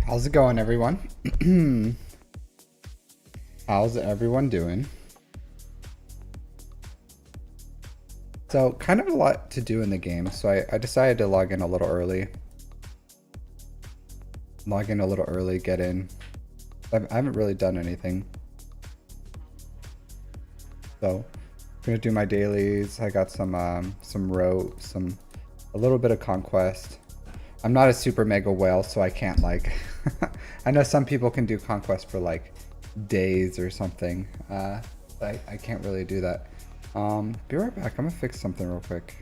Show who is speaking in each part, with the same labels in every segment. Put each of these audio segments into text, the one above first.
Speaker 1: How's it going, everyone? How's everyone doing? So, kind of a lot to do in the game, so I decided to log in a little early. Get in. I haven't really done anything. So, I'm gonna do my dailies. I got some rote, a little bit of conquest. I'm not a super mega whale, so I can't like, I know some people can do conquest for like days or something. I can't really do that. Be right back. I'm gonna fix something real quick.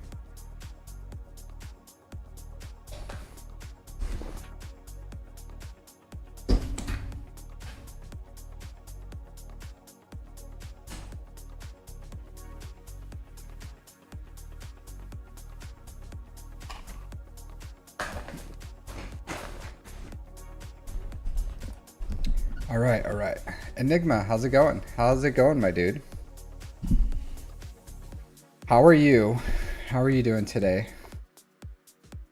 Speaker 1: All right. Enigma, how's it going? How's it going, my dude? How are you? How are you doing today?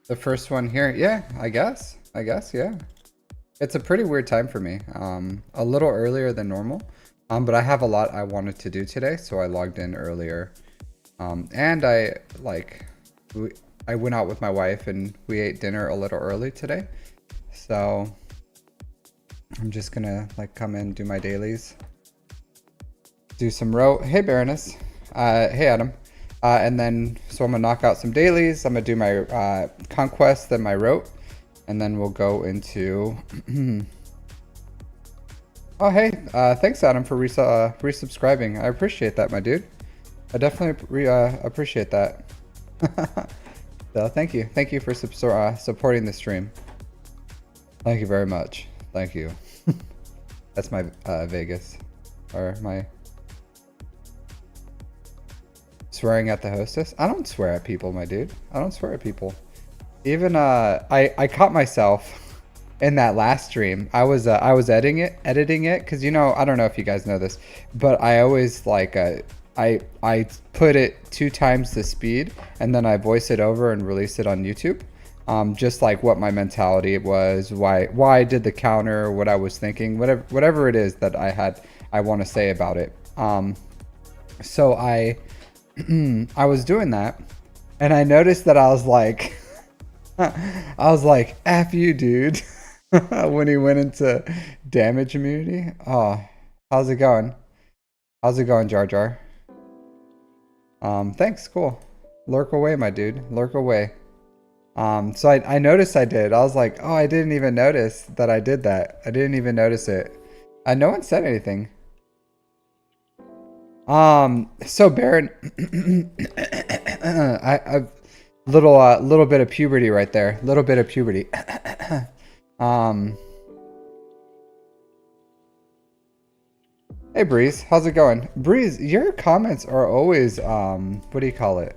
Speaker 1: The first one here, yeah, I guess, yeah. It's a pretty weird time for me. A little earlier than normal, but I have a lot I wanted to do today, so I logged in earlier. And I went out with my wife and we ate dinner a little early today, so I'm just gonna like come in, do my dailies, do some rote. Hey Baroness, hey Adam, and then so I'm gonna knock out some dailies. I'm gonna do my conquest, then my rote, and then we'll go into. Oh hey, thanks Adam for resubscribing. I appreciate that, my dude. I definitely appreciate that. So thank you for supporting the stream. Thank you very much. Thank you. That's my Vegas, or my swearing at the hostess. I don't swear at people, my dude. I don't swear at people. Even I caught myself in that last stream. I was editing it because, you know, I don't know if you guys know this, but I always like I put it 2 times the speed and then I voice it over and release it on YouTube. Just like what my mentality was, why I did the counter, what I was thinking, whatever it is that I want to say about it. So I was doing that, and I noticed that I was like, F you, dude, when he went into damage immunity. Oh, how's it going? How's it going, Jar Jar? Thanks, cool. Lurk away, my dude, lurk away. So I noticed I did. I was like, oh, I didn't even notice that I did that. I didn't even notice it. No one said anything. So Baron, I little bit of puberty right there. Little bit of puberty. Hey Breeze, how's it going? Breeze, your comments are always what do you call it?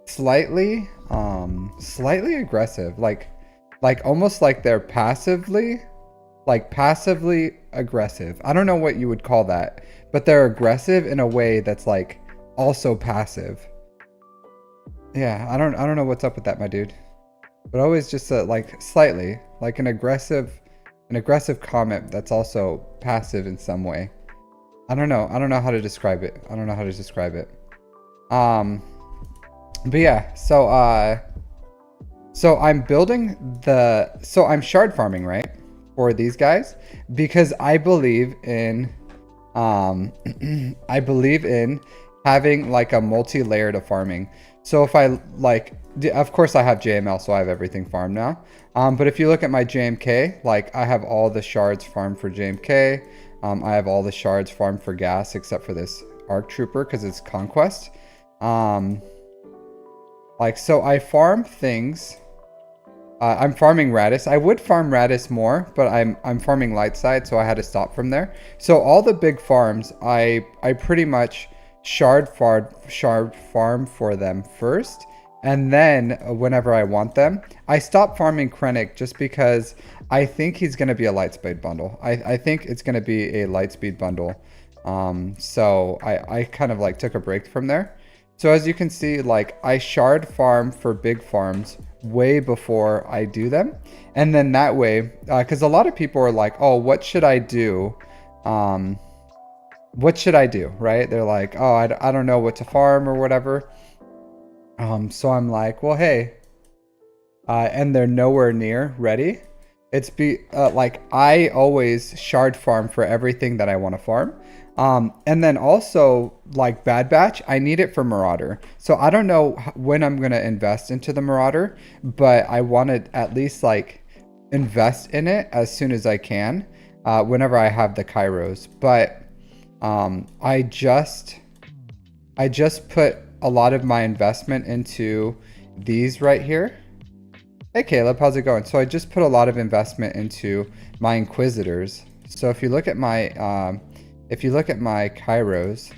Speaker 1: Slightly aggressive. Like almost like they're passively aggressive. I don't know what you would call that, but they're aggressive in a way that's like also passive. Yeah, I don't know what's up with that, my dude. But always just like slightly, like an aggressive comment that's also passive in some way. I don't know how to describe it. But yeah, so I'm building I'm shard farming, right? For these guys because I believe in I believe in having like a multi-layered of farming. So if I like, of course I have JML, so I have everything farmed now. But if you look at my JMK, like I have all the shards farmed for JMK. I have all the shards farmed for gas except for this ARC Trooper because it's Conquest. Like, so I farm things. I'm farming Radis. I would farm Radis more, but I'm farming light side, so I had to stop from there. So all the big farms, I pretty much shard farm for them first, and then whenever I want them, I stop farming Krennic just because I think he's going to be a Lightspeed bundle. I think it's going to be a Lightspeed bundle. So I kind of like took a break from there. So as you can see, like I shard farm for big farms way before I do them. And then that way, because a lot of people are like, oh, what should I do? What should I do, right? They're like, oh, I don't know what to farm or whatever. So I'm like, well, hey, and they're nowhere near ready. It's like I always shard farm for everything that I want to farm. And then also like Bad Batch, I need it for Marauder. So I don't know when I'm going to invest into the Marauder, but I want to at least like invest in it as soon as I can, whenever I have the Kairos. But I just put a lot of my investment into these right here. Hey Caleb, how's it going? So I just put a lot of investment into my Inquisitors. So if you look at my Kairos,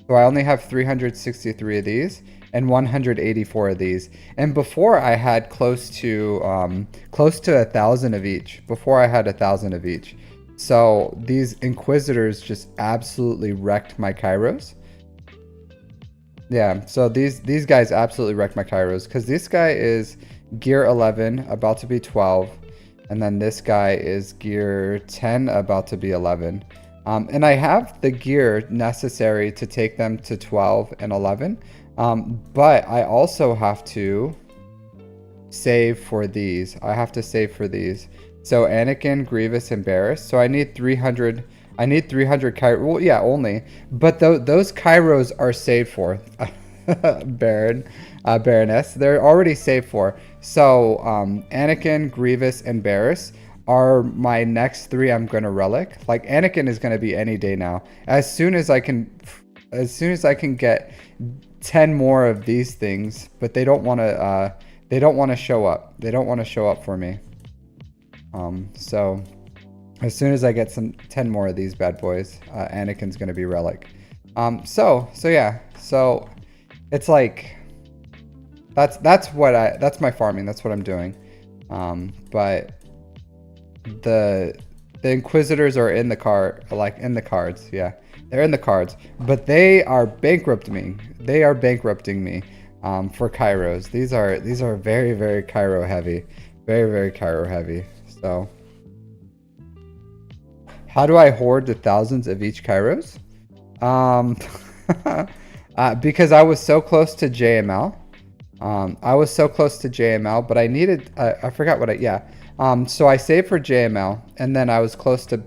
Speaker 1: so I only have 363 of these and 184 of these. And before I had close to 1,000 of each. Before I had 1,000 of each. So these Inquisitors just absolutely wrecked my Kairos. Yeah, so these guys absolutely wrecked my Kairos because this guy is gear 11, about to be 12, and then this guy is gear 10, about to be 11. And I have the gear necessary to take them to 12 and 11, but I also have to save for these. So Anakin, Grievous, and Barriss. So I need 300. I need 300 Kairos. Well, yeah, only. But those Kairos are saved for. Baroness. They're already saved for. So Anakin, Grievous, and Barriss are my next 3 I'm going to relic. Like Anakin is going to be any day now. As soon as I can get 10 more of these things, but they don't want to show up. They don't want to show up for me. So as soon as I get 10 more of these bad boys, Anakin's gonna be relic. So yeah. So it's like that's my farming. That's what I'm doing. But the Inquisitors are in the cards. Yeah, they're in the cards. But they are bankrupting me. For Kairos. These are very, very Kairo heavy. Very, very Kairo heavy. So how do I hoard the thousands of each Kairos? Because I was so close to JML. But I needed, I forgot what so I saved for JML, and then I was close to,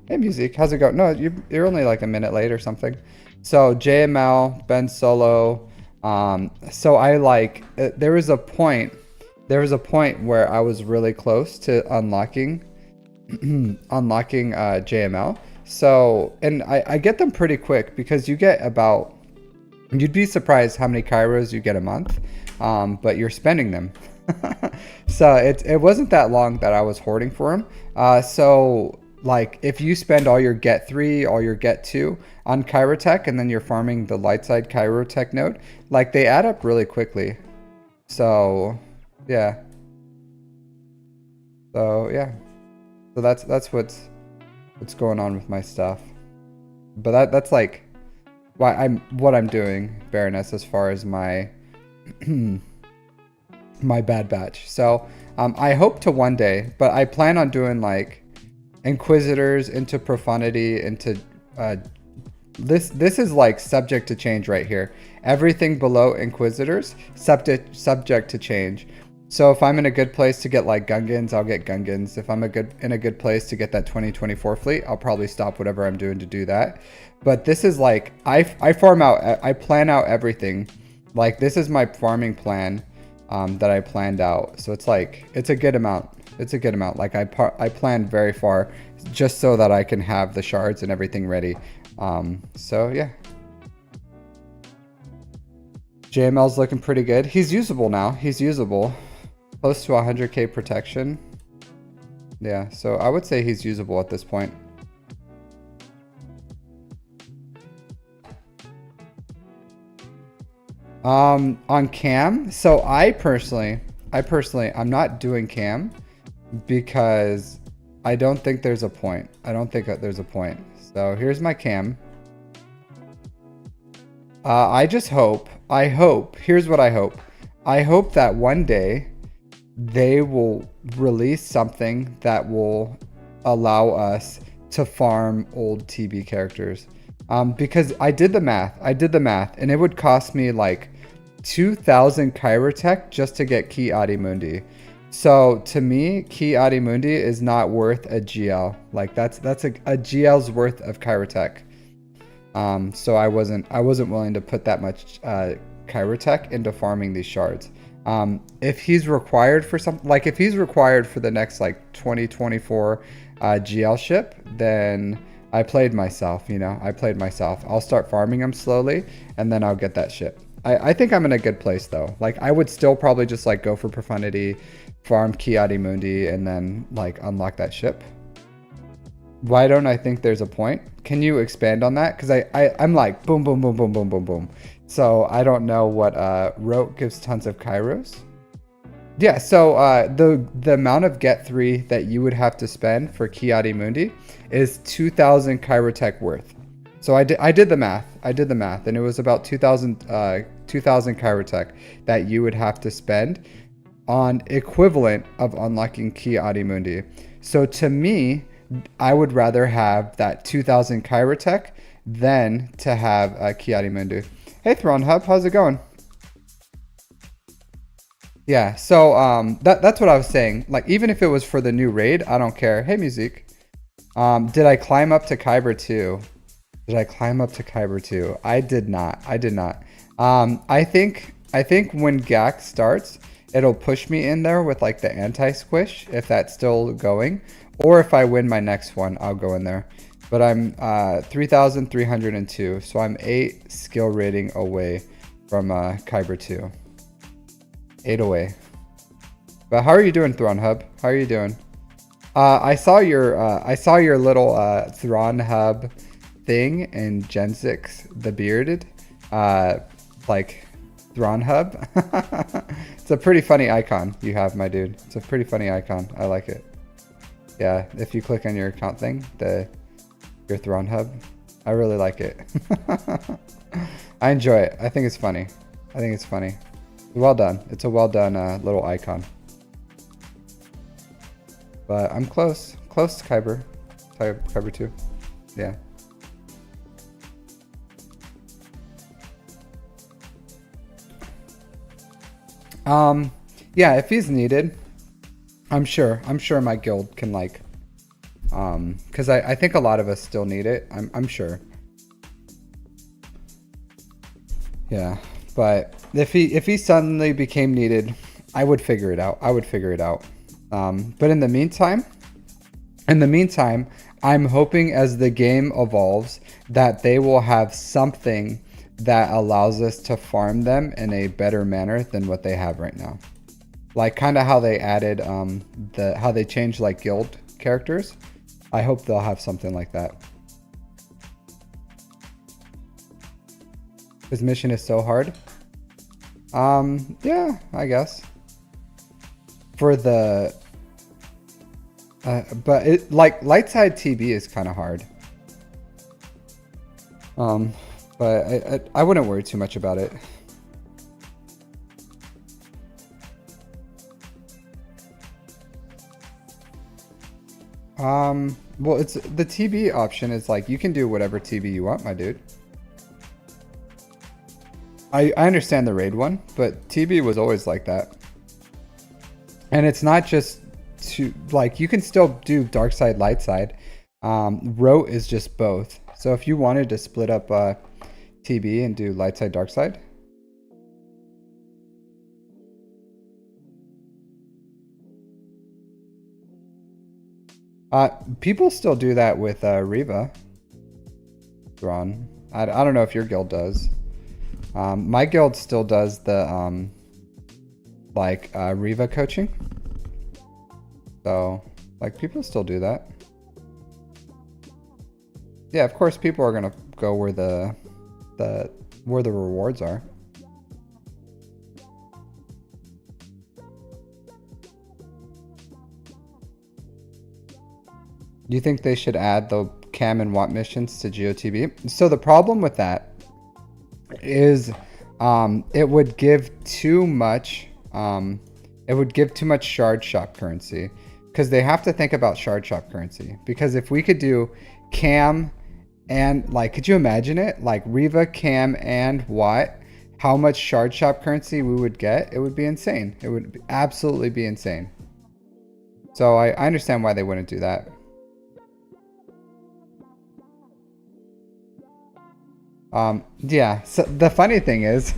Speaker 1: hey Music, how's it going? No, you're only like a minute late or something. So JML, Ben Solo, so I like, there was a point where I was really close to unlocking JML. So, and I get them pretty quick because you get about, you'd be surprised how many Kairos you get a month, but you're spending them. So it wasn't that long that I was hoarding for them. So like if you spend all your get 3, all your get 2 on Chirotech, and then you're farming the light side Chirotech node, like they add up really quickly. So yeah. So yeah. So that's what's going on with my stuff. But that's like what I'm doing, Baroness, as far as my my bad batch. So I hope to one day, but I plan on doing like Inquisitors into Profundity into this is like subject to change right here. Everything below Inquisitors subject to change. So if I'm in a good place to get like Gungans, I'll get Gungans. If I'm in a good place to get that 2024 fleet, I'll probably stop whatever I'm doing to do that. But this is like I plan out everything. Like this is my farming plan that I planned out. So it's like it's a good amount. It's a good amount. Like I planned very far just so that I can have the shards and everything ready. So yeah. JML's looking pretty good. He's usable now. He's usable. Close to 100k protection. Yeah, so I would say he's usable at this point. On cam, so I personally, I'm not doing cam because I don't think there's a point. I don't think that there's a point. So here's my cam. I hope, here's what I hope. I hope that one day they will release something that will allow us to farm old TB characters. Because I did the math, and it would cost me like 2,000 Chirotech just to get Key Adimundi. So to me, Key Adimundi is not worth a GL. Like that's a GL's worth of Chirotech. So I wasn't willing to put that much Chirotech into farming these shards. If he's required for something, like if he's required for the next like 2024 GL ship, then I played myself, you know, I'll start farming him slowly and then I'll get that ship. I think I'm in a good place though. Like I would still probably just like go for Profundity, farm Key Adimundi, and then like unlock that ship. Why don't I think there's a point? Can you expand on that? Because I'm like boom, boom, boom, boom, boom, boom, boom. So I don't know what Rote gives tons of Kairos. Yeah, so the amount of get 3 that you would have to spend for Key Adimundi is 2,000 Chirotech worth. So I did the math, and it was about 2,000 Chirotech that you would have to spend on equivalent of unlocking Key Adimundi. So to me, I would rather have that 2,000 Chirotech than to have Key Adimundi. Hey Thrawn Hub, how's it going? Yeah, so that's what I was saying. Like even if it was for the new raid, I don't care. Hey Music. Did I climb up to Kyber 2? I did not. I think when GAC starts, it'll push me in there with like the anti-squish if that's still going. Or if I win my next one, I'll go in there. But I'm 3,302, so I'm 8 skill rating away from Kyber 2. 8 away. But how are you doing, Thrawn Hub? How are you doing? I saw your little Thrawn Hub thing in Gen 6, the bearded, like Thrawn Hub. It's a pretty funny icon you have, my dude. It's a pretty funny icon. I like it. Yeah, if you click on your account thing, your Thrawn Hub, I really like it. I enjoy it. I think it's funny. Well done. It's a well done little icon. But I'm close to Kyber 2. Yeah. Yeah, if he's needed, I'm sure my guild can like, because I think a lot of us still need it. I'm sure. Yeah, but if he suddenly became needed, I would figure it out. But in the meantime, I'm hoping as the game evolves that they will have something that allows us to farm them in a better manner than what they have right now. Like kind of how they added how they changed like guild characters. I hope they'll have something like that. His mission is so hard. Yeah, I guess. For the... but it, like, light side TB is kind of hard. But I wouldn't worry too much about it. Well, it's the TB option is like, you can do whatever TB you want, my dude. I understand the raid one, but TB was always like that. And it's not just to, like, you can still do dark side, light side. Rote is just both. So if you wanted to split up TB and do light side, dark side. People still do that with Riva. Thrawn. I don't know if your guild does. My guild still does the Riva coaching. So like people still do that. Yeah, of course people are gonna go where the rewards are. Do you think they should add the cam and watt missions to GOTB? So the problem with that is it would give too much shard shop currency, because they have to think about shard shop currency. Because if we could do cam and, like, could you imagine it, like Riva, cam, and watt, how much shard shop currency we would get? It would be insane. It would absolutely be insane. So I understand why they wouldn't do that. Yeah, so the funny thing is,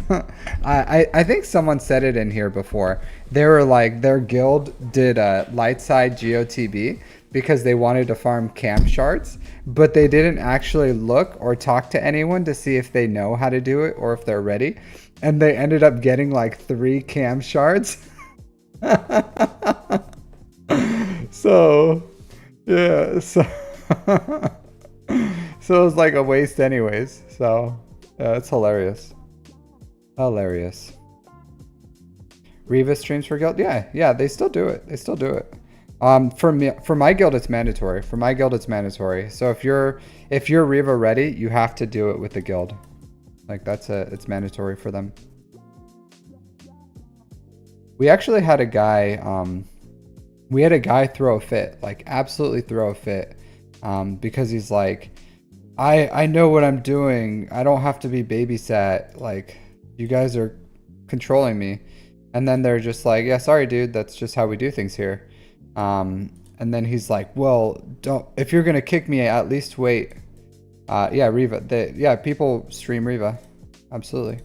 Speaker 1: I think someone said it in here before. They were like, their guild did a light side GOTB because they wanted to farm cam shards, but they didn't actually look or talk to anyone to see if they know how to do it or if they're ready. And they ended up getting like 3 cam shards. So, yeah, so... So it was like a waste anyways. So yeah, it's hilarious. Hilarious. Riva streams for guild? Yeah, they still do it. They still do it. For my guild it's mandatory. For my guild it's mandatory. So if you're Riva ready, you have to do it with the guild. Like it's mandatory for them. We actually had a guy throw a fit, like absolutely throw a fit. Because he's like, I know what I'm doing. I don't have to be babysat. Like, you guys are controlling me. And then they're just like, yeah, sorry, dude. That's just how we do things here. And then he's like, well, if you're going to kick me, at least wait. Yeah, Riva. Yeah, people stream Riva. Absolutely.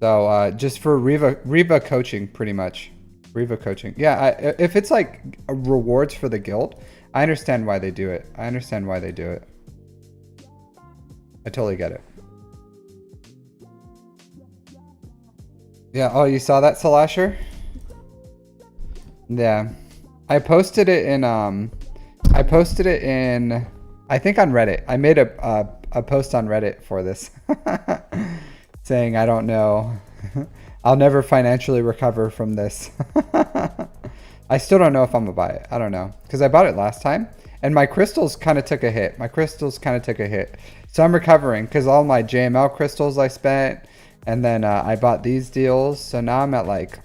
Speaker 1: So just for Riva coaching, pretty much. Riva coaching. Yeah, if it's like rewards for the guild, I understand why they do it. I understand why they do it. I totally get it. Yeah, oh, you saw that, Salasher? Yeah. I posted it in, I think on Reddit. I made a post on Reddit for this. Saying, I don't know. I'll never financially recover from this. I still don't know if I'm gonna buy it. I don't know. Because I bought it last time. And my crystals kind of took a hit. So I'm recovering because all my JML crystals I spent. And then I bought these deals. So now I'm at like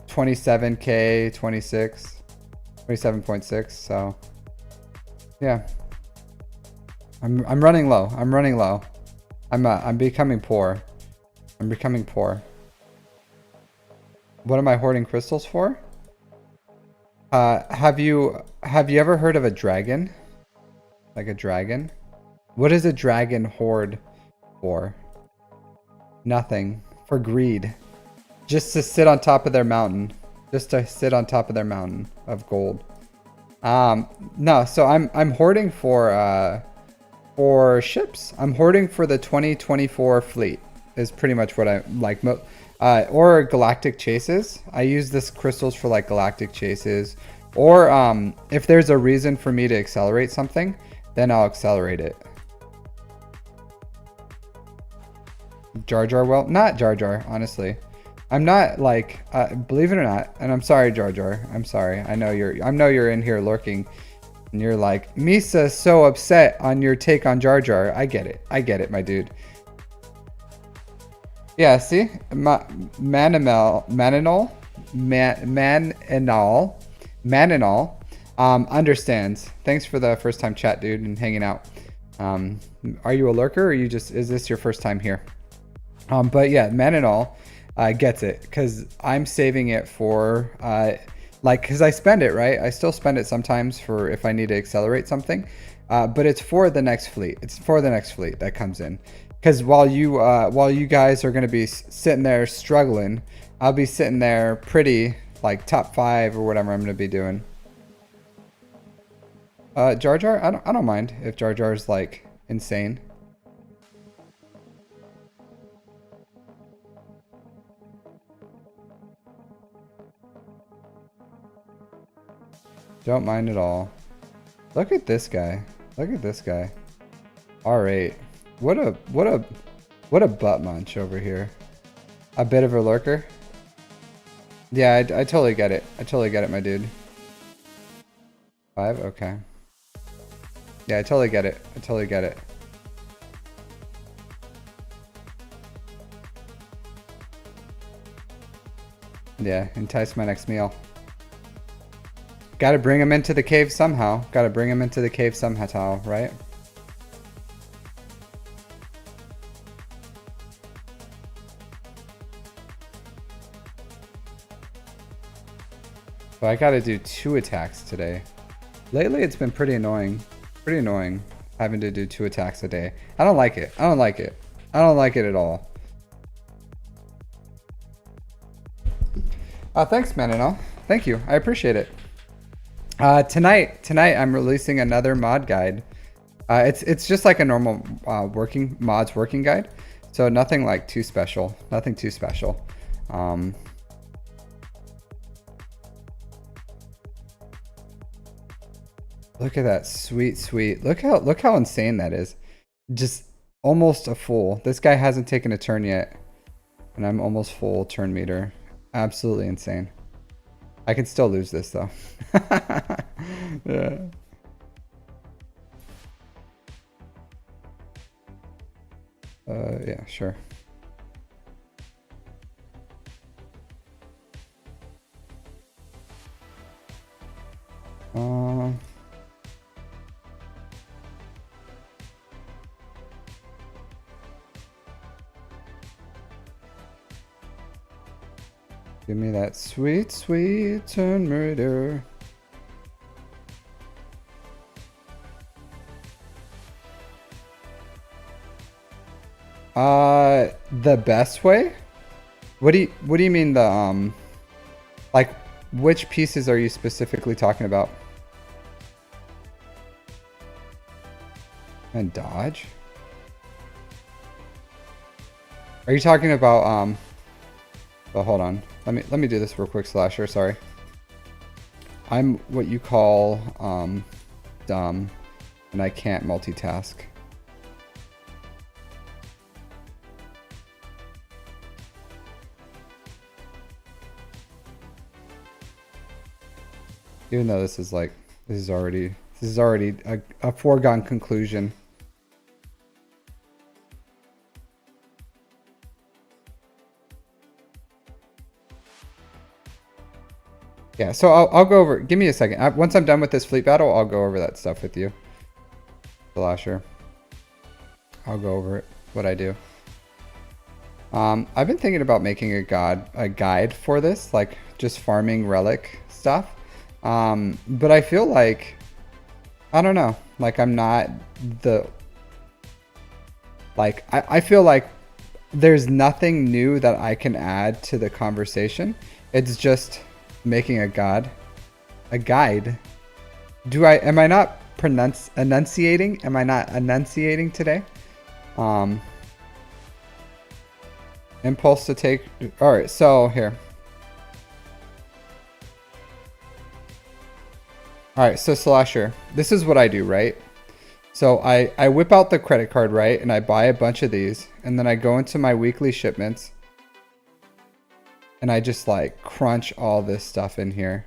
Speaker 1: 27K, 27.6. So yeah. I'm running low. I'm becoming poor. What am I hoarding crystals for? Have you ever heard of a dragon? Like a dragon? What is a dragon hoard for? Nothing. For greed. Just to sit on top of their mountain. Of gold. No, so I'm hoarding for ships. I'm hoarding for the 2024 fleet. Is pretty much what I like. Or galactic chases. I use this crystals for like galactic chases, Or if there's a reason for me to accelerate something, then I'll accelerate it. Jar Jar, well, not Jar Jar, honestly. I'm not like, believe it or not, and I'm sorry, Jar Jar. I'm sorry. I know you're in here lurking, and you're like, Misa's so upset on your take on Jar Jar. I get it. I get it, my dude. Yeah, see, Maninol understands. Thanks for the first time chat, dude, and hanging out. Are you a lurker, or is this your first time here? But yeah, Maninol gets it, because I'm saving it for because I spend it, right? I still spend it sometimes for if I need to accelerate something, but it's for the next fleet. It's for the next fleet that comes in. Because while you guys are going to be sitting there struggling, I'll be sitting there pretty like top 5 or whatever I'm going to be doing. Jar Jar, I don't mind if Jar Jar's like insane. Don't mind at all. Look at this guy. Look at this guy. R8. What a butt munch over here. A bit of a lurker. Yeah, I totally get it. I totally get it, my dude. 5? Okay. Yeah, I totally get it. I totally get it. Yeah, entice my next meal. Gotta bring him into the cave somehow. Gotta bring him into the cave somehow, right? So I gotta do 2 attacks today. Lately it's been pretty annoying. Pretty annoying having to do 2 attacks a day. I don't like it. I don't like it. I don't like it at all. Thanks, Manino. Thank you. I appreciate it. Tonight I'm releasing another mod guide. It's just like a normal working guide. So nothing like too special. Nothing too special. Look at that, sweet. Look how insane that is. Just almost a full. This guy hasn't taken a turn yet, and I'm almost full turn meter. Absolutely insane. I can still lose this though. Yeah. Yeah, sure. Give me that sweet turn murder. The best way? What do you mean the like which pieces are you specifically talking about? And dodge? Are you talking about well, hold on. Let me do this real quick, Slasher, sorry. I'm what you call dumb, and I can't multitask. Even though this is already a foregone conclusion. Yeah, so I'll go over. Give me a second. Once I'm done with this fleet battle, I'll go over that stuff with you, Slasher. I'll go over it. What I do. I've been thinking about making a guide for this, like just farming relic stuff. But I feel like, I don't know, like I'm not the, like, I feel like there's nothing new that I can add to the conversation. It's just making a guide. Am I not enunciating? Am I not enunciating today? Impulse to take, all right, so here. All right, so Slasher, this is what I do, right? So I whip out the credit card, right? And I buy a bunch of these, and then I go into my weekly shipments and I just like crunch all this stuff in here.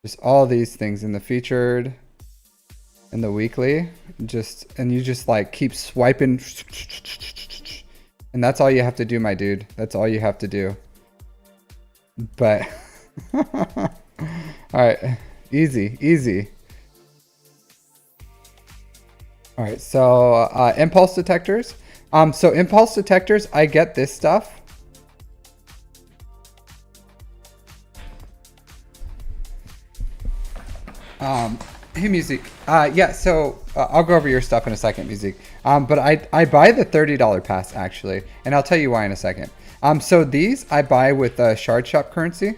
Speaker 1: Just all these things in the featured and the weekly, and you just like keep swiping, and that's all you have to do, my dude. That's all you have to do. But all right, easy. All right, so impulse detectors. So impulse detectors, I get this stuff. Hey, Music. Yeah, so I'll go over your stuff in a second, Music. But I buy the $30 pass, actually, and I'll tell you why in a second. So these I buy with Shard Shop currency.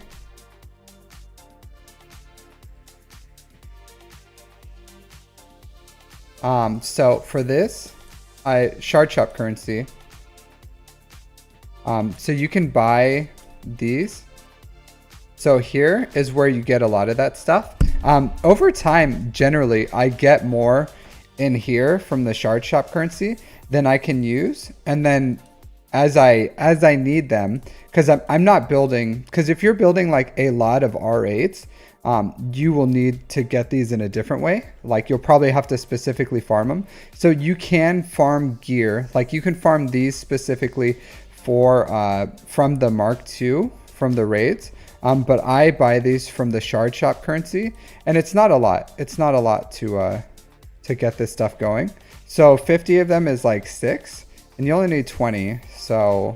Speaker 1: So for this, Shard Shop currency. So you can buy these. So here is where you get a lot of that stuff. Over time, generally, I get more in here from the Shard Shop currency than I can use. And then as I need them, because I'm not building, because if you're building like a lot of R8s, you will need to get these in a different way. Like you'll probably have to specifically farm them. So you can farm gear, like you can farm these specifically for from the Mark II, from the raids. But I buy these from the Shard Shop currency, and it's not a lot. It's not a lot to get this stuff going. So 50 of them is like 6, and you only need 20. So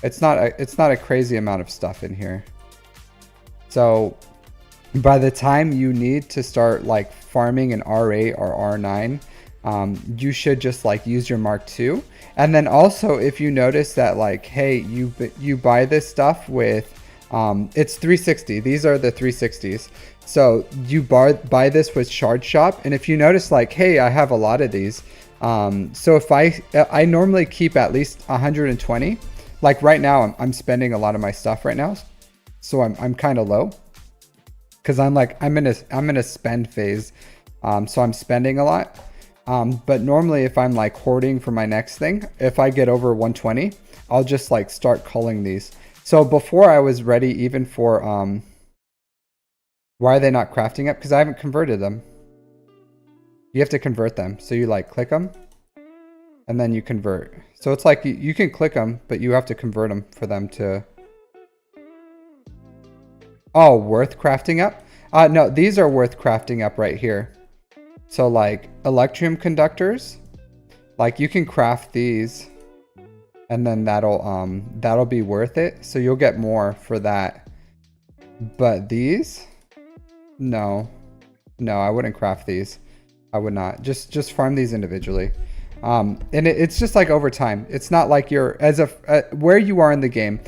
Speaker 1: it's not a crazy amount of stuff in here. So by the time you need to start like farming an R8 or R9, you should just like use your Mark II. And then also if you notice that like, hey, you buy this stuff with it's 360. These are the 360s. So you buy this with Shard Shop, and if you notice like, hey, I have a lot of these. So if I normally keep at least 120. Like right now, I'm spending a lot of my stuff right now, so I'm kind of low, because I'm in a spend phase. So I'm spending a lot. But normally if I'm like hoarding for my next thing, if I get over 120, I'll just like start culling these. So before I was ready even for, why are they not crafting up? Because I haven't converted them. You have to convert them. So you like click them and then you convert. So it's like you can click them, but you have to convert them for them to. Oh, worth crafting up? No, these are worth crafting up right here. So like electrum conductors, like you can craft these. And then that'll be worth it. So you'll get more for that. But these, no, I wouldn't craft these. I would not. Just farm these individually. And it's just like over time. It's not like you're where you are in the game.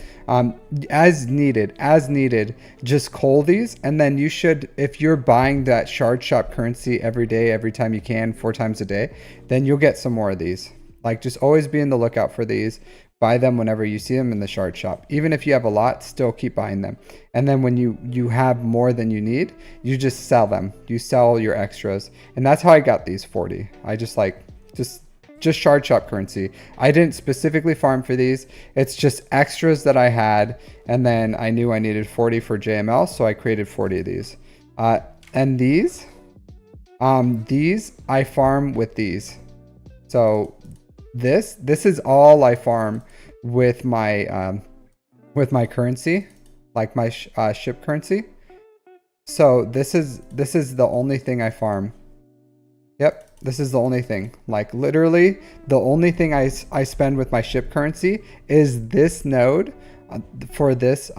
Speaker 1: As needed, just cull these, and then you should, if you're buying that Shard Shop currency every day, every time you can, 4 times a day, then you'll get some more of these. Like just always be in the lookout for these. Buy them whenever you see them in the Shard Shop. Even if you have a lot, still keep buying them. And then when you have more than you need, you just sell them. You sell your extras. And that's how I got these 40. I just Shard Shop currency. I didn't specifically farm for these. It's just extras that I had. And then I knew I needed 40 for JML, so I created 40 of these. And these I farm with these. So this is all I farm with my currency, like my ship currency. So this is the only thing I farm. Yep, this is the only thing. Like literally the only thing I spend with my ship currency is this node for this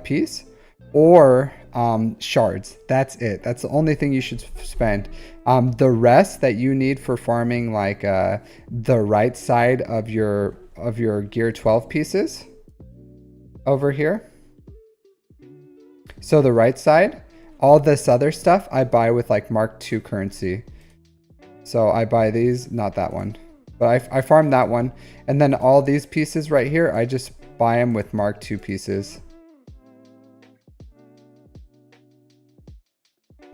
Speaker 1: piece, or shards. That's it. That's the only thing you should spend. The rest that you need for farming, like the right side of your gear 12 pieces over here. So the right side, all this other stuff I buy with like Mark II currency. So I buy these, not that one, but I farm that one. And then all these pieces right here, I just buy them with Mark II pieces.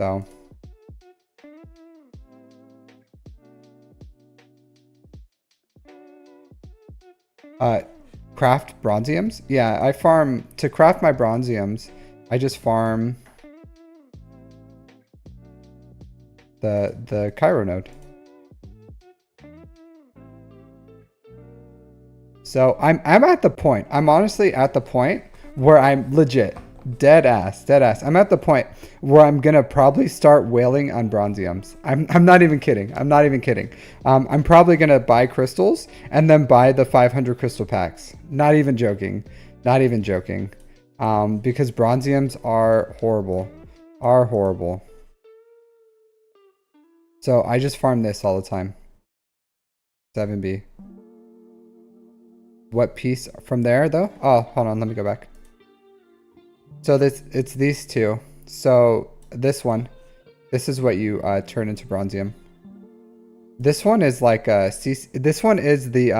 Speaker 1: So craft bronziums? Yeah, I farm to craft my bronziums. I just farm the Cairo node. So I'm at the point. I'm honestly at the point where I'm legit dead ass. I'm at the point where I'm gonna probably start whaling on bronziums. I'm not even kidding. I'm probably gonna buy crystals and then buy the 500 crystal packs. Not even joking. Because bronziums are horrible. So I just farm this all the time. 7B. What piece from there though? Oh, hold on, let me go back. So it's these two. So this one, this is what you turn into bronzium. This one is like this one is the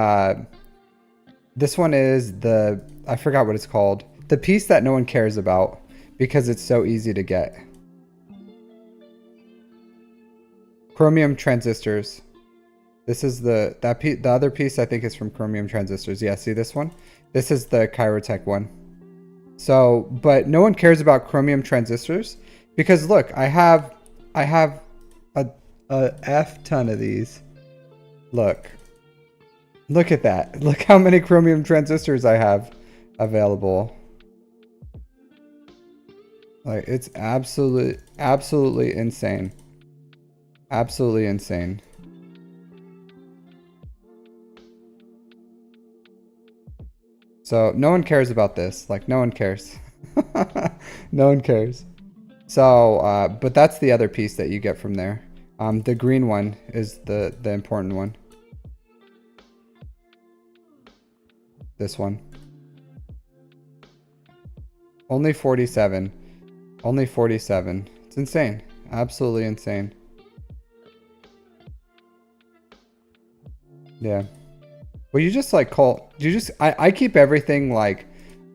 Speaker 1: I forgot what it's called. The piece that no one cares about because it's so easy to get. Chromium transistors. This is the other piece I think is from chromium transistors. Yeah, see this one? This is the Chirotech one. So, but no one cares about chromium transistors because look, I have a F ton of these. Look at that. Look how many chromium transistors I have available. Like it's absolutely insane. Absolutely insane. So no one cares about this. Like no one cares. No one cares. So, but that's the other piece that you get from there. The green one is the important one. This one. Only 47. Only 47. It's insane. Absolutely insane. Yeah. Well, you just like call, you just, I keep everything like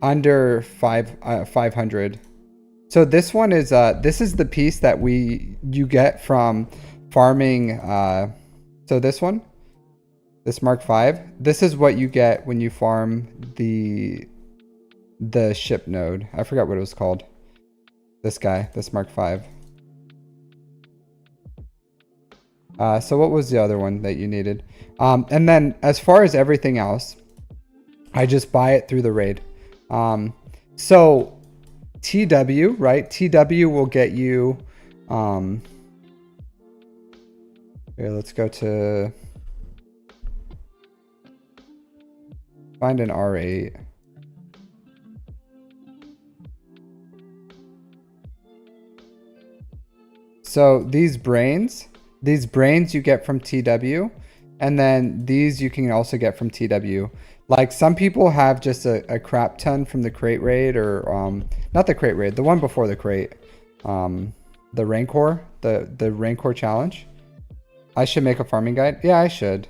Speaker 1: under 500. So this one is, this is the piece that you get from farming, so this one, this Mark V, this is what you get when you farm the ship node. I forgot what it was called. This guy, this Mark V. So what was the other one that you needed? And then as far as everything else, I just buy it through the raid. So TW, right? TW will get you, here, let's go to, find an R8. So these brains you get from TW, and then these you can also get from TW. Like some people have just a crap ton from the crate raid, or not the crate raid, the one before the crate, the Rancor, the Rancor challenge. I should make a farming guide. Yeah, I should.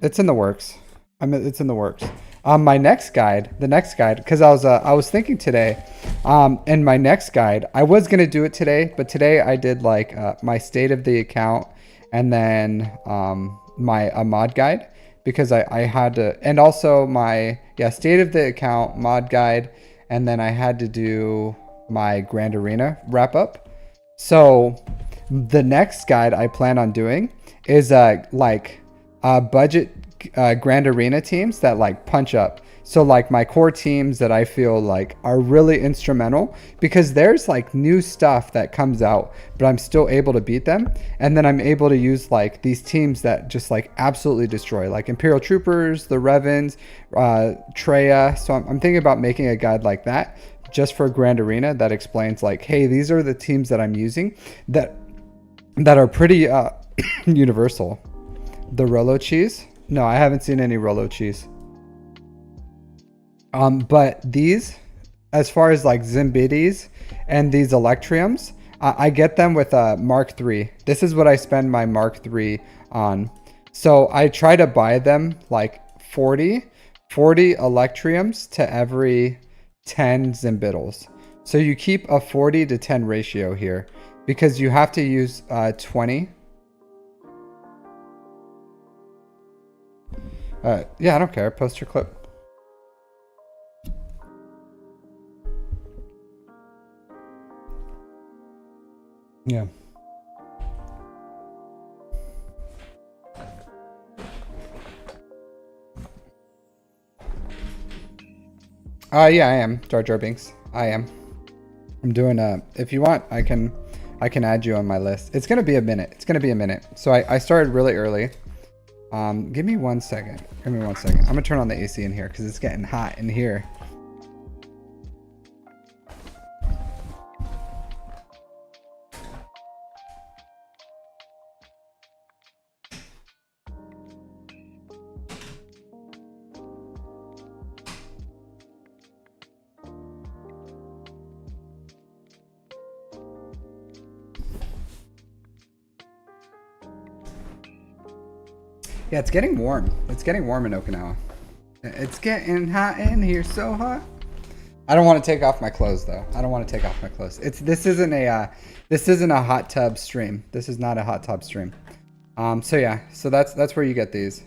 Speaker 1: It's in the works. It's in the works. My next guide, because I was thinking today, in my next guide, I was gonna do it today, but today I did like my state of the account, and then my mod guide, because I had to, and also my state of the account, mod guide, and then I had to do my Grand Arena wrap up. So the next guide I plan on doing is like budget Grand Arena teams that like punch up. So like my core teams that I feel like are really instrumental, because there's like new stuff that comes out, but I'm still able to beat them. And then I'm able to use like these teams that just like absolutely destroy, like Imperial Troopers, the Revens, Treya. So I'm thinking about making a guide like that just for Grand Arena that explains like, hey, these are the teams that I'm using that are pretty universal. The Rolo cheese? No, I haven't seen any Rolo cheese. But these, as far as like Zimbidis and these Electriums, I get them with a Mark III. This is what I spend my Mark III on. So I try to buy them like 40 Electriums to every 10 Zimbiddles. So you keep a 40 to 10 ratio here because you have to use 20. Yeah, I don't care. Post your clip. Yeah. Yeah, I am. Jar Jar Binks. I am. I'm doing if you want, I can add you on my list. It's gonna be a minute. It's gonna be a minute. So I started really early. Give me 1 second. Give me 1 second. I'm gonna turn on the AC in here because it's getting hot in here. Yeah, it's getting warm. It's getting warm in Okinawa. It's getting hot in here, so hot. I don't want to take off my clothes though. I don't want to take off my clothes. This isn't a hot tub stream. This is not a hot tub stream. So yeah, so that's where you get these.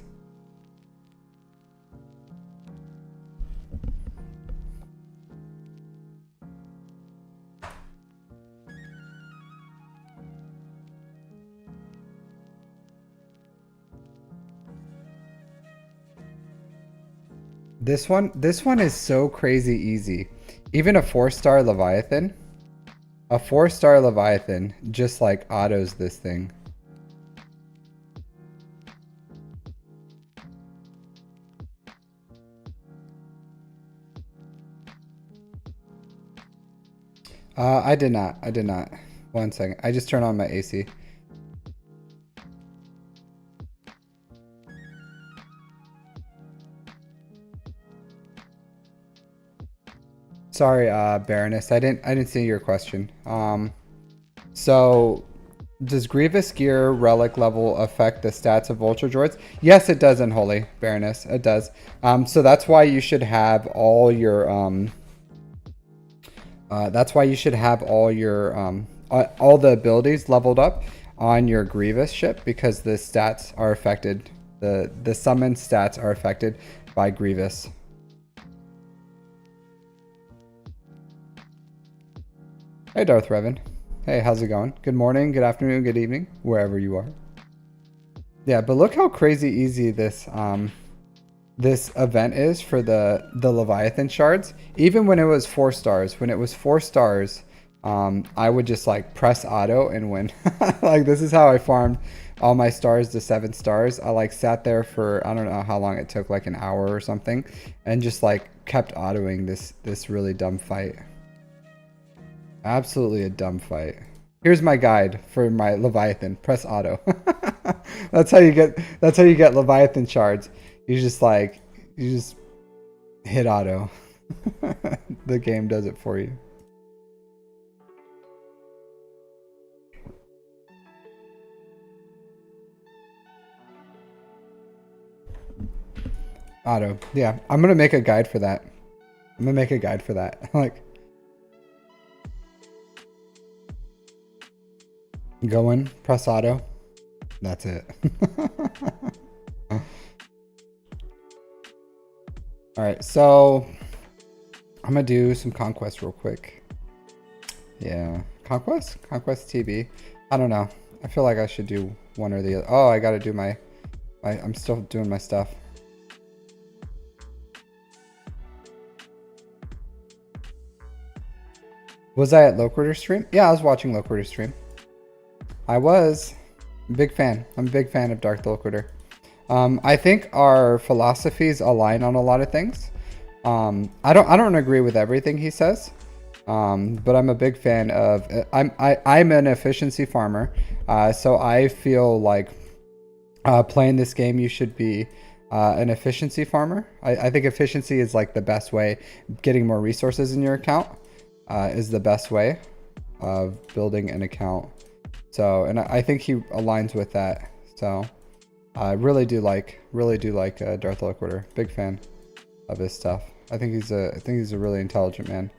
Speaker 1: This one is so crazy easy. Even a 4-star Leviathan, just like autos this thing. I did not. 1 second. I just turned on my AC. Sorry, Baroness. I didn't see your question. So does Grievous Gear relic level affect the stats of Vulture Droids? Yes, it does, Unholy Baroness. It does. So that's why you should have all your all the abilities leveled up on your Grievous ship because the stats are affected. The summon stats are affected by Grievous. Hey, Darth Revan. Hey, how's it going? Good morning, good afternoon, good evening, wherever you are. Yeah, but look how crazy easy this this event is for the Leviathan shards. Even when it was 4 stars, I would just like press auto and win. Like this is how I farmed all my stars to 7 stars. I like sat there for I don't know how long it took, like an hour or something, and just like kept autoing this really dumb fight. Absolutely a dumb fight. Here's my guide for my Leviathan. Press auto. That's how you get Leviathan shards. You just hit auto. The game does it for you. Auto. Yeah, I'm gonna make a guide for that. Like go in, press auto. That's it. Alright, so I'm gonna do some Conquest real quick. Yeah. Conquest TB. I don't know. I feel like I should do one or the other. Oh, I gotta do my I'm still doing my stuff. Was I at Loquitur stream? Yeah, I was watching Loquitur stream. I was. Big fan. I'm a big fan of Darth Loquitur. I think our philosophies align on a lot of things. I don't agree with everything he says, but I'm a big fan of. I'm an efficiency farmer, so I feel like playing this game you should be an efficiency farmer. I think efficiency is like the best way. Getting more resources in your account is the best way of building an account. So, and I think he aligns with that. So, I really do like Darth Loquitur. Big fan of his stuff. I think he's a really intelligent man.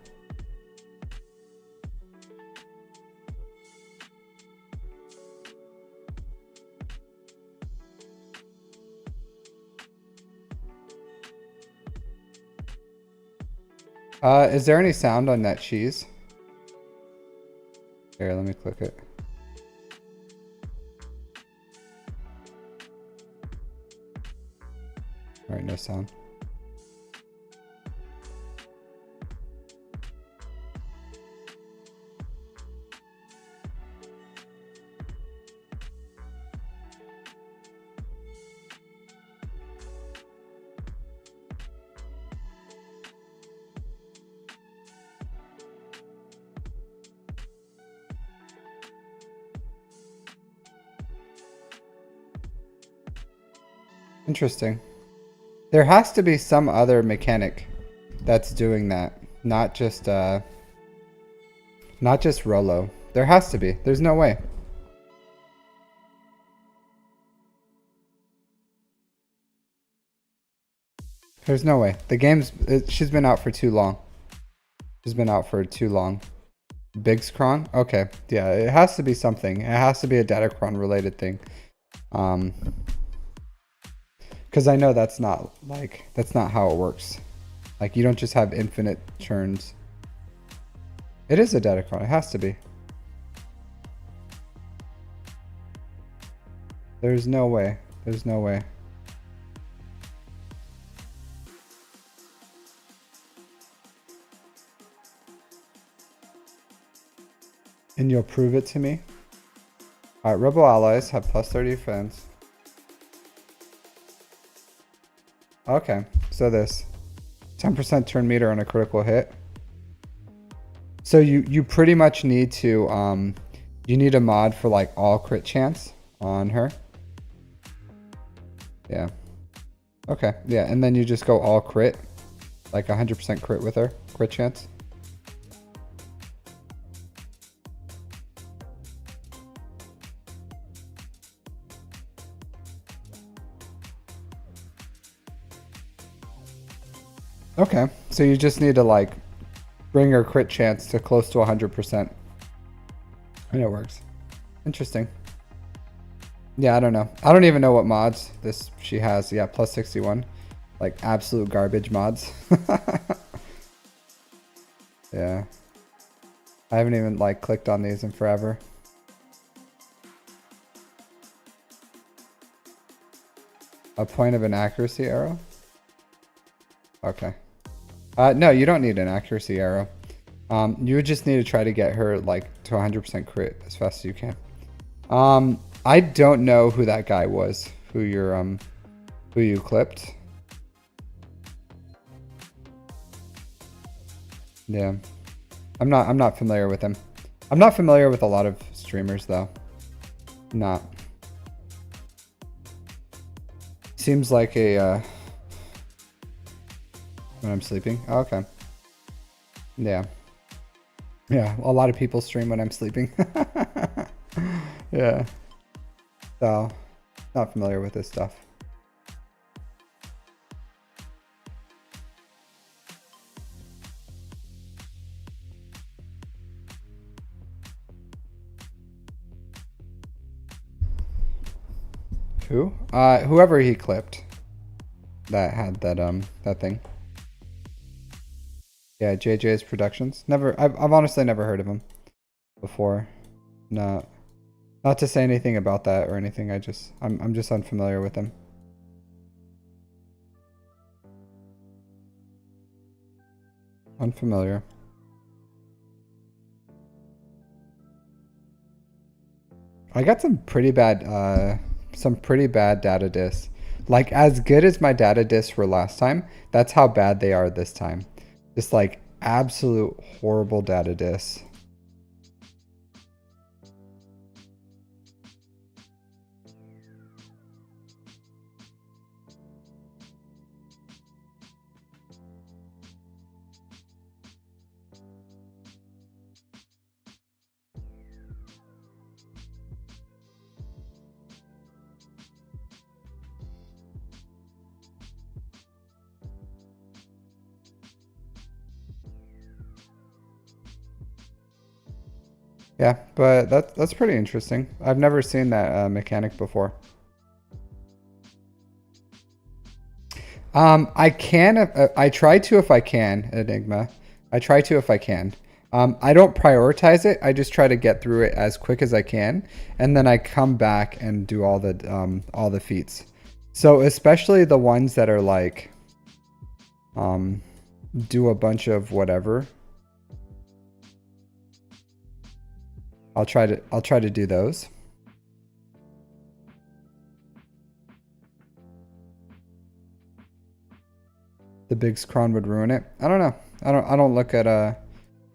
Speaker 1: Is there any sound on that cheese? Here, let me click it. All right, no sound. Interesting. There has to be some other mechanic that's doing that, not just Rolo. There has to be. There's no way. There's no way. The game's she's been out for too long. She's been out for too long. Big Scron? Okay. Yeah, it has to be something. It has to be a Datacron related thing. Because I know that's not how it works. Like, you don't just have infinite turns. It is a Datacron. It has to be. There's no way. There's no way. And you'll prove it to me? Alright, Rebel allies have plus 30 defense. Okay, so this 10% turn meter on a critical hit. So you pretty much need to you need a mod for like all crit chance on her. Yeah. Okay, yeah, and then you just go all crit, like 100% crit with her, crit chance. Okay, so you just need to like bring her crit chance to close to 100%. And it works. Interesting. Yeah, I don't know. I don't even know what mods she has. Yeah, plus 61. Like absolute garbage mods. Yeah. I haven't even like clicked on these in forever. A point of an accuracy arrow? Okay. No, you don't need an accuracy arrow. You would just need to try to get her like to 100% crit as fast as you can. I don't know who that guy was, who you clipped. Yeah. I'm not familiar with him. I'm not familiar with a lot of streamers though. Not. Seems like a when I'm sleeping. Oh, okay. Yeah. Yeah, a lot of people stream when I'm sleeping. Yeah. So, not familiar with this stuff. Who? Whoever he clipped that had that thing. Yeah, JJ's Productions. I've honestly never heard of him before. Not to say anything about that or anything. I'm just unfamiliar with him. Unfamiliar. I got some pretty bad data discs. Like as good as my data discs were last time, that's how bad they are this time. Just like absolute horrible data discs. Yeah, but that's pretty interesting. I've never seen that mechanic before. I try to if I can, Enigma. I try to if I can. I don't prioritize it. I just try to get through it as quick as I can, and then I come back and do all the feats. So especially the ones that are like, do a bunch of whatever. I'll try to do those. The big Kron would ruin it. I don't know. I don't look at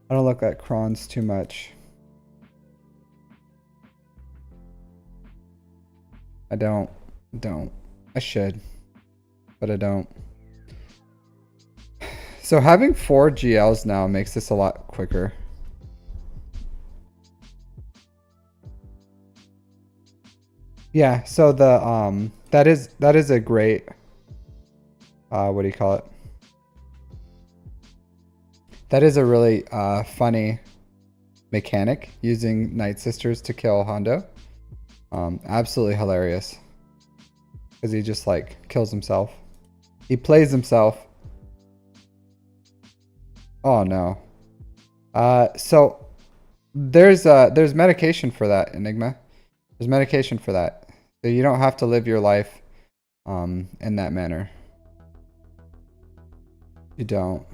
Speaker 1: Krons too much. I don't. I should, but I don't. So having 4 GLs now makes this a lot quicker. Yeah, so the that is a great what do you call it? That is a really funny mechanic, using Night Sisters to kill Hondo. Absolutely hilarious. Because he just like kills himself. He plays himself. Oh no. So there's medication for that, Enigma. There's medication for that. So you don't have to live your life in that manner. You don't.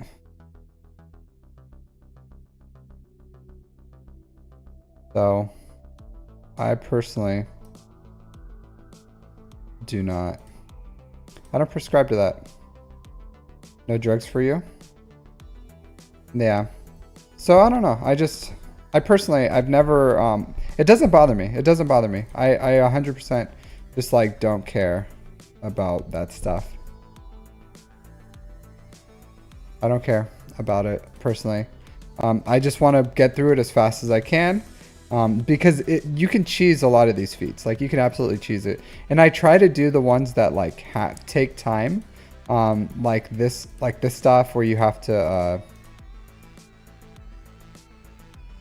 Speaker 1: So I personally do not. I don't prescribe to that. No drugs for you? Yeah. So I don't know. I personally, I've never, it doesn't bother me. It doesn't bother me. I 100% just like don't care about that stuff. I don't care about it personally. I just want to get through it as fast as I can. Because you can cheese a lot of these feats. Like you can absolutely cheese it. And I try to do the ones that like take time. Like this stuff where you have to,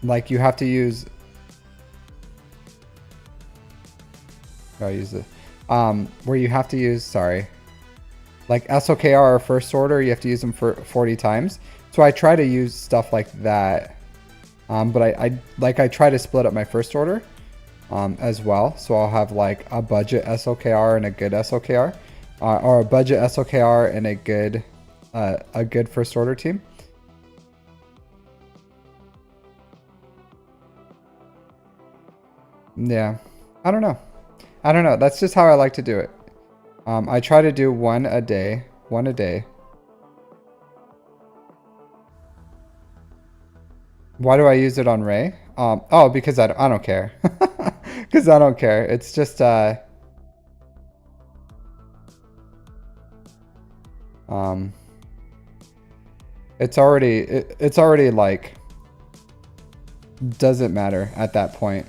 Speaker 1: like you have to use, I'll use it. Where you have to use, sorry, like SOKR or first order, you have to use them for 40 times. So I try to use stuff like that. But I try to split up my first order as well. So I'll have like a budget SOKR and a good SOKR, or a budget SOKR and a good first order team. Yeah, I don't know. That's just how I like to do it. I try to do one a day. Why do I use it on Ray? Oh, because I don't care. Because I don't care. It's just it's already like doesn't matter at that point.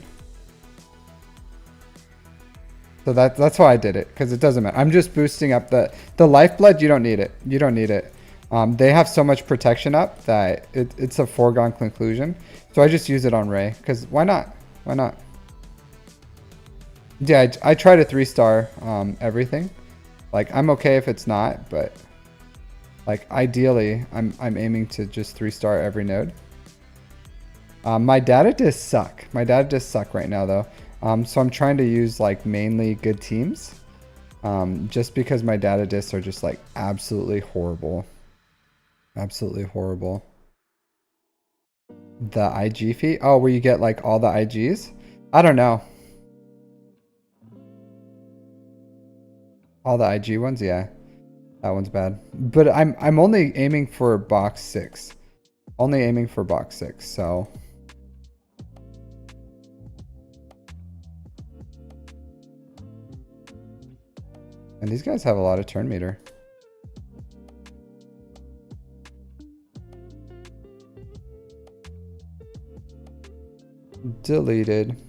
Speaker 1: So that's why I did it, because it doesn't matter. I'm just boosting up the lifeblood. You don't need it. You don't need it. They have so much protection up that it's a foregone conclusion. So I just use it on Ray, because why not? Why not? Yeah, I try to 3-star everything. Like I'm okay if it's not, but like ideally I'm aiming to just 3-star every node. My data discs suck. My data discs suck right now though. So I'm trying to use like mainly good teams. Just because my data discs are just like absolutely horrible. Absolutely horrible. The IG feat? Oh, where you get like all the IGs? I don't know. All the IG ones? Yeah. That one's bad. But I'm only aiming for box 6. Only aiming for box 6, so. And these guys have a lot of turn meter. Deleted.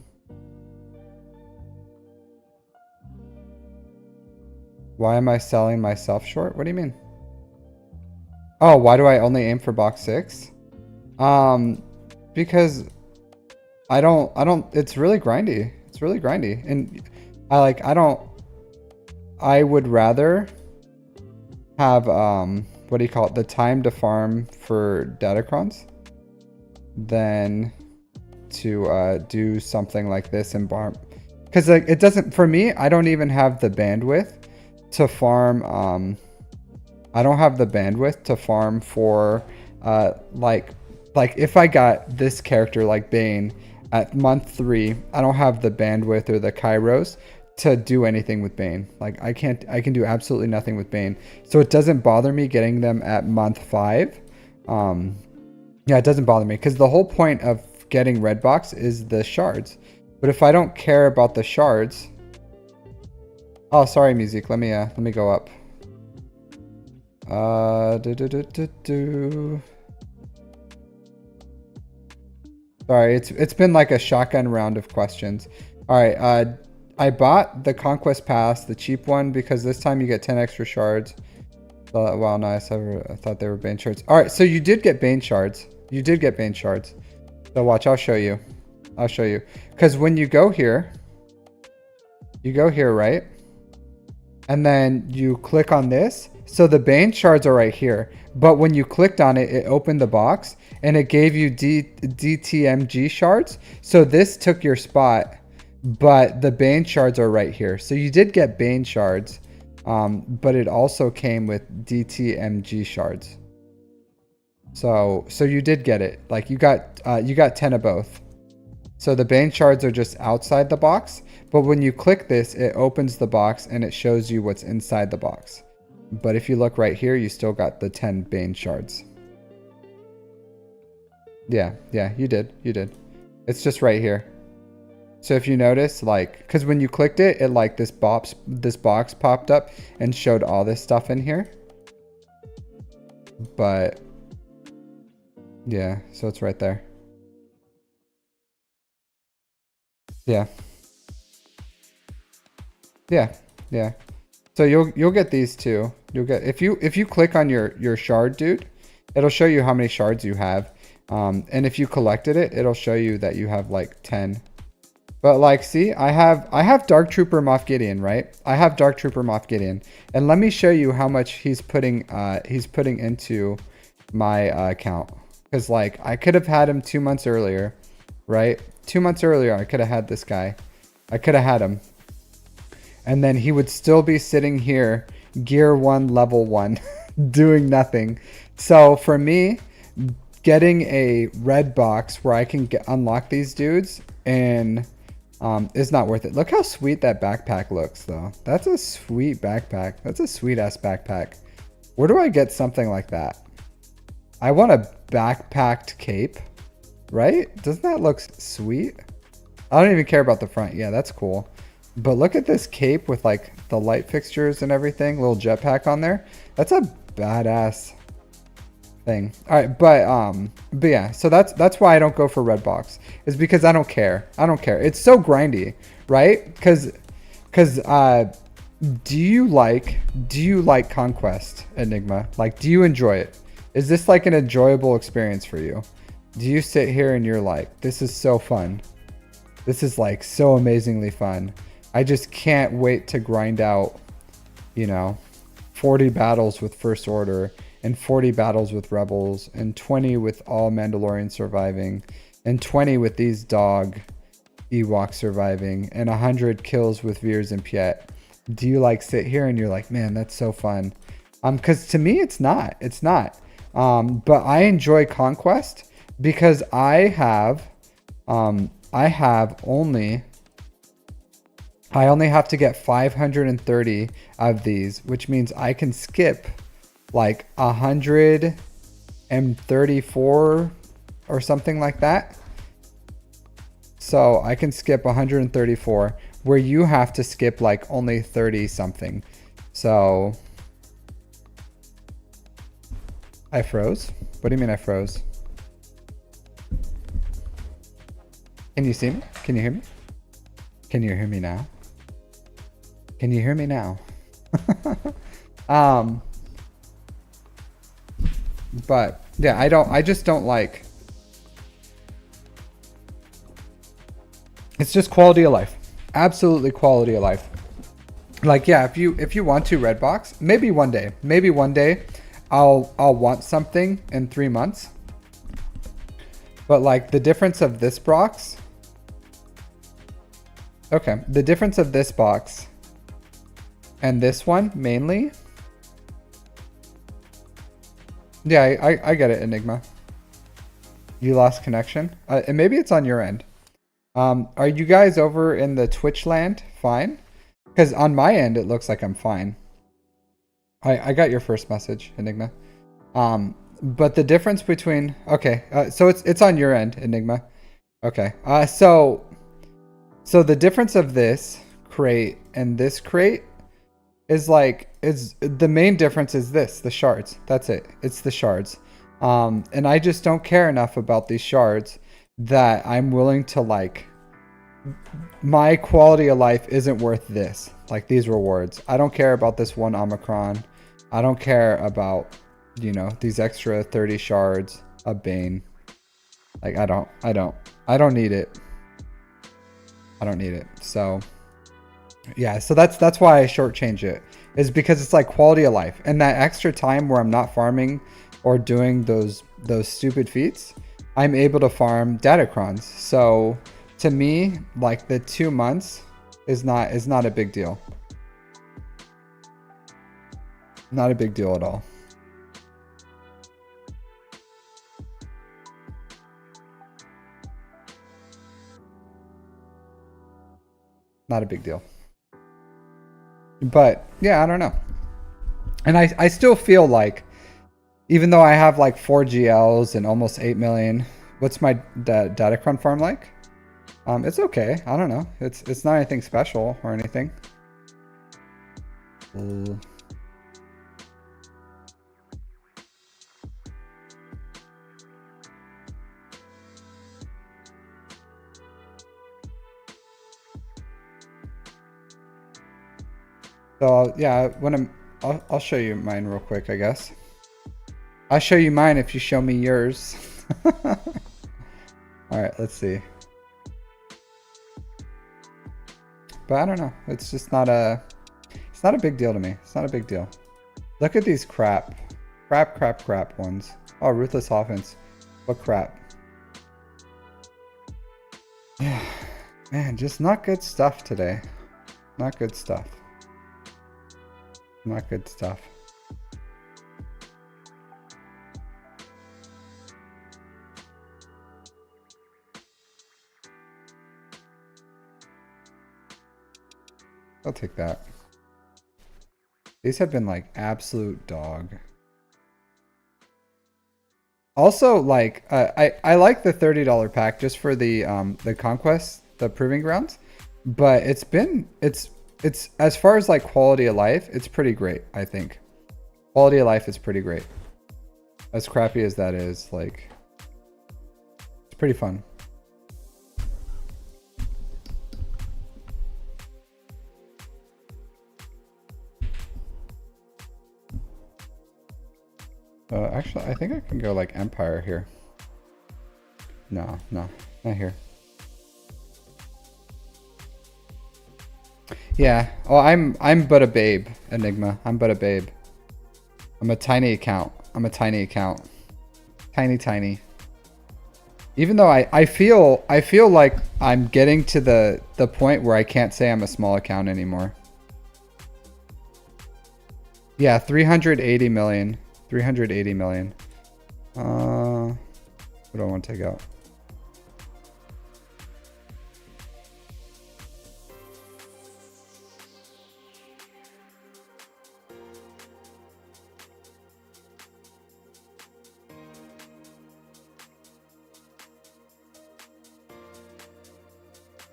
Speaker 1: Why am I selling myself short? What do you mean? Oh, why do I only aim for box 6? Because I don't, it's really grindy. It's really grindy. And I would rather have, what what do you call it? The time to farm for Datacrons. Then to do something like this in farm. Because like, it doesn't, for me, I don't even have the bandwidth to farm. I don't have the bandwidth to farm for like if I got this character like Bane at month 3, I don't have the bandwidth or the Kairos to do anything with Bane. Like I can do absolutely nothing with Bane. So it doesn't bother me getting them at month 5. Yeah, it doesn't bother me because the whole point of getting red box is the shards. But if I don't care about the shards, oh sorry music, let me go up. Sorry, it's been like a shotgun round of questions. All right, I bought the Conquest Pass, the cheap one, because this time you get 10 extra shards. Wow, nice. I thought they were Bane shards. All right, so you did get Bane shards. You did get Bane shards. So watch, I'll show you. I'll show you. Because when you go here, right? And then you click on this. So the Bane shards are right here. But when you clicked on it, it opened the box and it gave you DTMG shards. So this took your spot, but the Bane shards are right here. So you did get Bane shards, but it also came with DTMG shards. So you did get it. Like you got 10 of both. So the Bane shards are just outside the box, but when you click this, it opens the box and it shows you what's inside the box. But if you look right here, you still got the 10 Bane shards. Yeah, you did. It's just right here. So if you notice, like, because when you clicked it, it like this box popped up and showed all this stuff in here. But yeah, so it's right there. Yeah. So you'll get these too. You'll get if you click on your shard, dude, it'll show you how many shards you have. And if you collected it, it'll show you that you have like 10. But like, see, I have Dark Trooper Moff Gideon, right? I have Dark Trooper Moff Gideon, and let me show you how much he's putting into my account. Because like I could have had him 2 months earlier, right? 2 months earlier, I could have had this guy. I could have had him. And then he would still be sitting here, gear 1, level 1, doing nothing. So for me, getting a red box where I can unlock these dudes and is not worth it. Look how sweet that backpack looks, though. That's a sweet backpack. That's a sweet-ass backpack. Where do I get something like that? I want a backpacked cape, right? Doesn't that look sweet? I don't even care about the front. Yeah, that's cool. But look at this cape with like the light fixtures and everything, little jetpack on there. That's a badass thing. All right, but yeah, so that's why I don't go for red box, is because I don't care. It's so grindy, right? Because do you like Conquest, Enigma? Like, do you enjoy it? Is this like an enjoyable experience for you? Do you sit here and you're like, this is so fun? This is like so amazingly fun. I just can't wait to grind out, 40 battles with First Order and 40 battles with Rebels and 20 with all Mandalorians surviving and 20 with these dog Ewoks surviving and 100 kills with Veers and Piet. Do you like sit here and you're like, man, that's so fun? Because to me, it's not. But I enjoy Conquest because I only have to get 530 of these, which means I can skip like 134 or something like that. So I can skip 134, where you have to skip like only 30 something. So I froze. What do you mean I froze? Can you see me? Can you hear me? Can you hear me now? Can you hear me now? But yeah, I just don't like, it's just quality of life. Absolutely quality of life. Like, yeah, if you want to red box, maybe one day, I'll want something in 3 months. But like the difference of this box. Okay, the difference of this box and this one mainly. Yeah, I get it, Enigma. You lost connection. And maybe it's on your end. Are you guys over in the Twitch land fine? Because on my end, it looks like I'm fine. I got your first message, Enigma. But the difference between... Okay, so it's on your end, Enigma. Okay, so the difference of this crate and this crate is like... the main difference is this, the shards. That's it. It's the shards. And I just don't care enough about these shards that I'm willing to like... My quality of life isn't worth this. Like these rewards. I don't care about this one Omicron. I don't care about, you know, these extra 30 shards of Bane. Like I don't need it. I don't need it. So yeah, so that's why I shortchange it. Is because it's like quality of life. And that extra time where I'm not farming or doing those stupid feats, I'm able to farm Datacrons. So to me, like the 2 months is not a big deal. Not a big deal at all. Not a big deal. But yeah, I don't know. And I still feel like, even though I have like 4 GLs and almost 8 million, what's my Datacron farm like? It's okay. I don't know. It's not anything special or anything. So yeah, I'll show you mine real quick, I guess. I'll show you mine if you show me yours. All right, let's see. But I don't know. It's just not a big deal to me. It's not a big deal. Look at these crap ones. Oh, Ruthless Offense. What crap. Yeah, man, just not good stuff today. Not good stuff. Not good stuff. I'll take that. These have been like absolute dog. Also, like I like the $30 pack just for the conquest, the proving grounds, but it's as far as like quality of life, it's pretty great. I think quality of life is pretty great. As crappy as that is, like it's pretty fun. Actually, I think I can go like Empire here. No, not here. Yeah. Oh, I'm but a babe, Enigma. I'm but a babe. I'm a tiny account. Tiny. Even though I feel like I'm getting to the point where I can't say I'm a small account anymore. Yeah, 380 million. 380 million. What do I want to take out?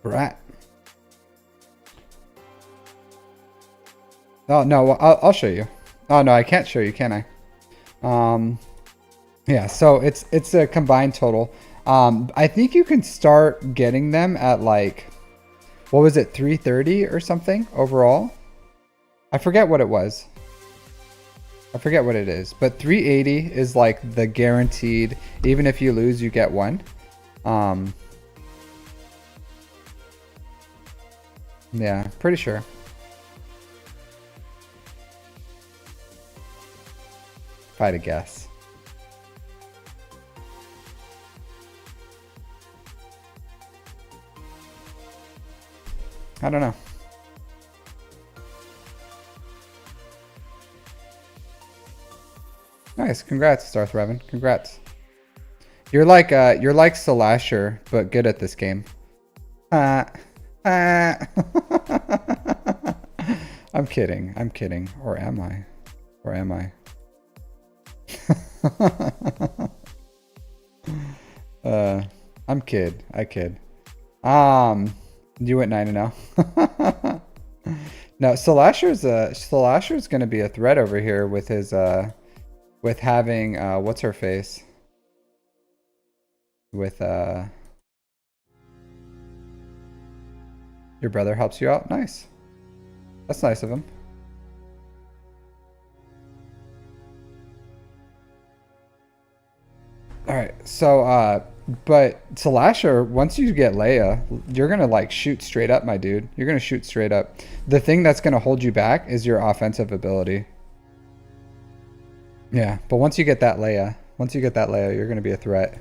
Speaker 1: Rat. Oh no, I'll show you. Oh no, I can't show you, can I? Yeah, so it's a combined total. I think you can start getting them at like, what was it, 330 or something overall? I forget what it was. I forget what it is, but 380 is like the guaranteed, even if you lose, you get one. Yeah, pretty sure. If I had to guess. I don't know. Nice, congrats, Darth Revan. Congrats. You're like Slasher, but good at this game. I'm kidding. I'm kidding. Or am I? Or am I? I'm kid. I kid. You went 9-0. No, Slasher's gonna be a threat over here with his with having what's her face? With your brother helps you out. Nice. That's nice of him. All right, so but Slasher, once you get Leia, you're gonna like shoot straight up, my dude. You're gonna shoot straight up. The thing that's gonna hold you back is your offensive ability. Yeah, but once you get that Leia, you're gonna be a threat.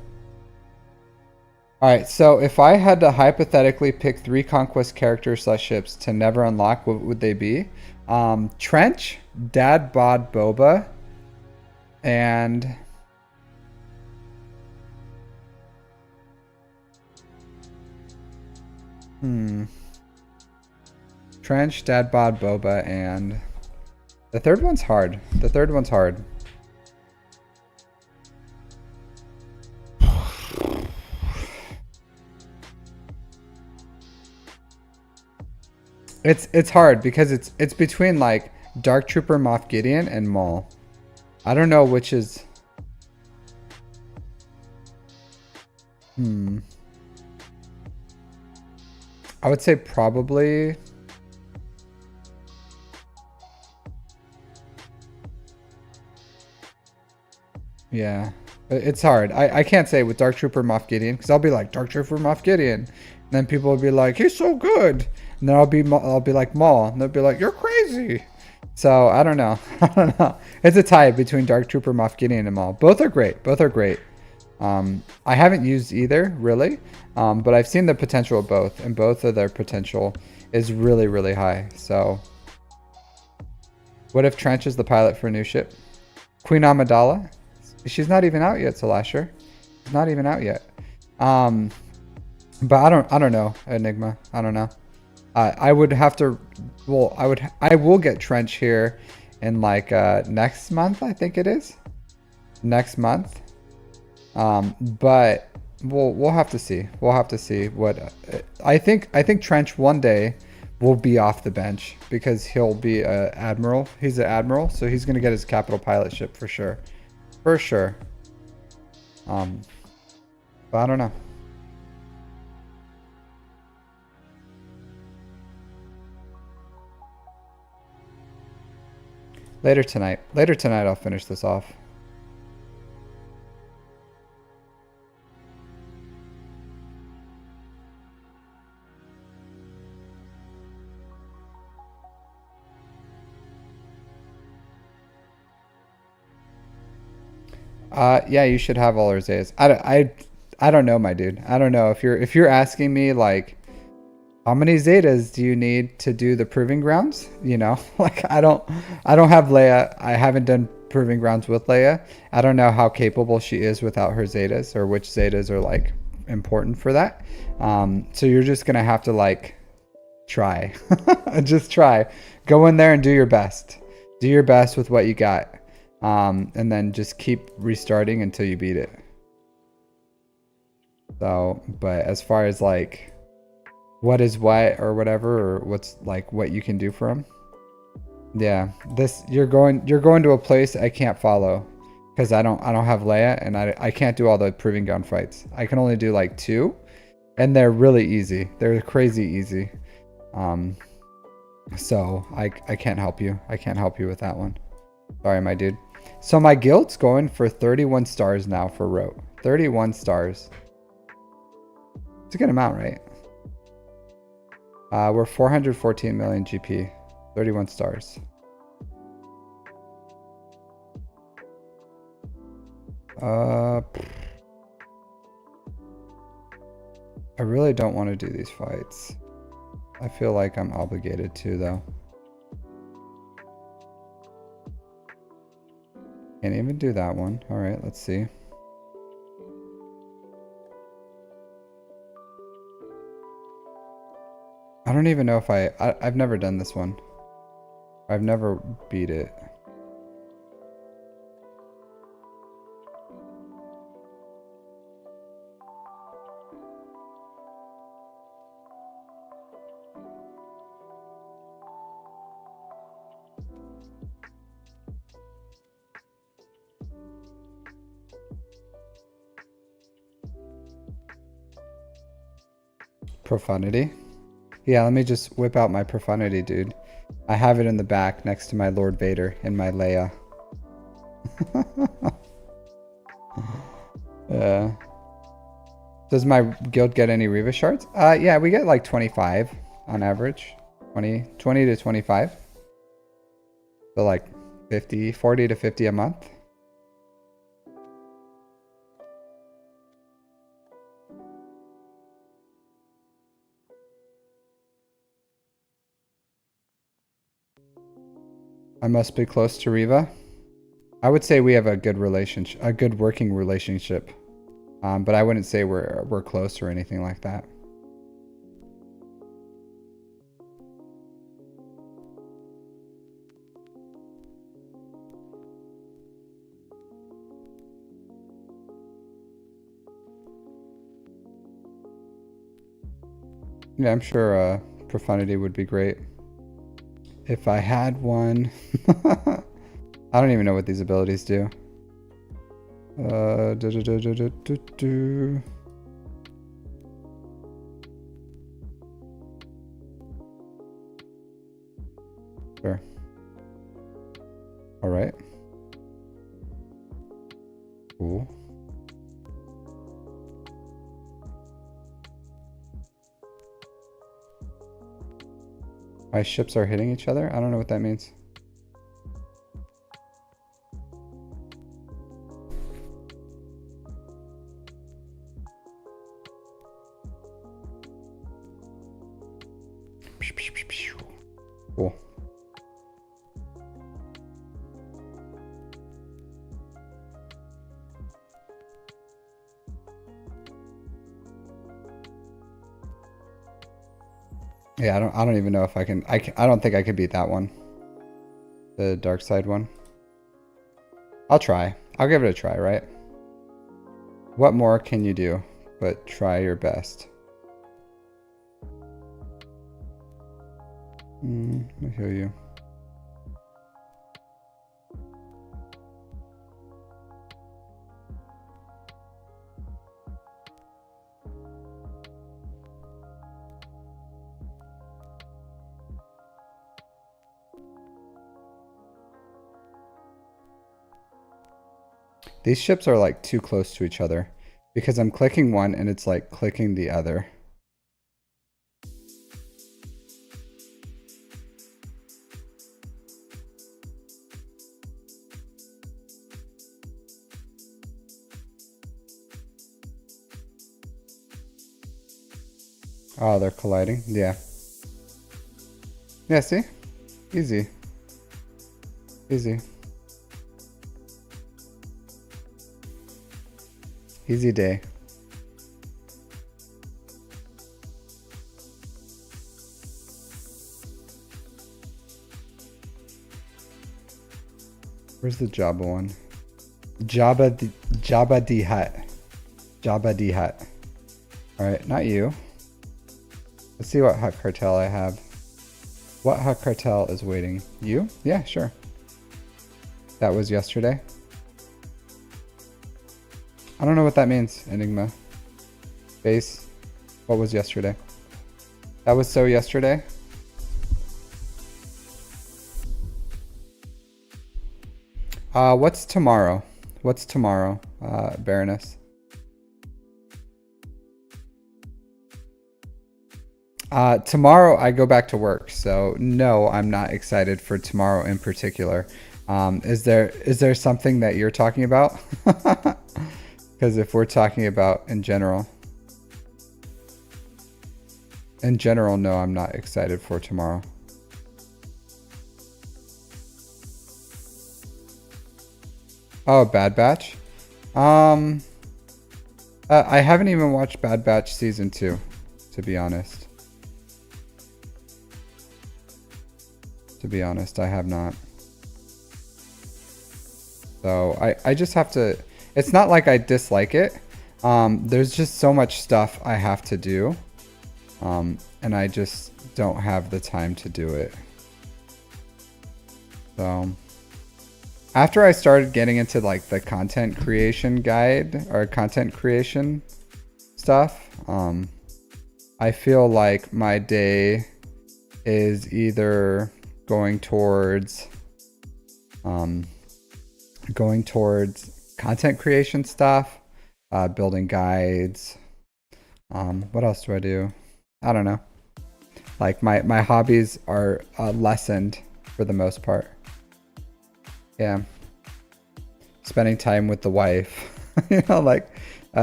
Speaker 1: All right, so if I had to hypothetically pick 3 conquest characters / ships to never unlock, what would they be? Trench, Dad Bod Boba, and Trench, Dad Bod Boba, and the third one's hard. It's hard because it's between like Dark Trooper Moff Gideon and Maul. I don't know which is. I would say probably. Yeah, it's hard. I can't say with Dark Trooper Moff Gideon because I'll be like Dark Trooper Moff Gideon, and then people will be like he's so good, and then I'll be like Maul, and they'll be like you're crazy. So I don't know. It's a tie between Dark Trooper Moff Gideon and Maul. Both are great. I haven't used either really, but I've seen the potential of both, and both of their potential is really, really high. So what if Trench is the pilot for a new ship? Queen Amidala? She's not even out yet, Slasher. She's not even out yet. But I don't know, Enigma. I don't know. I would have to. Well, I will get Trench here in like next month. I think it is next month. But we'll have to see. We'll have to see what I think Trench one day will be off the bench because he'll be an admiral. He's an admiral, so he's gonna get his capital pilot ship for sure. For sure. But I don't know. Later tonight I'll finish this off. Yeah, you should have all her Zetas. I don't know, my dude. I don't know if you're asking me like how many Zetas do you need to do the proving grounds? You know, like I don't have Leia. I haven't done proving grounds with Leia. I don't know how capable she is without her Zetas or which Zetas are like important for that. So you're just gonna have to like try, just try, go in there and do your best. Do your best with what you got. And then just keep restarting until you beat it. So, but as far as like what is what or whatever, or what's like what you can do for them, yeah, this you're going to a place I can't follow because I don't have Leia, and I can't do all the proving ground fights. I can only do like 2, and they're really easy. They're crazy easy. So I can't help you. I can't help you with that one. Sorry, my dude. So my guild's going for 31 stars now for Rote. 31 stars. It's a good amount, right? We're 414 million GP. 31 stars. I really don't want to do these fights. I feel like I'm obligated to, though. Can't even do that one. All right, let's see. I don't even know if I've never done this one. I've never beat it. Profundity. Yeah, let me just whip out my profundity, dude. I have it in the back next to my Lord Vader and my Leia. Does my guild get any Riva shards? Yeah, we get like 25 on average. 20 to 25. So like 40 to 50 a month. I must be close to Riva. I would say we have a good relationship, a good working relationship. But I wouldn't say we're close or anything like that. Yeah, I'm sure profundity would be great. If I had one. I don't even know what these abilities do. Sure. All right. Cool. My ships are hitting each other? I don't know what that means. Cool. Yeah, I don't even know if I don't think I could beat that one. The dark side one. I'll try. I'll give it a try, right? What more can you do but try your best? I hear you. These ships are like too close to each other because I'm clicking one and it's like clicking the other. Oh, they're colliding? Yeah. Yeah, see? Easy. Easy. Easy day. Where's the Jabba one? Jabba the Hutt. Jabba the Hutt. Alright, not you. Let's see what Hutt Cartel I have. What Hutt Cartel is waiting? You? Yeah, sure. That was yesterday. I don't know what that means, Enigma. Base. What was yesterday? That was so yesterday. What's tomorrow? What's tomorrow, Baroness? Tomorrow I go back to work, so no, I'm not excited for tomorrow in particular. Is there something that you're talking about? Because if we're talking about in general, no, I'm not excited for tomorrow. Oh, Bad Batch. I haven't even watched Bad Batch season 2, to be honest. I have not. So I just have to, it's not like I dislike it. There's just so much stuff I have to do. And I just don't have the time to do it. So after I started getting into like the content creation guide or content creation stuff, I feel like my day is either going towards content creation stuff, building guides. What else do I do? I don't know. Like my hobbies are lessened for the most part. Yeah. Spending time with the wife, you know, like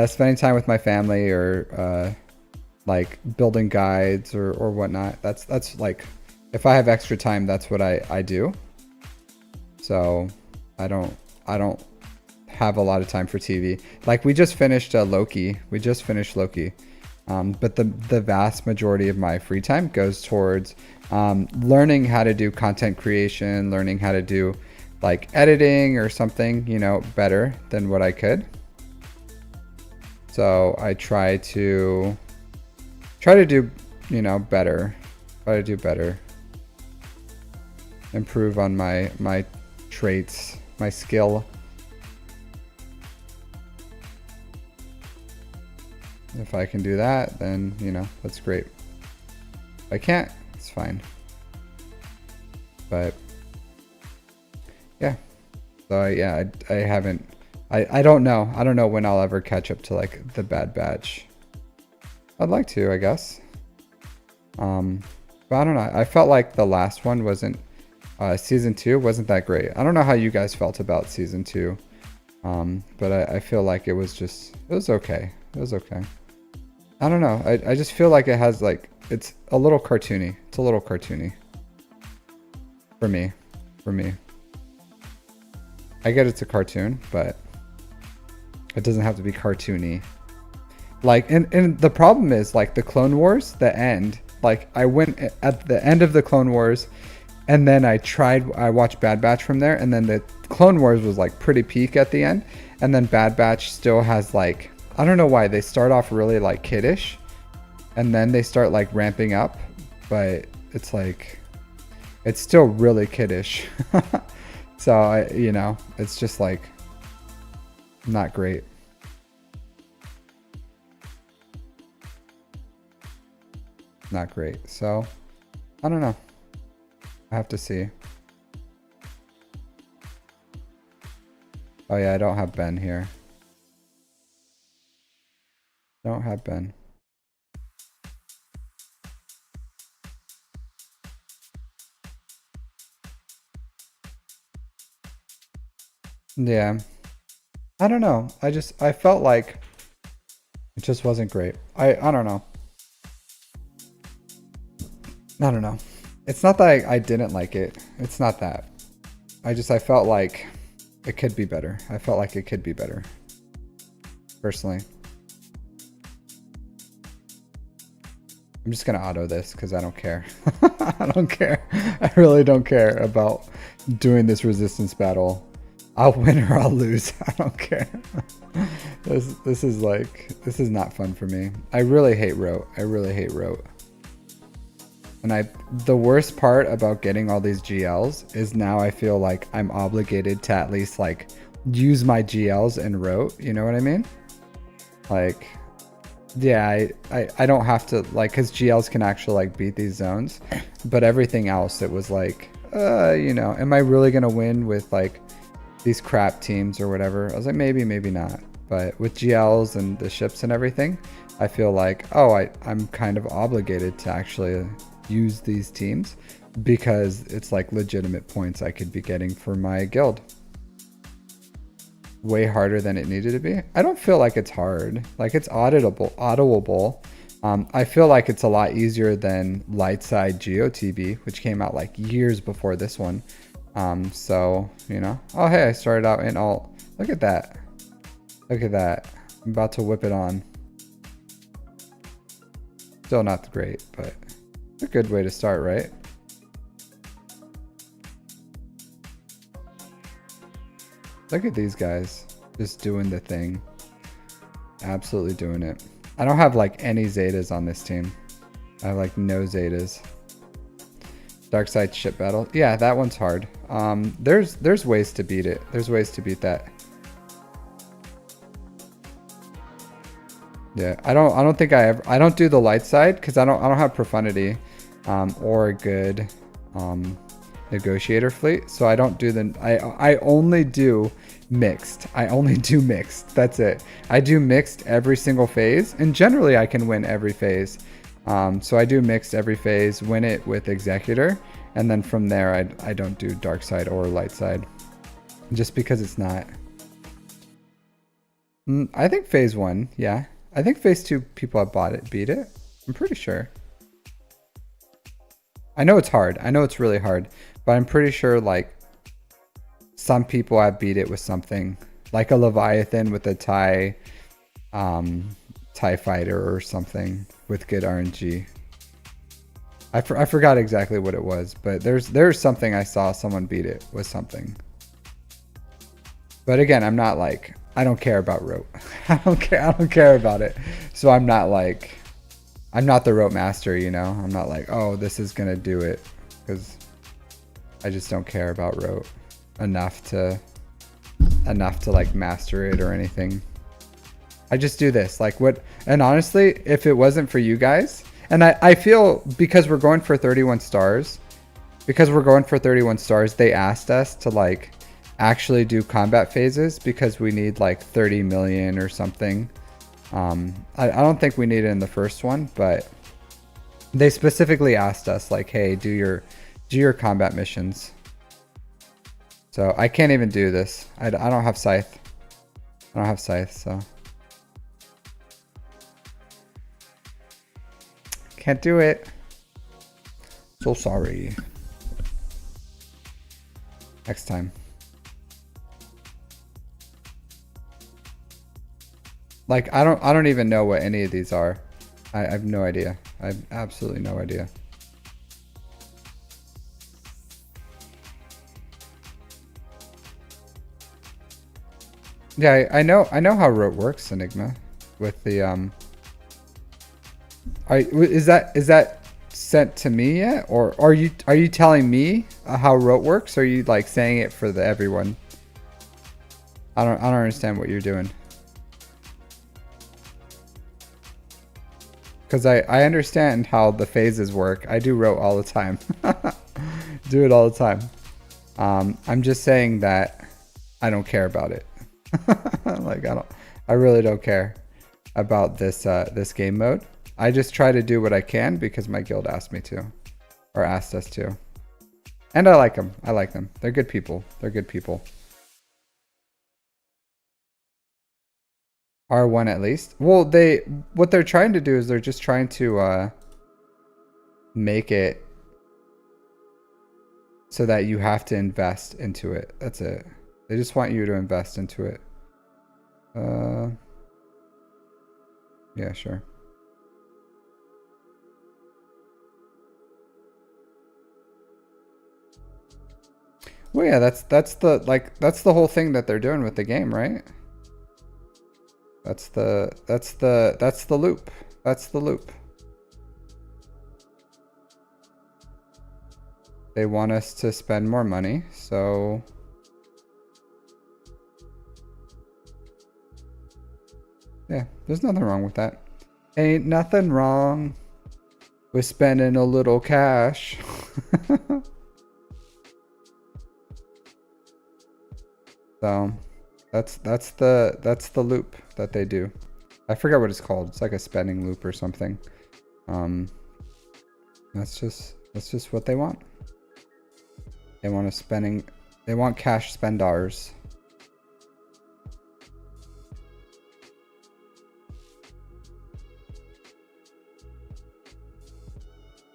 Speaker 1: spending time with my family, or like building guides or whatnot. That's like, if I have extra time, that's what I do. So I don't have a lot of time for TV. Like we just finished Loki. But the vast majority of my free time goes towards learning how to do content creation, learning how to do like editing or something, you know, better than what I could. So I try to do, you know, better. Try to do better. Improve on my traits, my skill. If I can do that, then, you know, that's great. If I can't, it's fine. But yeah. So yeah, I haven't, I don't know. I don't know when I'll ever catch up to like the Bad Batch. I'd like to, I guess. But I don't know. I felt like the last one wasn't, season 2 wasn't that great. I don't know how you guys felt about season 2. But I feel like it was okay. It was okay. I don't know. I just feel like it has like, it's a little cartoony. It's a little cartoony. For me. I get it's a cartoon, but it doesn't have to be cartoony. Like, and the problem is like the Clone Wars, the end, like I went at the end of the Clone Wars and then I watched Bad Batch from there, and then the Clone Wars was like pretty peak at the end, and then Bad Batch still has like, I don't know why they start off really like kiddish and then they start like ramping up, but it's like, it's still really kiddish. So you know, it's just like not great. Not great. So I don't know. I have to see. Oh yeah, I don't have Ben here. Don't have Ben. Yeah. I don't know. I felt like it just wasn't great. I don't know. I don't know. It's not that I didn't like it. It's not that. I felt like it could be better. I felt like it could be better. Personally. I'm just going to auto this because I don't care. I don't care. I really don't care about doing this resistance battle. I'll win or I'll lose. I don't care. This is not fun for me. I really hate rote. I really hate rote. And the worst part about getting all these GLs is now I feel like I'm obligated to at least like use my GLs in rote. You know what I mean? Like, yeah, I don't have to, like, because GLs can actually like beat these zones, but everything else, it was like, you know, am I really gonna win with like these crap teams or whatever? I was like, maybe not. But with GLs and the ships and everything, I feel like, oh, I'm kind of obligated to actually use these teams. because it's like legitimate points I could be getting for my guild. Way harder than it needed to be. I don't feel like it's hard. Like it's auditable. I feel like it's a lot easier than Lightside GeoTB, which came out like years before this one. So, you know. Oh, hey, I started out in alt. Look at that. Look at that. I'm about to whip it on. Still not great, but a good way to start, right? Look at these guys just doing the thing. Absolutely doing it. I don't have like any Zetas on this team. I have like no Zetas. Dark side ship battle. Yeah, that one's hard. There's ways to beat it. There's ways to beat that. Yeah, I don't think I don't do the light side because I don't have profundity or a good negotiator fleet, so I don't do I only do mixed. I only do mixed. That's it. I do mixed every single phase, and generally I can win every phase. So I do mixed every phase, win it with executor, and then from there I don't do dark side or light side, just because it's not. I think phase 1, yeah. I think phase 2 people have beat it. I'm pretty sure. I know it's hard. I know it's really hard, but I'm pretty sure like some people have beat it with something like a Leviathan with a TIE fighter or something with good RNG. I forgot exactly what it was, but there's something I saw someone beat it with something. But again, I'm not like, I don't care about rote. I don't care about it. So I'm not like, I'm not the rote master, you know? I'm not like, oh, this is gonna do it, because I just don't care about rote enough to like master it or anything. I just do this like what, and honestly, if it wasn't for you guys, and I feel because we're going for 31 stars, they asked us to like actually do combat phases because we need like 30 million or something. I don't think we need it in the first one, but they specifically asked us like, hey, do your combat missions. So I can't even do this. I don't have scythe. I don't have scythe, so can't do it. So sorry. Next time. Like I don't even know what any of these are. I have no idea. I have absolutely no idea. Yeah, I know how rote works, Enigma, with the is that sent to me yet, or are you telling me how rote works, or are you like saying it for everyone? I don't understand what you're doing. Because I understand how the phases work. I do rote all the time. Do it all the time. I'm just saying that I don't care about it. Like I really don't care about this this game mode. I just try to do what I can because my guild asked me to, or asked us to. And I like them. I like them. They're good people. They're good people. R1 at least. Well, what they're trying to do is they're just trying to make it so that you have to invest into it. That's it. They just want you to invest into it. Yeah, sure. Well, yeah, that's the whole thing that they're doing with the game, right? That's the loop. That's the loop. They want us to spend more money, so yeah, there's nothing wrong with that. Ain't nothing wrong with spending a little cash. So that's the loop that they do. I forget what it's called. It's like a spending loop or something. That's just what they want. They want they want cash spendars.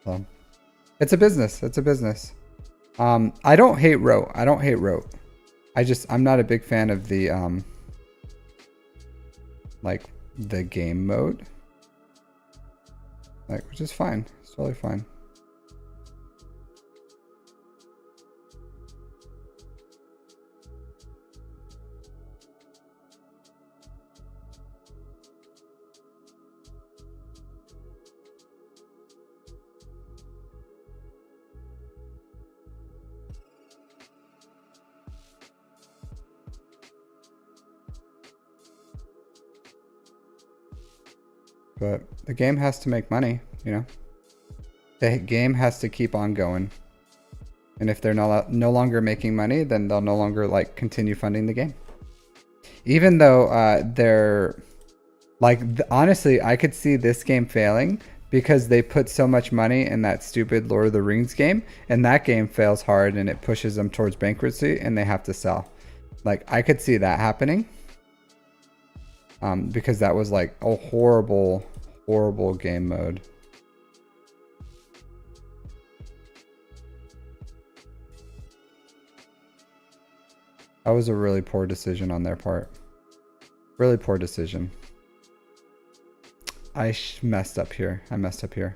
Speaker 1: So, it's a business. It's a business. I don't hate rote. I don't hate rote. I'm not a big fan of the like the game mode. Like, which is fine. It's totally fine. But the game has to make money, you know? The game has to keep on going. And if they're no longer making money, then they'll no longer like continue funding the game. Even though they're like, honestly, I could see this game failing because they put so much money in that stupid Lord of the Rings game, and that game fails hard and it pushes them towards bankruptcy and they have to sell. Like, I could see that happening. Because that was like a horrible, horrible game mode. That was a really poor decision on their part. Really poor decision. I messed up here. I messed up here.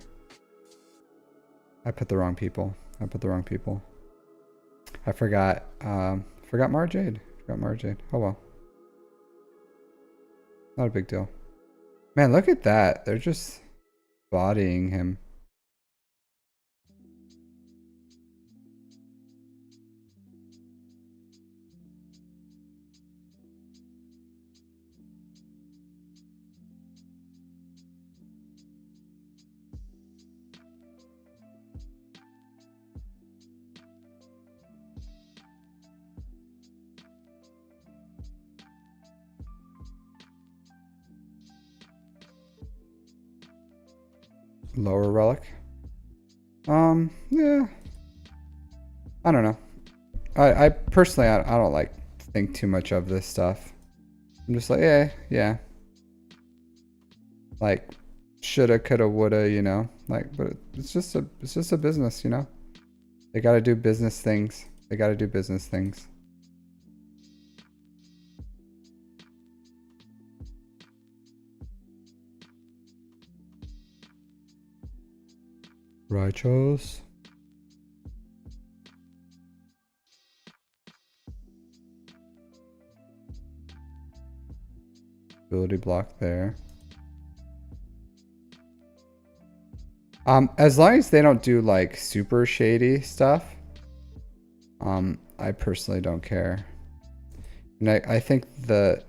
Speaker 1: I put the wrong people. I put the wrong people. I forgot Marjade. Forgot Marjade. Oh well. Not a big deal. Man, look at that. They're just bodying him. Lower relic. Yeah. I don't know. I personally, I don't like think too much of this stuff. I'm just like, yeah. Like, shoulda, coulda, woulda, you know. Like, but it's just a business, you know. They gotta do business things. They gotta do business things. Righteous. Ability block there. As long as they don't do like super shady stuff, I personally don't care. And I think the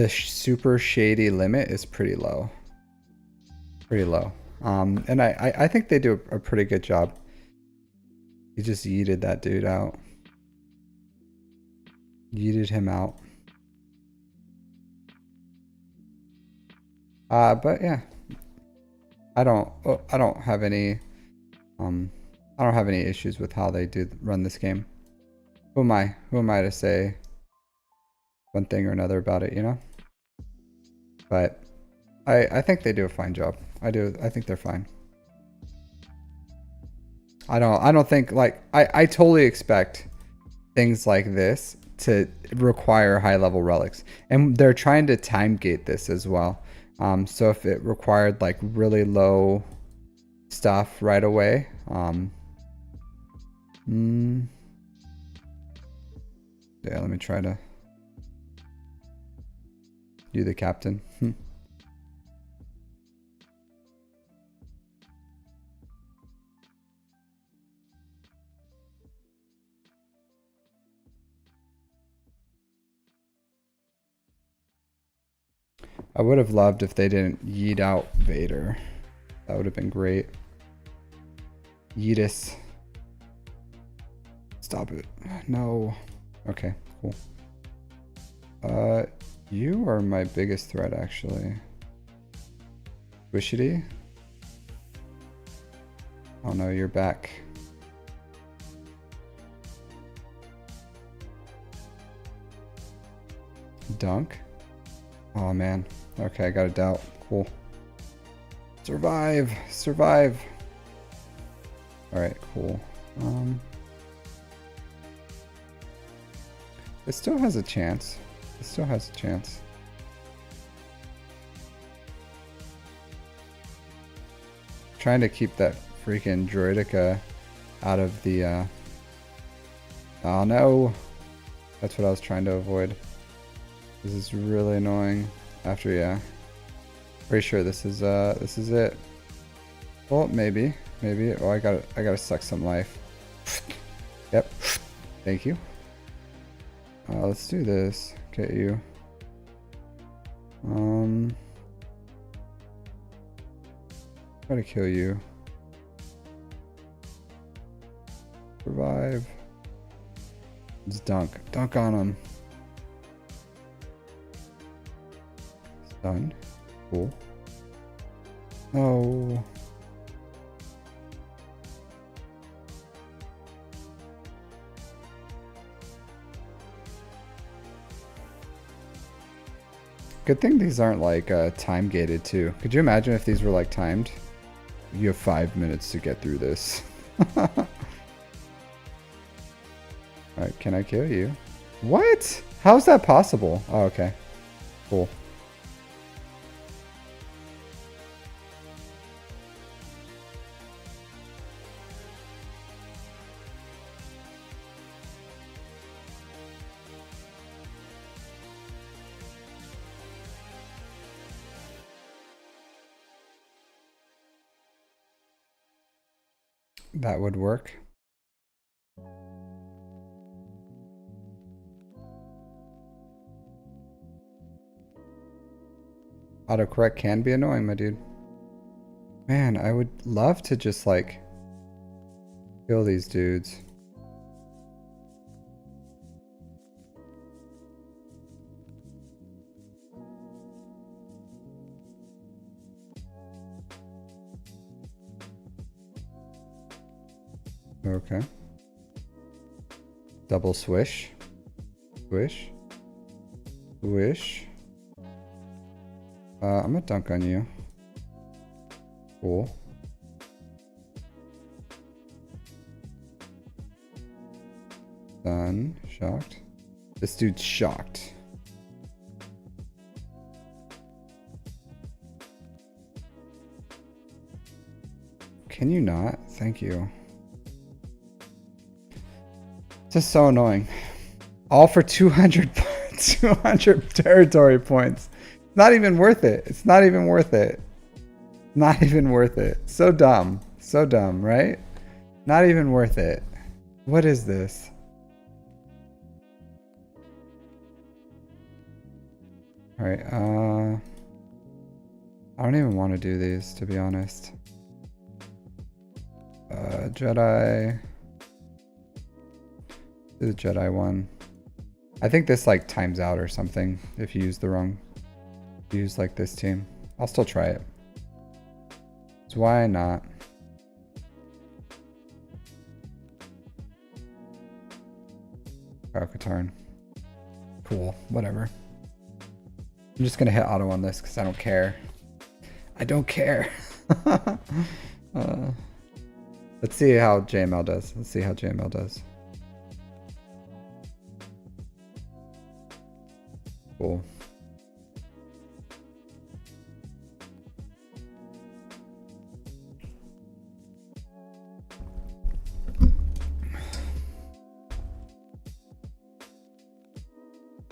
Speaker 1: super shady limit is pretty low. Pretty low. And I think they do a pretty good job. He just yeeted that dude out. Yeeted him out. But yeah, I don't have any issues with how they do run this game. Who am I to say one thing or another about it, you know? But I think they do a fine job. I think they're fine. I don't think, like, I totally expect things like this to require high level relics, and they're trying to time gate this as well. So if it required like really low stuff right away, yeah, let me try to do the captain. I would have loved if they didn't yeet out Vader. That would have been great. Yeetus. Stop it. No. Okay, cool. You are my biggest threat, actually. Wishity? Oh no, you're back. Dunk. Oh man. Okay, I got a doubt. Cool. Survive! Survive! Alright, cool. It still has a chance. It still has a chance. Trying to keep that freaking Droidica out of the oh no! That's what I was trying to avoid. This is really annoying. After, yeah. Pretty sure this is it. Well, maybe. Maybe. Oh, I gotta suck some life. Yep. Thank you. Let's do this. Get you. Try to kill you. Survive. Just dunk. Dunk on him. Done. Cool. No. Good thing these aren't like time gated too. Could you imagine if these were like timed? You have 5 minutes to get through this. Alright, can I kill you? What? How is that possible? Oh, okay. Cool. That would work. Autocorrect can be annoying, my dude. Man, I would love to just like kill these dudes. Okay. Double swish. Swish. Swish. I'm gonna dunk on you. Cool. Done. Shocked. This dude's shocked. Can you not? Thank you. This is so annoying. All for 200, 200 territory points. Not even worth it. It's not even worth it. Not even worth it. So dumb. So dumb, right? Not even worth it. What is this? Alright, I don't even want to do these, to be honest. Jedi. Do the Jedi one. I think this like times out or something if you use the wrong. Use like this team. I'll still try it. So why not? Oh, Katarn. Cool. Whatever. I'm just gonna hit auto on this because I don't care. I don't care. Let's see how JML does. Let's see how JML does. Cool.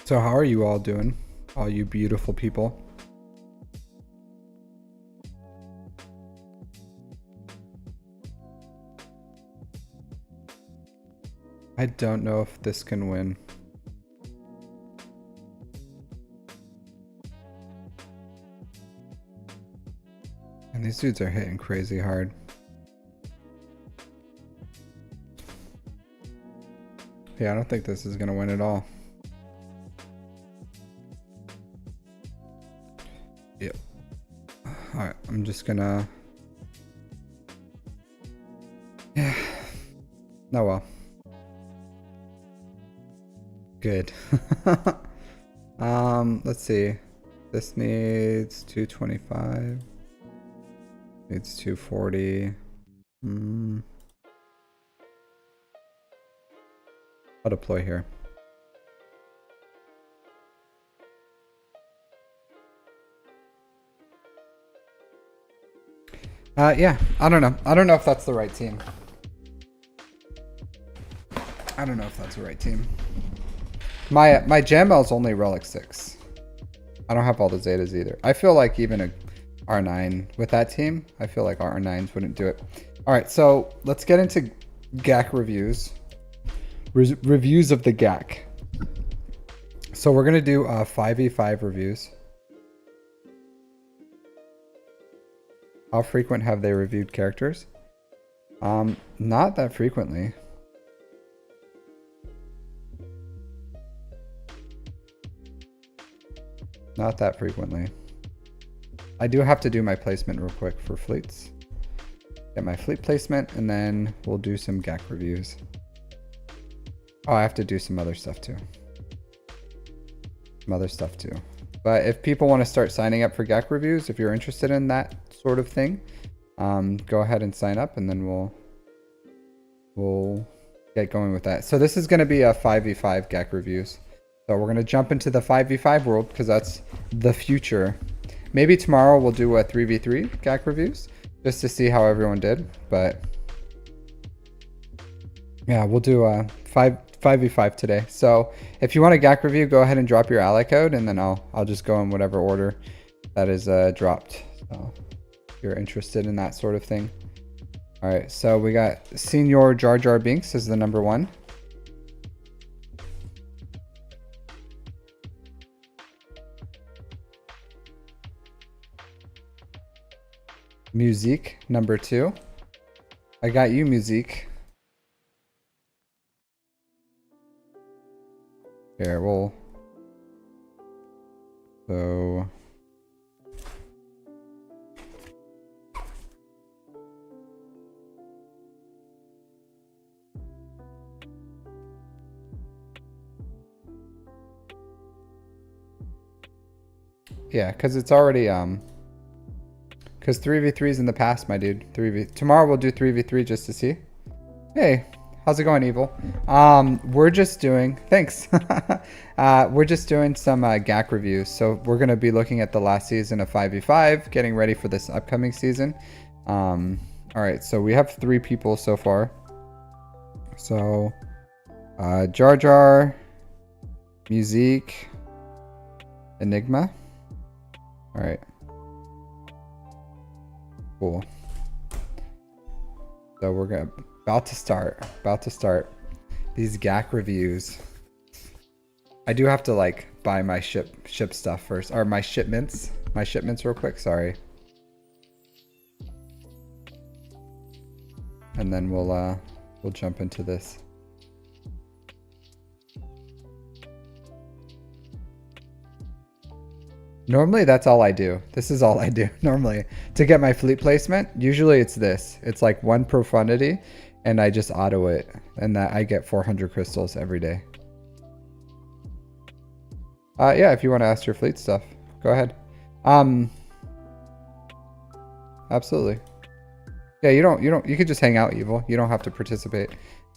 Speaker 1: So how are you all doing? All you beautiful people. I don't know if this can win. And these dudes are hitting crazy hard. Yeah, I don't think this is gonna win at all. Yep. Alright, I'm just gonna... Oh well. Good. Let's see. This needs 225. Needs 240. I'll deploy here. Yeah, I don't know. I don't know if that's the right team. I don't know if that's the right team. My JML is only Relic 6. I don't have all the Zetas either. I feel like even a R9 with that team, I feel like R9s wouldn't do it. All right, so let's get into GAC reviews. Reviews of the GAC. So we're gonna do 5v5 reviews. How frequent have they reviewed characters? Not that frequently. Not that frequently. I do have to do my placement real quick for fleets. Get my fleet placement, and then we'll do some GAC reviews. Oh, I have to do some other stuff too. But if people want to start signing up for GAC reviews, if you're interested in that sort of thing, go ahead and sign up, and then we'll get going with that. So this is going to be a 5v5 GAC reviews. So we're going to jump into the 5v5 world because that's the future. Maybe tomorrow we'll do a 3v3 GAC reviews just to see how everyone did. But yeah, we'll do a 5v5 today. So if you want a GAC review, go ahead and drop your ally code, and then I'll just go in whatever order that is dropped. So if you're interested in that sort of thing. All right, so we got Senior Jar Jar Binks as the number 1. Musique, number 2. I got you, Musique. Here, so... yeah, because it's already, because 3v3's in the past, my dude. Tomorrow we'll do 3v3 just to see. Hey, how's it going, Evil? We're just doing, thanks. We're just doing some GAC reviews. So we're going to be looking at the last season of 5v5, getting ready for this upcoming season. All right, so we have 3 people so far. So, Jar Jar, Musique, Enigma. All right. Cool. So we're about to start these GAC reviews. I do have to like buy my ship stuff first, or my shipments real quick. Sorry. And then we'll jump into this. Normally that's all I do. This is all I do normally to get my fleet placement. Usually it's this. It's like 1 profundity and I just auto it, and that I get 400 crystals every day. Yeah, if you want to ask your fleet stuff, go ahead. Absolutely. Yeah, you could just hang out, Evil. You don't have to participate.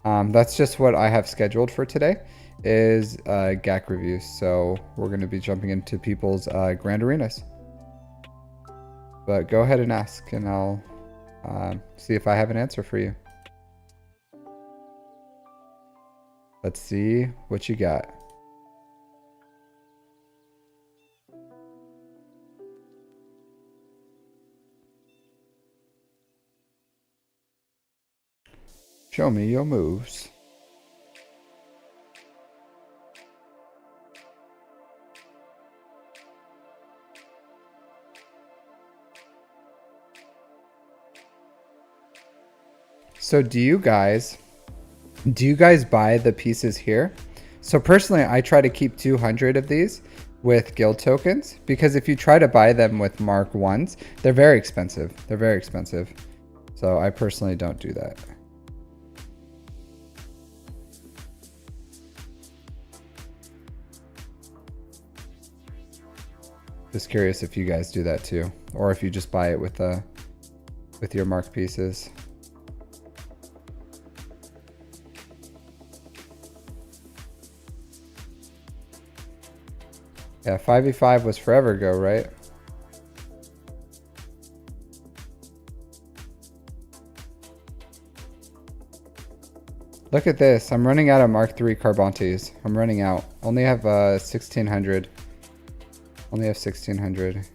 Speaker 1: That's just what I have scheduled for today. Is GAC reviews. So we're going to be jumping into people's grand arenas. But go ahead and ask, and I'll see if I have an answer for you. Let's see what you got. Show me your moves. So do you guys buy the pieces here? So personally, I try to keep 200 of these with guild tokens, because if you try to buy them with Mark 1s, they're very expensive. So I personally don't do that. Just curious if you guys do that too, or if you just buy it with your marked pieces. Yeah, 5v5 was forever ago, right? Look at this. I'm running out of Mark III Carbantes. I'm running out. Only have 1600. Only have 1600.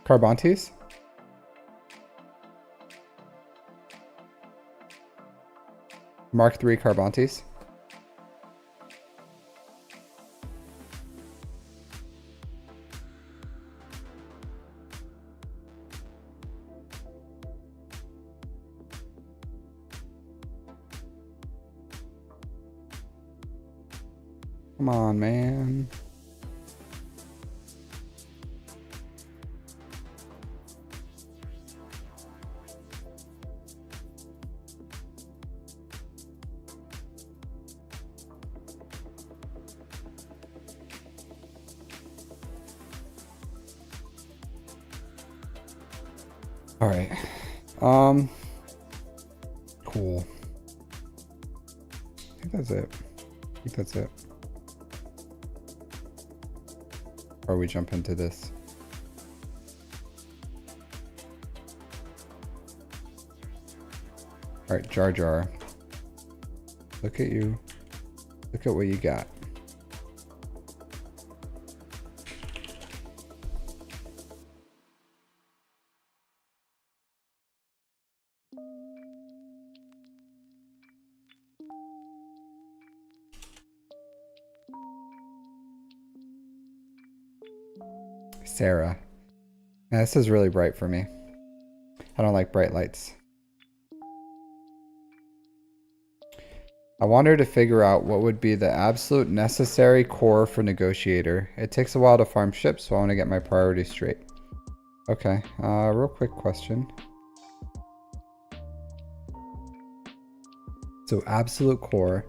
Speaker 1: Carbantes? Mark III Carbantes? Come on, man. All right. Cool. I think that's it. I think that's it. Or we jump into this. All right, Jar Jar. Look at you. Look at what you got. Sarah. Yeah, this is really bright for me. I don't like bright lights. I want her to figure out what would be the absolute necessary core for negotiator. It takes a while to farm ships, so I want to get my priorities straight. Okay, real quick question. So absolute core.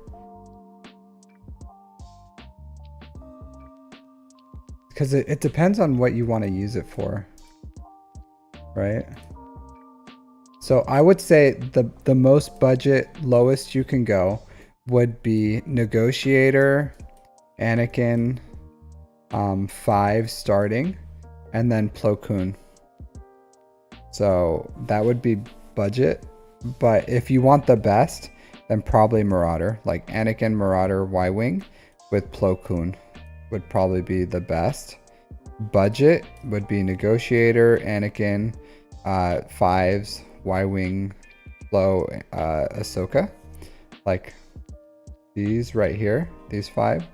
Speaker 1: Because it depends on what you want to use it for, right? So I would say the most budget, lowest you can go would be Negotiator, Anakin, 5 starting, and then Plo Koon. So that would be budget. But if you want the best, then probably Marauder. Like Anakin, Marauder, Y-Wing with Plo Koon would probably be the best. Budget would be Negotiator, Anakin, 5s, Y-Wing, Plo, Ahsoka. Like these right here, these 5.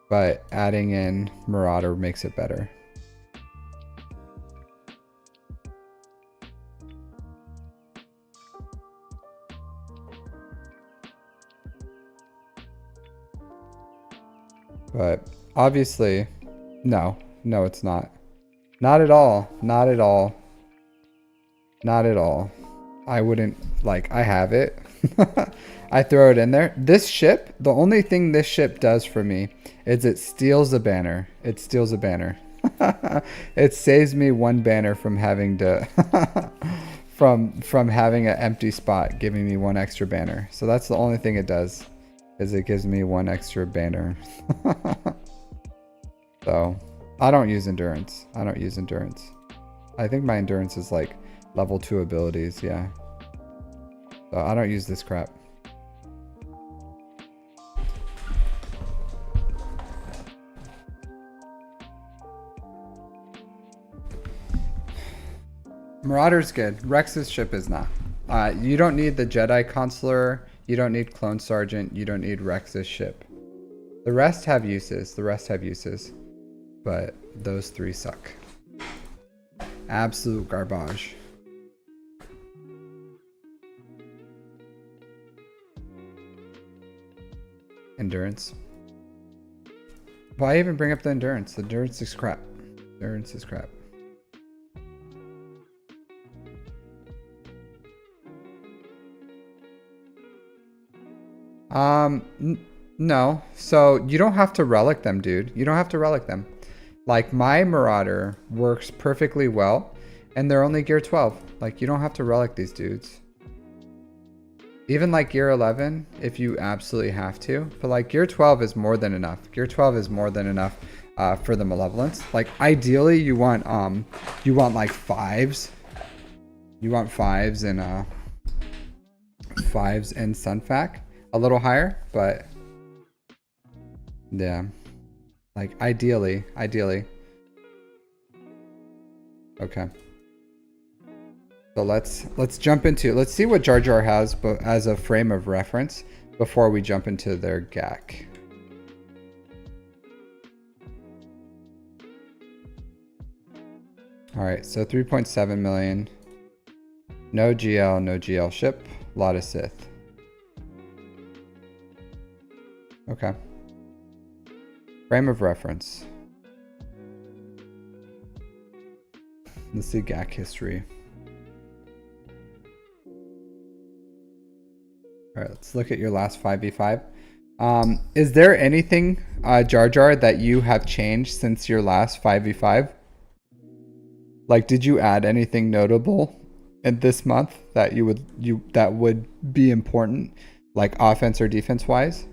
Speaker 1: But adding in Marauder makes it better. But obviously, no, it's not. Not at all. Not at all. Not at all. I wouldn't, like, I have it. I throw it in there. This ship, the only thing this ship does for me is it steals a banner. It steals a banner. It saves me 1 banner from having to, from having an empty spot, giving me 1 extra banner. So that's the only thing it does, is it gives me 1 extra banner. So I don't use endurance. I don't use endurance. I think my endurance is like level 2 abilities. Yeah. So I don't use this crap. Marauder's good. Rex's ship is not. You don't need the Jedi Consular. You don't need Clone Sergeant. You don't need Rex's ship. The rest have uses. The rest have uses. But those 3 suck. Absolute garbage. Endurance. Why even bring up the endurance? The endurance is crap. Endurance is crap. No. So you don't have to relic them, dude. You don't have to relic them. Like my Marauder works perfectly well, and they're only gear 12. Like you don't have to relic these dudes. Even like gear 11, if you absolutely have to. But like gear 12 is more than enough. Gear 12 is more than enough for the Malevolence. Like ideally, you want like 5s. You want 5s and 5s and Sunfac a little higher, but yeah, like ideally. Okay. So let's jump into, let's see what Jar Jar has, but as a frame of reference before we jump into their GAC. All right, so 3.7 million. No GL, no GL ship. A lot of Sith. Okay. Frame of reference. Let's see GAC history. All right, let's look at your last 5v5. Is there anything, Jar Jar, that you have changed since your last 5v5? Like, did you add anything notable in this month that that would be important, like offense or defense wise?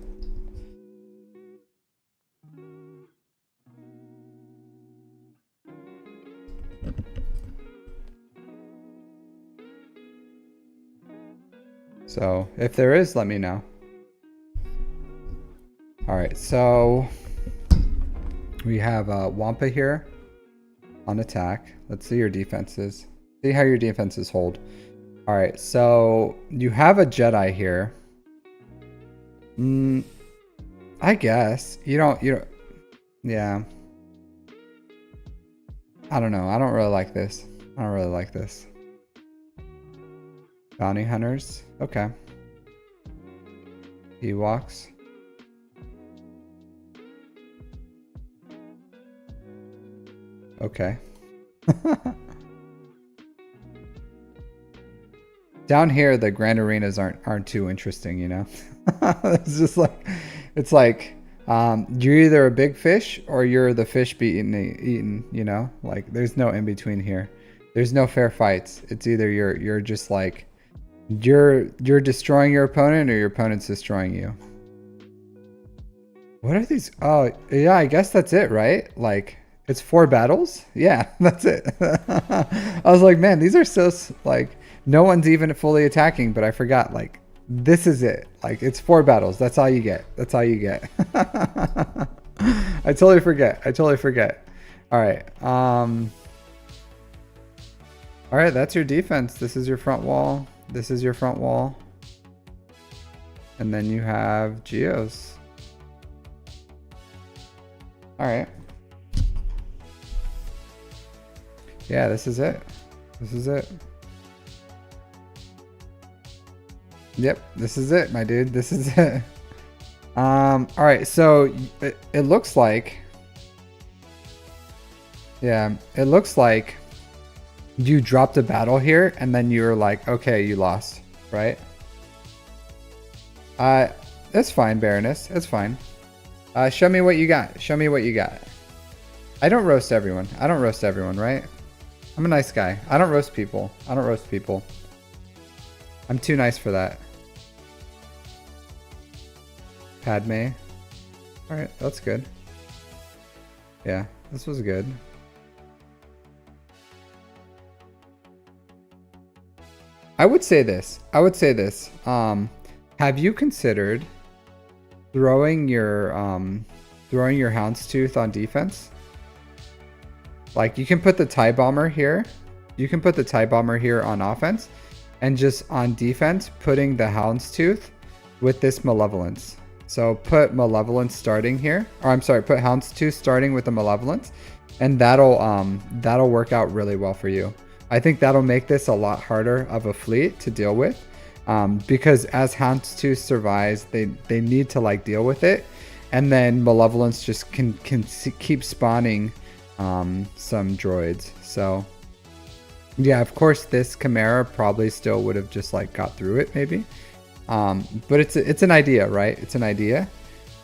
Speaker 1: So if there is, let me know. All right, so we have Wampa here on attack. Let's see your defenses. See how your defenses hold. All right, so you have a Jedi here. I guess you don't. Yeah. I don't know. I don't really like this. I don't really like this. Bounty hunters. Okay. Ewoks. Okay. Down here, the grand arenas aren't too interesting, you know. It's just like, it's like you're either a big fish or you're the fish being eaten, you know. Like there's no in between here. There's no fair fights. It's either you're just like you're destroying your opponent or your opponent's destroying you. What are these? Oh yeah, I guess that's it, right? Like it's 4 battles. Yeah, that's it. I was like, man, these are so like no one's even fully attacking, but I forgot. Like this is it. Like it's 4 battles. That's all you get. That's all you get. I totally forget. All right. All right, that's your defense. This is your front wall. This is your front wall. And then you have Geos. All right. Yeah, this is it. This is it. Yep, this is it, my dude. This is it. All right, so it looks like, yeah, it looks like you dropped a battle here and then you were like, okay, you lost, right? It's fine, Baroness. It's fine. Show me what you got. Show me what you got. I don't roast everyone. I don't roast everyone, right? I'm a nice guy. I don't roast people. I don't roast people. I'm too nice for that. Padme. Alright, that's good. Yeah, this was good. I would say this. Have you considered throwing your Houndstooth on defense? Like you can put the TIE Bomber here. You can put the TIE Bomber here on offense, and just on defense, putting the Houndstooth with this Malevolence. So put Malevolence starting here, or I'm sorry, put Houndstooth starting with the Malevolence, and that'll work out really well for you. I think that'll make this a lot harder of a fleet to deal with, because as Houndstooth survives, they need to like deal with it, And then Malevolence just can keep spawning some droids. So yeah, of course this Chimera probably still would have just like got through it maybe. But it's an idea, right? It's an idea.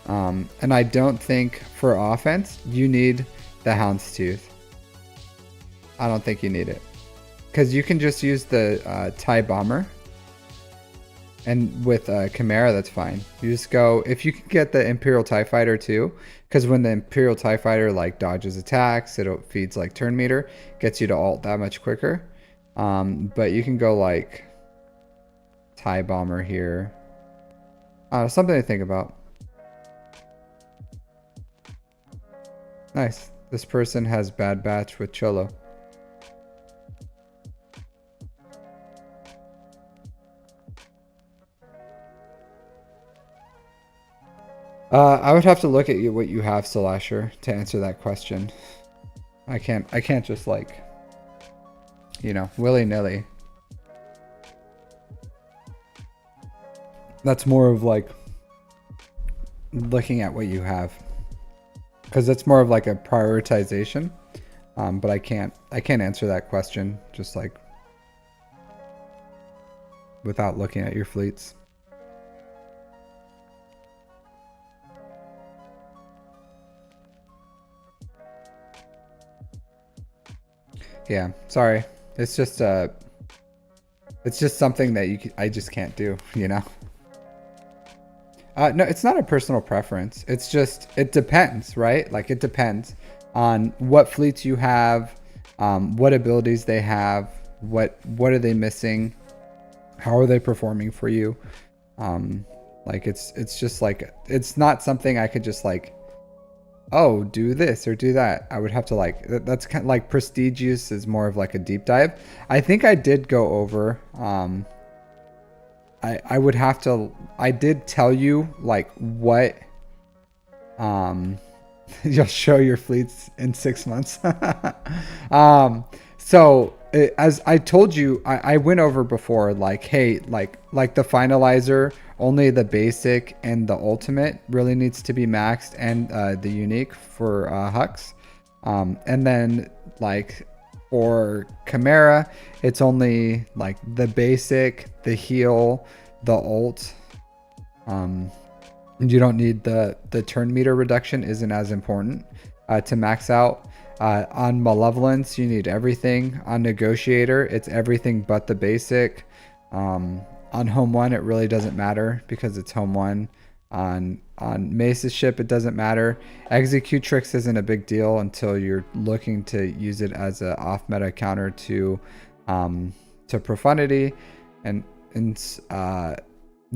Speaker 1: And I don't think for offense you need the Houndstooth. I don't think you need it, because you can just use the TIE Bomber, and with Chimera that's fine. You just go, if you can get the Imperial TIE Fighter too, because when the Imperial TIE Fighter like dodges attacks, it feeds like turn meter, gets you to ult that much quicker. But you can go like TIE Bomber here. Something to think about. Nice. This person has Bad Batch with Cholo. I would have to look at what you have, Solasher, to answer that question. I can't just like, you know, willy-nilly. That's more of like looking at what you have, because that's more of like a prioritization. But I can't answer that question just like without looking at your fleets. Yeah, sorry. It's just something that I just can't do, you know. No, it's not a personal preference. It's just, it depends, right? Like it depends on what fleets you have, what abilities they have, what are they missing, how are they performing for you. Like it's just like, it's not something I could just like, oh, do this or do that. I would have to like, that's kind of like prestige use is more of like a deep dive. I think I did go over, I would have to, I did tell you like what, you'll show your fleets in 6 months. As I told you, I went over before, like, hey, like the finalizer, only the basic and the ultimate really needs to be maxed, and the unique for Hux. And then like for Chimera, it's only like the basic, the heal, the ult. You don't need the turn meter reduction, isn't as important to max out. On Malevolence, you need everything. On Negotiator, it's everything but the basic. On Home 1, it really doesn't matter because it's Home 1. On Mace's ship, it doesn't matter. Executrix isn't a big deal until you're looking to use it as an off-meta counter to Profundity, and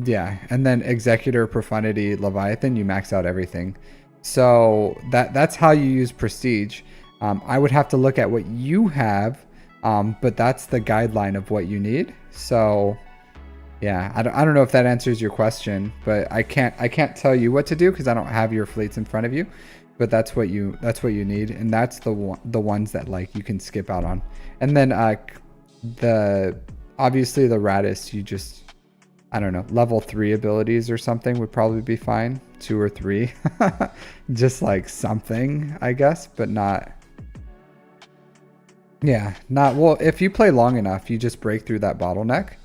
Speaker 1: yeah, and then Executor, Profundity, Leviathan, you max out everything. So that's how you use Prestige. I would have to look at what you have, but that's the guideline of what you need. So yeah, I don't know if that answers your question, but I can't tell you what to do because I don't have your fleets in front of you. But that's what you need, and that's the ones that like you can skip out on. And then obviously the Radis, you just, I don't know, level 3 abilities or something would probably be fine. 2 or 3, just like something, I guess, but not. Yeah, not well. If you play long enough, you just break through that bottleneck.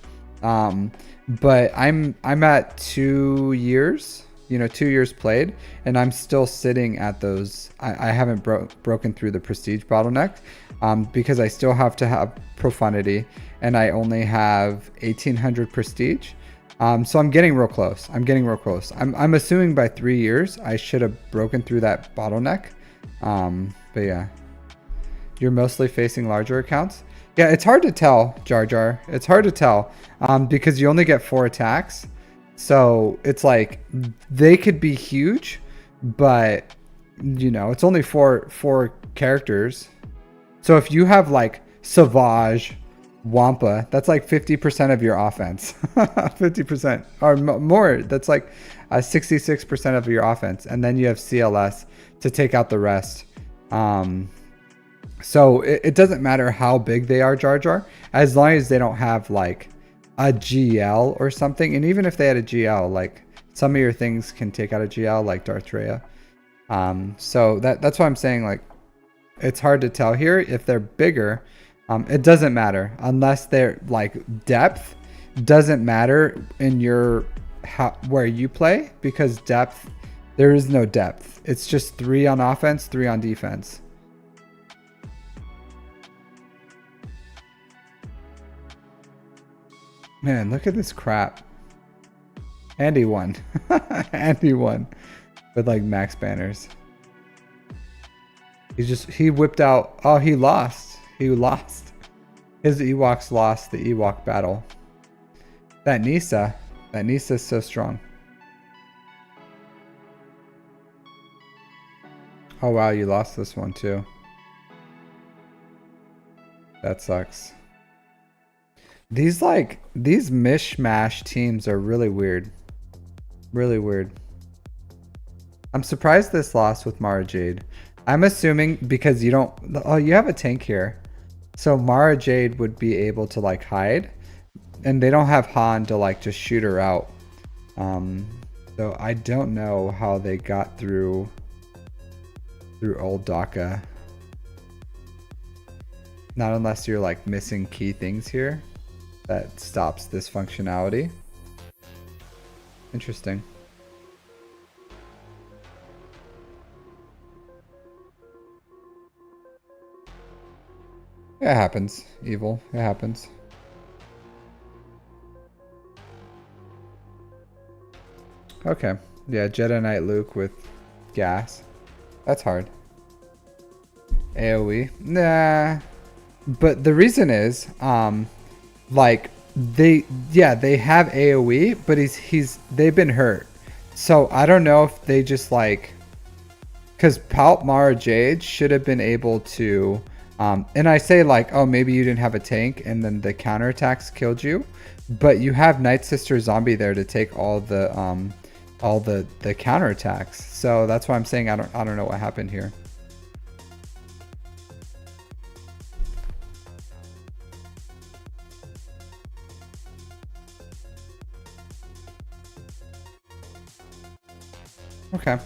Speaker 1: But I'm at 2 years, 2 years played, and I'm still sitting at those. I haven't broken through the prestige bottleneck, because I still have to have profundity, and I only have 1800 prestige. So I'm getting real close. I'm assuming by 3 years I should have broken through that bottleneck. But yeah, you're mostly facing larger accounts. Yeah, it's hard to tell, Jar Jar. It's hard to tell because you only get 4 attacks. So it's like they could be huge, but it's only four characters. So if you have like Savage, Wampa, that's like 50% of your offense. 50% or more. That's like 66% of your offense. And then you have CLS to take out the rest. So it doesn't matter how big they are, Jar Jar, as long as they don't have like a GL or something. And even if they had a GL, like Some of your things can take out a GL like Darth Rhea. So that's why I'm saying like it's hard to tell here if they're bigger. It doesn't matter unless they're like depth doesn't matter in your where you play, because depth, there is no depth. It's just 3 on offense, 3 on defense. Man, look at this crap. And he won. And he won with like max banners. He whipped out. Oh, he lost. He lost. His Ewoks lost the Ewok battle. That Nisa is so strong. Oh wow, you lost this one too. That sucks. These mishmash teams are really weird. Really weird. I'm surprised this lost with Mara Jade. I'm assuming because you don't... Oh, you have a tank here. So Mara Jade would be able to like hide. And they don't have Han to like just shoot her out. So I don't know how they got through old Daka. Not unless you're like missing key things here that stops this functionality. Interesting. It happens. Evil. It happens. Okay. Yeah, Jedi Knight Luke with gas. That's hard. AoE. Nah. But the reason is, like they have AoE, but they've been hurt. So I don't know if they just like, because Palp Mara Jade should have been able to, and I say like, oh, maybe you didn't have a tank and then the counterattacks killed you, but you have Night Sister Zombie there to take all the counterattacks. So that's why I'm saying I don't know what happened here. Okay.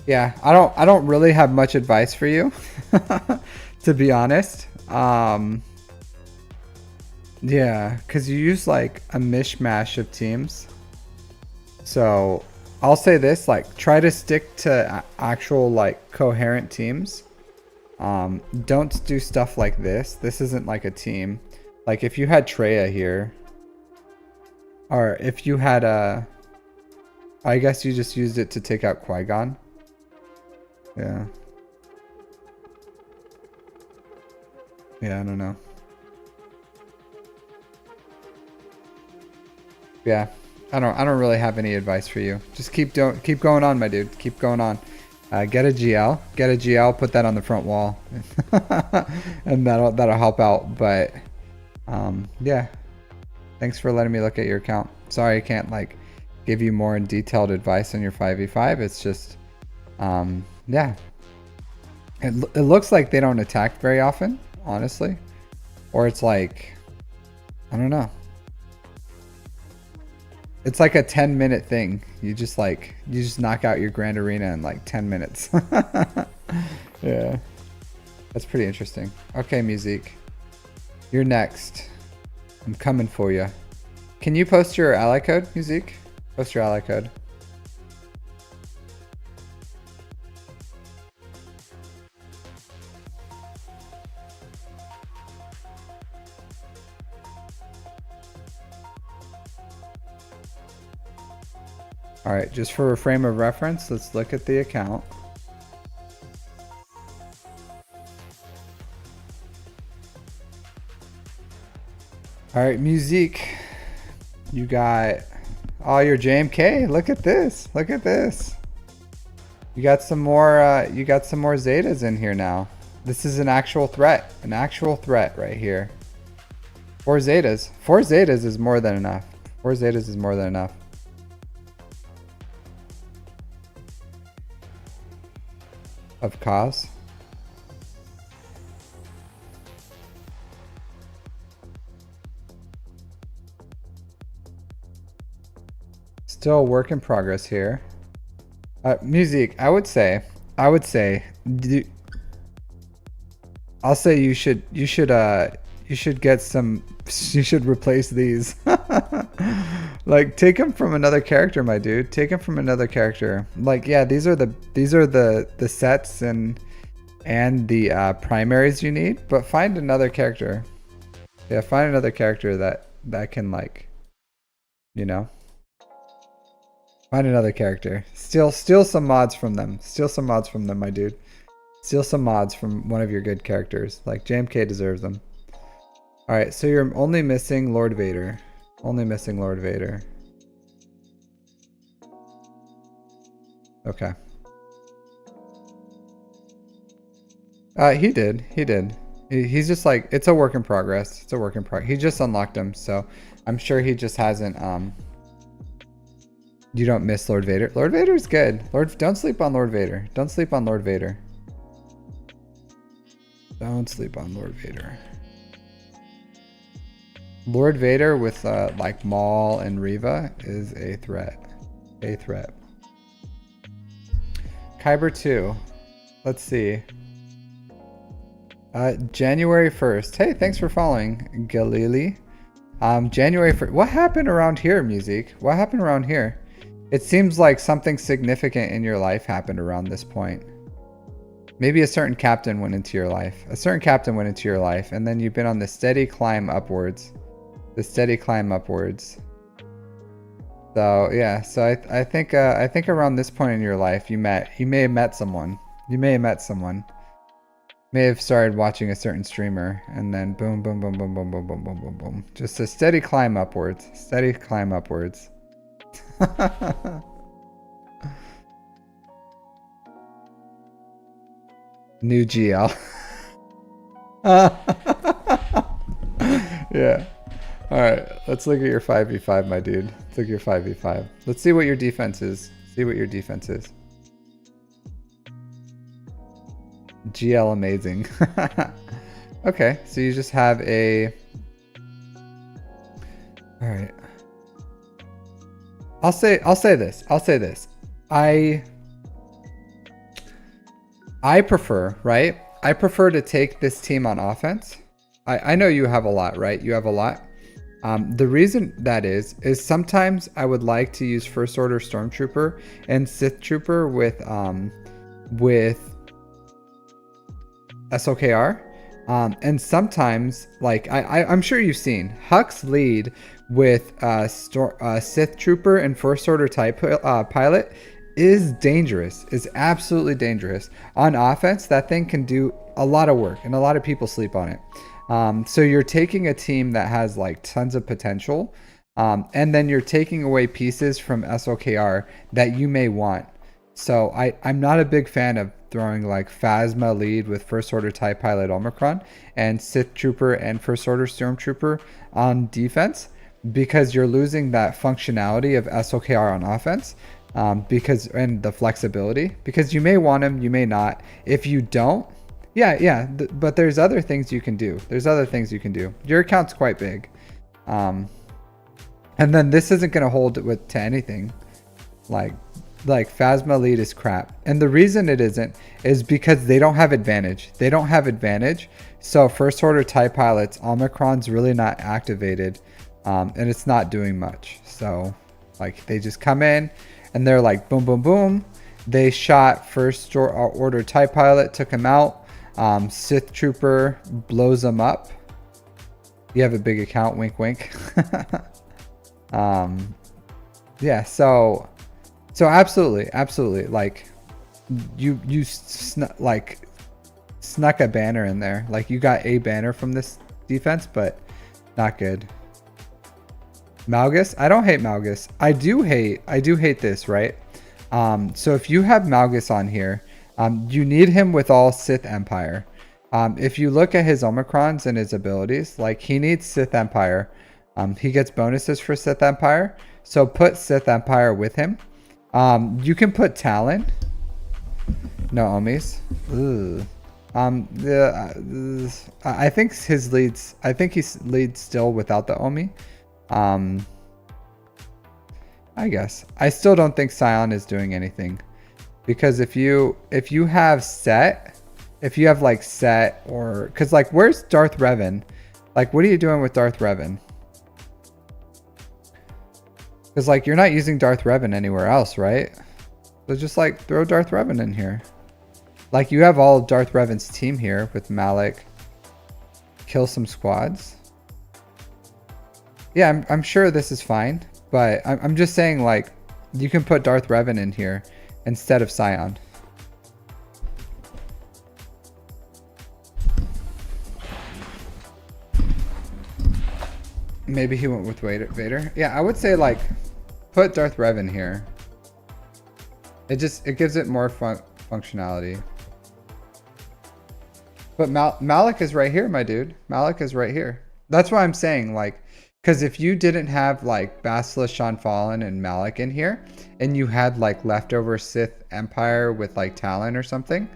Speaker 1: Yeah, I don't really have much advice for you, to be honest. Yeah, because you use like a mishmash of teams. So I'll say this, like try to stick to actual like coherent teams. Don't do stuff like this. This isn't like a team. Like if you had Traya here, or if you had I guess you just used it to take out Qui-Gon. Yeah. Yeah, I don't know. Yeah. I don't really have any advice for you. Just keep going on, my dude. Keep going on. Get a GL, put that on the front wall. And that'll help out, but yeah. Thanks for letting me look at your account. Sorry I can't like give you more detailed advice on your 5v5. It's just yeah. It looks like they don't attack very often, honestly. Or it's like, I don't know. It's like a 10-minute thing. You just knock out your Grand Arena in like 10 minutes. Yeah. That's pretty interesting. Okay, Musique. You're next. I'm coming for you. Can you post your ally code, Musique? Post your ally code. All right, just for a frame of reference, let's look at the account. All right, Musique, you got all your JMK. Look at this. Look at this. You got some more. You got some more Zetas in here now. This is an actual threat. An actual threat right here. 4 Zetas. 4 Zetas is more than enough. 4 Zetas is more than enough. Of cause. It's Still a work in progress here. Music, I'll say you should get some, you should replace these. Like, take them from another character, my dude. Take them from another character. Like, yeah, these are the sets and the primaries you need, but find another character. Yeah, find another character that can, like, you know, find another character. Steal some mods from them. Steal some mods from them, my dude. Steal some mods from one of your good characters. Like, JMK deserves them. Alright, so you're only missing Lord Vader. Only missing Lord Vader. Okay. He did. He's just like, it's a work in progress. It's a work in progress. He just unlocked him, so I'm sure he just hasn't, you don't miss Lord Vader. Lord Vader's good. Don't sleep on Lord Vader. Don't sleep on Lord Vader. Don't sleep on Lord Vader. Lord Vader with like Maul and Reva is a threat. A threat. Kyber 2. Let's see. January 1st. Hey, thanks for following, Galili. January 1st. What happened around here, Music? What happened around here? It seems like something significant in your life happened around this point. Maybe a certain captain went into your life. A certain captain went into your life, and then you've been on the steady climb upwards. The steady climb upwards. So yeah, so I think around this point in your life you may have met someone. You may have met someone. May have started watching a certain streamer, and then boom, boom, boom, boom, boom, boom, boom, boom, boom, boom. Just a steady climb upwards. Steady climb upwards. New GL. Yeah. Alright, let's look at your 5v5, my dude. Let's look at your 5v5. Let's see what your defense is. See what your defense is. GL amazing. Okay, so you just have a... Alright. I'll say this. I prefer, right? I prefer to take this team on offense. I know you have a lot, right? You have a lot. The reason that is sometimes I would like to use First Order Stormtrooper and Sith Trooper with SOKR. And sometimes, like, I'm sure you've seen Hux lead with Sith Trooper and First Order type pilot is dangerous, is absolutely dangerous. On offense, that thing can do a lot of work, and a lot of people sleep on it. So you're taking a team that has like tons of potential, and then you're taking away pieces from SOKR that you may want. So I'm not a big fan of throwing like Phasma lead with First Order TIE Pilot Omicron and Sith Trooper and First Order Stormtrooper on defense, because you're losing that functionality of SOKR on offense, and the flexibility, because you may want them, you may not. If you don't, but there's other things you can do. Your account's quite big. And then this isn't going to hold to anything. Like Phasma lead is crap. And the reason it isn't is because they don't have advantage. So First Order TIE Pilots, Omicron's really not activated. And it's not doing much. So like they just come in and they're like boom, boom, boom. They shot First Order TIE Pilot, took him out. Sith Trooper blows them up. You have a big account, wink, wink. Yeah, so absolutely, like you snuck a banner in there. Like you got a banner from this defense, but not good. Malgus, I don't hate Malgus. I do hate this, right? So if you have Malgus on here, you need him with all Sith Empire. If you look at his Omicrons and his abilities, like he needs Sith Empire. He gets bonuses for Sith Empire, so put Sith Empire with him. You can put Talon. No Omis. Ugh. I think his leads. I think he leads still without the Omi. I guess. I still don't think Scion is doing anything. Because if you have set, if you have like set or, cause like where's Darth Revan? Like what are you doing with Darth Revan? Cause like you're not using Darth Revan anywhere else, right? So just like throw Darth Revan in here. Like you have all of Darth Revan's team here with Malik. Kill some squads. Yeah, I'm sure this is fine, but I'm just saying like you can put Darth Revan in here instead of Scion. Maybe he went with Vader. Yeah, I would say like put Darth Revan here. It gives it more functionality. But Malik is right here, my dude. Malik is right here. That's why I'm saying like, because if you didn't have like Basilisk, Sean Fallen, and Malik in here, and you had like leftover Sith Empire with like Talon or something,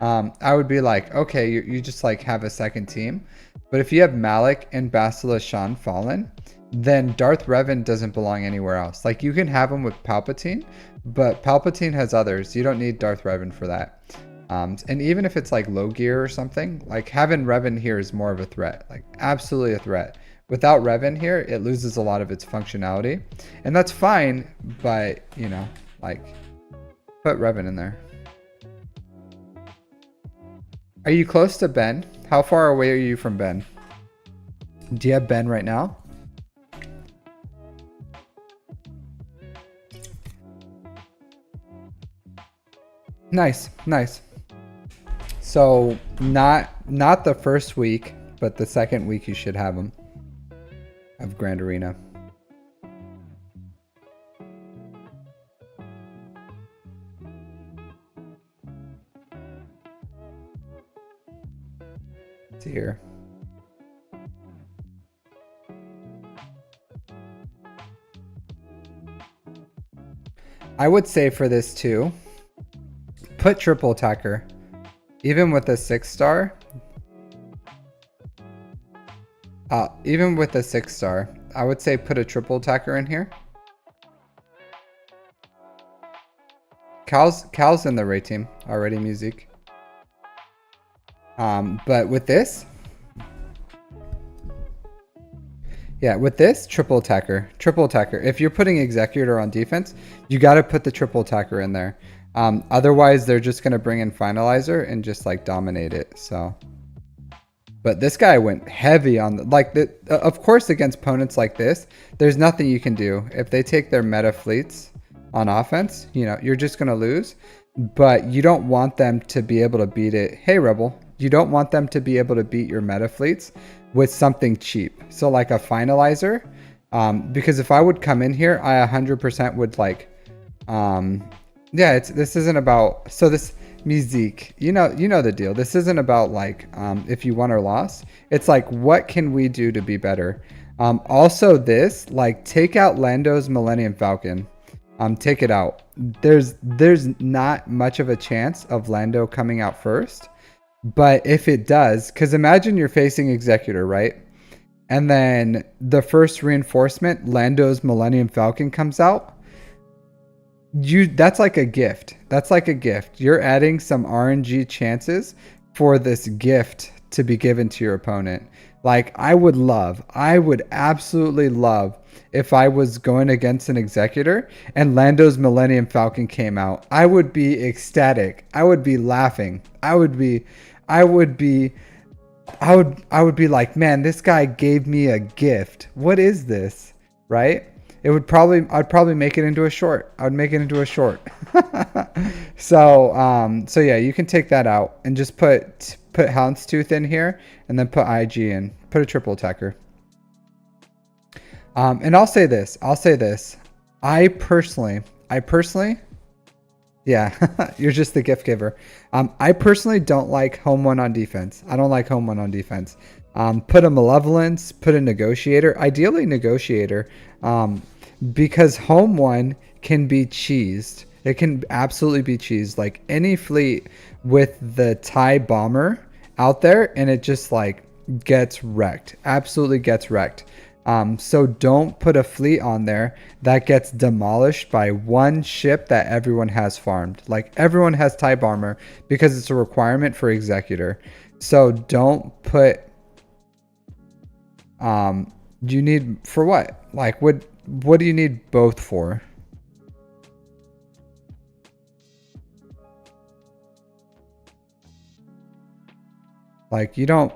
Speaker 1: I would be like, okay, you just like have a second team. But if you have Malik and Basilisk, Sean Fallen, then Darth Revan doesn't belong anywhere else. Like you can have him with Palpatine, but Palpatine has others. You don't need Darth Revan for that. And even if it's like low gear or something, like having Revan here is more of a threat, like absolutely a threat. Without Revan here, it loses a lot of its functionality, and that's fine, but you know, like put Revan in there. Are you close to Ben? How far away are you from Ben? Do you have Ben right now? Nice, nice. So not the first week, but the second week you should have them of Grand Arena. It's here. I would say for this too, put triple attacker. Even with a 6-star, even with a 6-star, I would say put a triple attacker in here. Cal's in the raid team already, music. But with this, yeah, with this triple attacker. If you're putting executor on defense, you got to put the triple attacker in there. Otherwise, they're just going to bring in Finalizer and just like dominate it. So, but this guy went heavy on of course, against opponents like this, there's nothing you can do. If they take their meta fleets on offense, you know, you're just going to lose, but you don't want them to be able to beat it. Hey, Rebel, you don't want them to be able to beat your meta fleets with something cheap. So like a Finalizer, because if I would come in here, I 100% would like, yeah, this isn't about, so this music, you know the deal. This isn't about like if you won or lost. It's like, what can we do to be better? Also this, like, take out Lando's Millennium Falcon. Take it out. There's not much of a chance of Lando coming out first, but if it does, because imagine you're facing Executor, right? And then the first reinforcement, Lando's Millennium Falcon, comes out. That's like a gift. That's like a gift. You're adding some RNG chances for this gift to be given to your opponent. Like, I would absolutely love if I was going against an Executor and Lando's Millennium Falcon came out. I would be ecstatic. I would be laughing. I would be like, man, this guy gave me a gift. What is this? Right? I'd probably make it into a short. I would make it into a short. So yeah, you can take that out and just put Houndstooth in here and then put IG in. Put a triple attacker. And I'll say this. I personally, yeah, you're just the gift giver. I personally don't like home one on defense. I don't like home one on defense. Put a Malevolence, put a Negotiator, ideally Negotiator, because home one can be cheesed. It can absolutely be cheesed. Like any fleet with the TIE bomber out there, and it just like gets wrecked. Absolutely gets wrecked. So don't put a fleet on there that gets demolished by one ship that everyone has farmed. Like everyone has type armor because it's a requirement for Executor. So don't put you need for what? Like what do you need both for? Like you don't,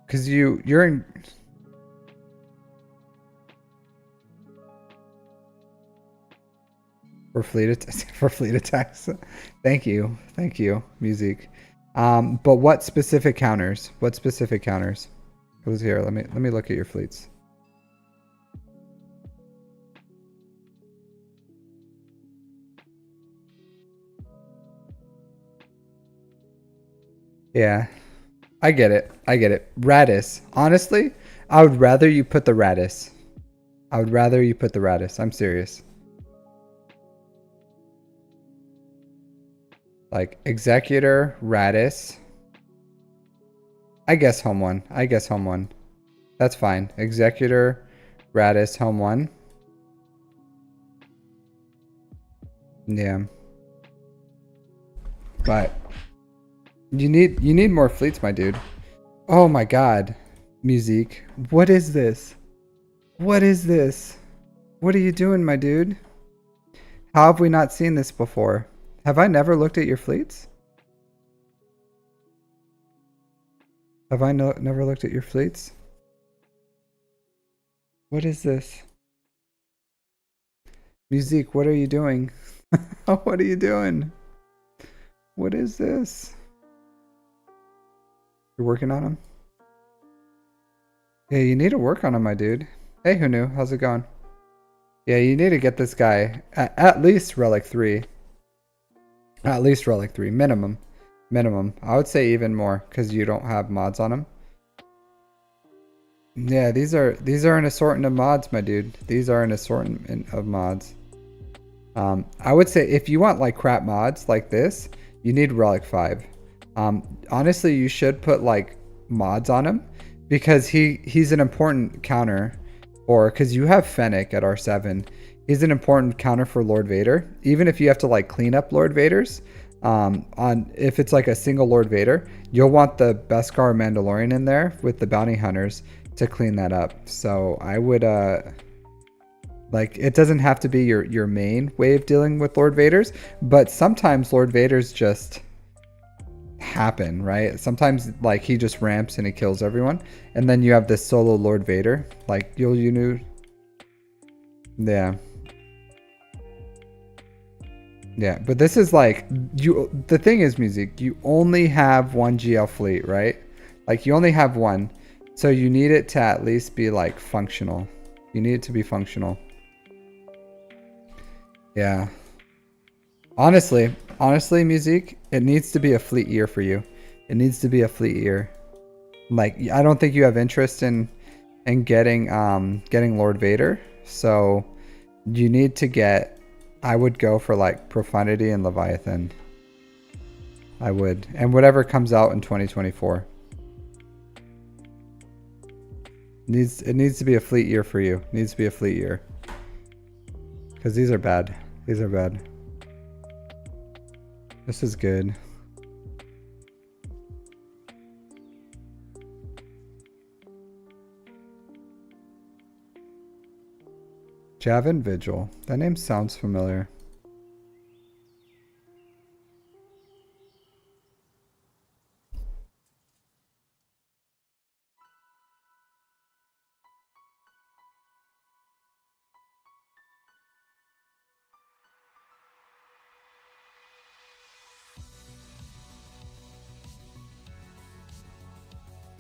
Speaker 1: because you're in for for fleet attacks. Thank you, music. But what specific counters? What specific counters? It was here. Let me look at your fleets. Yeah, I get it. I get it. Radis. Honestly, I would rather you put the Radis. I would rather you put the Radis. I'm serious. Like Executor, Radis. I guess home one. I guess home one. That's fine. Executor, Radis, home one. Yeah. But you need more fleets, my dude. Oh my god. Musique. What is this? What is this? What are you doing, my dude? How have we not seen this before? Have I never looked at your fleets? Have I never looked at your fleets? What is this? Musique, what are you doing? What are you doing? What is this? You're working on them? Yeah, you need to work on him, my dude. Hey, who knew? How's it going? Yeah, you need to get this guy at least Relic 3. At least Relic 3. Minimum. Minimum. I would say even more because you don't have mods on him. Yeah, these are an assortment of mods, my dude. These are an assortment of mods. I would say if you want like crap mods like this, you need Relic 5. Honestly, you should put like mods on him because he's an important counter, or because you have Fennec at R7. He's an important counter for Lord Vader. Even if you have to like clean up Lord Vaders, if it's like a single Lord Vader, you'll want the Beskar Mandalorian in there with the bounty hunters to clean that up. So I would like, it doesn't have to be your main way of dealing with Lord Vaders, but sometimes Lord Vaders just happen, right? Sometimes like he just ramps and he kills everyone, and then you have this solo Lord Vader. Like you knew, yeah, yeah. But this is like the thing is, music. You only have one GL fleet, right? Like you only have one, so you need it to at least be like functional. You need it to be functional. Yeah. Honestly, music, it needs to be a fleet year for you. It needs to be a fleet year. Like, I don't think you have interest in getting Lord Vader. So you need to get, I would go for like Profundity and Leviathan. I would. And whatever comes out in 2024. It needs to be a fleet year for you. It needs to be a fleet year. Because these are bad. These are bad. This is good. Javin Vigil. That name sounds familiar.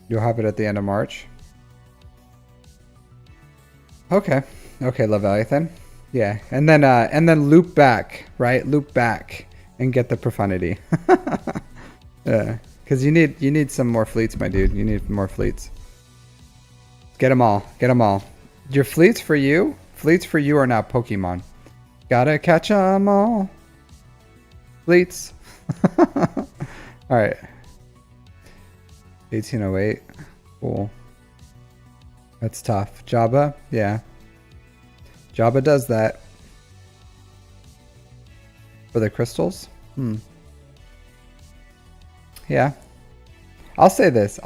Speaker 1: You'll have it at the end of March. Okay. Okay, Leviathan. Yeah. And then loop back, right? Loop back and get the Profundity. Yeah. Because you need some more fleets, my dude. You need more fleets. Get them all. Get them all. Your fleets for you are now Pokemon. Gotta catch them all. Fleets. Alright. 1808. Cool. That's tough. Jabba? Yeah. Jabba does that. For the crystals? Yeah. I'll say this.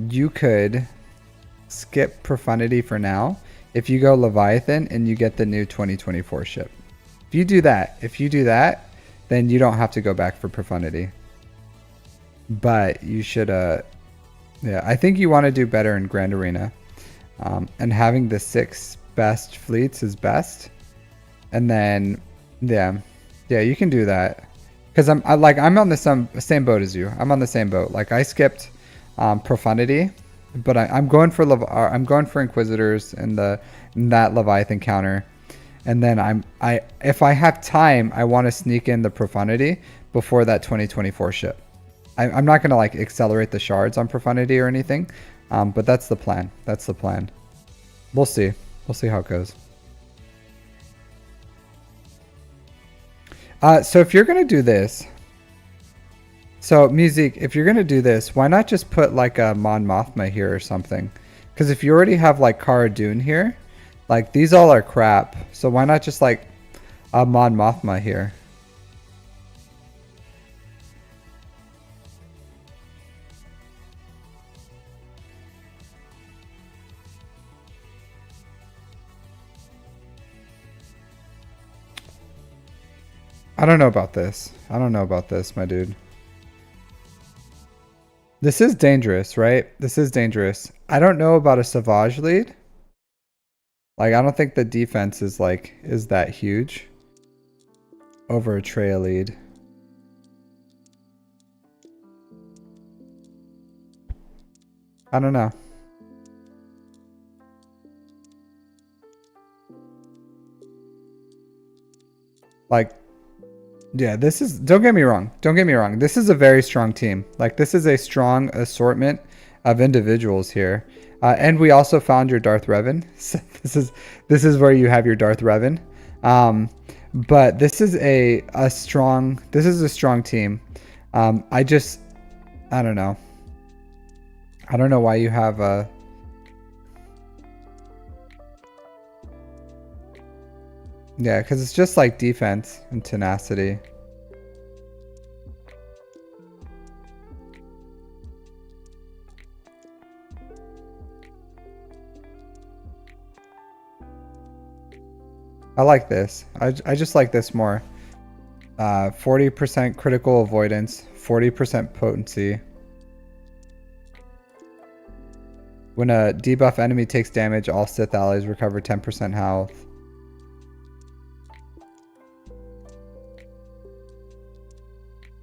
Speaker 1: You could skip Profundity for now if you go Leviathan and you get the new 2024 ship. If you do that, then you don't have to go back for Profundity. But you should, yeah, I think you want to do better in Grand Arena. And having the 6 best fleets is best. And then, yeah, you can do that. Because I'm on the same boat as you. I'm on the same boat. Like I skipped Profundity, but I'm going for Inquisitors and that Leviathan counter. And then if I have time, I want to sneak in the Profundity before that 2024 ship. I'm not gonna like accelerate the shards on Profundity or anything, but that's the plan. We'll see how it goes. So if you're gonna do this, so Music, if you're gonna do this, why not just put like a Mon Mothma here or something? Because if you already have like Cara Dune here, like these all are crap. So why not just like a Mon Mothma here? I don't know about this, my dude. This is dangerous, right? This is dangerous. I don't know about a Savage lead. Like, I don't think the defense is that huge over a Traya lead. I don't know. Like, yeah, this is, don't get me wrong. This is a very strong team. Like, this is a strong assortment of individuals here. And we also found your Darth Revan. So this is where you have your Darth Revan. But this is a strong team. I don't know. I don't know why you have a... Yeah, because it's just like defense and tenacity. I like this. I just like this more. 40% critical avoidance, 40% potency. When a debuff enemy takes damage, all Sith allies recover 10% health.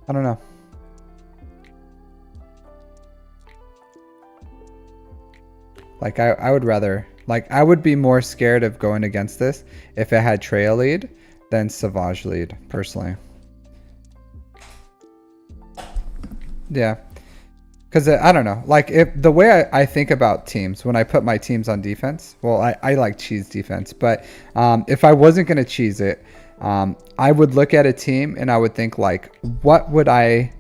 Speaker 1: I don't know. Like I would rather, like I would be more scared of going against this if it had Traya lead than Savage lead, personally. Yeah. Because I don't know, like if the way I think about teams when I put my teams on defense, well, I like cheese defense, but if I wasn't going to cheese it, I would look at a team and I would think like, what would I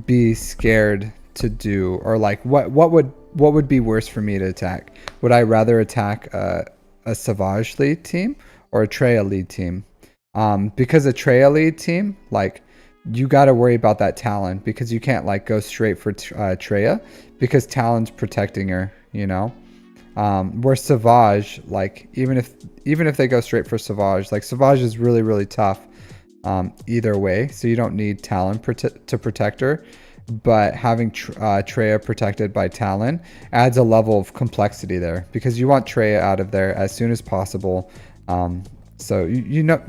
Speaker 1: be scared to do? Or like, what would be worse for me to attack? Would I rather attack a Savage lead team or a Traya lead team? Because a Traya lead team, like, you got to worry about that Talon because you can't like go straight for Traya because Talon's protecting her, you know. Where Savage, like even if they go straight for Savage, like Savage is really tough either way, so you don't need Talon to protect her, but having Traya protected by Talon adds a level of complexity there because you want Traya out of there as soon as possible. So you know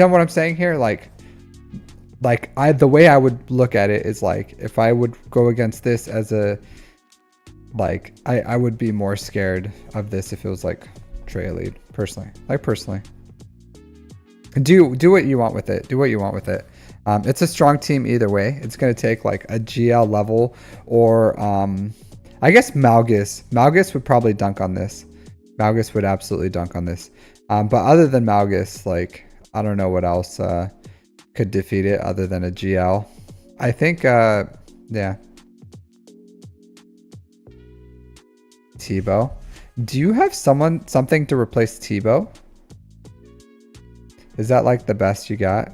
Speaker 1: what I'm saying here, the way I would look at it is like if I would go against this as a I would be more scared of this if it was like Traya lead, personally. Do what you want with it. It's a strong team either way. It's gonna take like a GL level or I guess Malgus would probably dunk on this. Malgus would absolutely dunk on this. But other than Malgus, like I don't know what else could defeat it other than a GL. I think yeah. T-Bow. Do you have something to replace T-Bow? Is that like the best you got?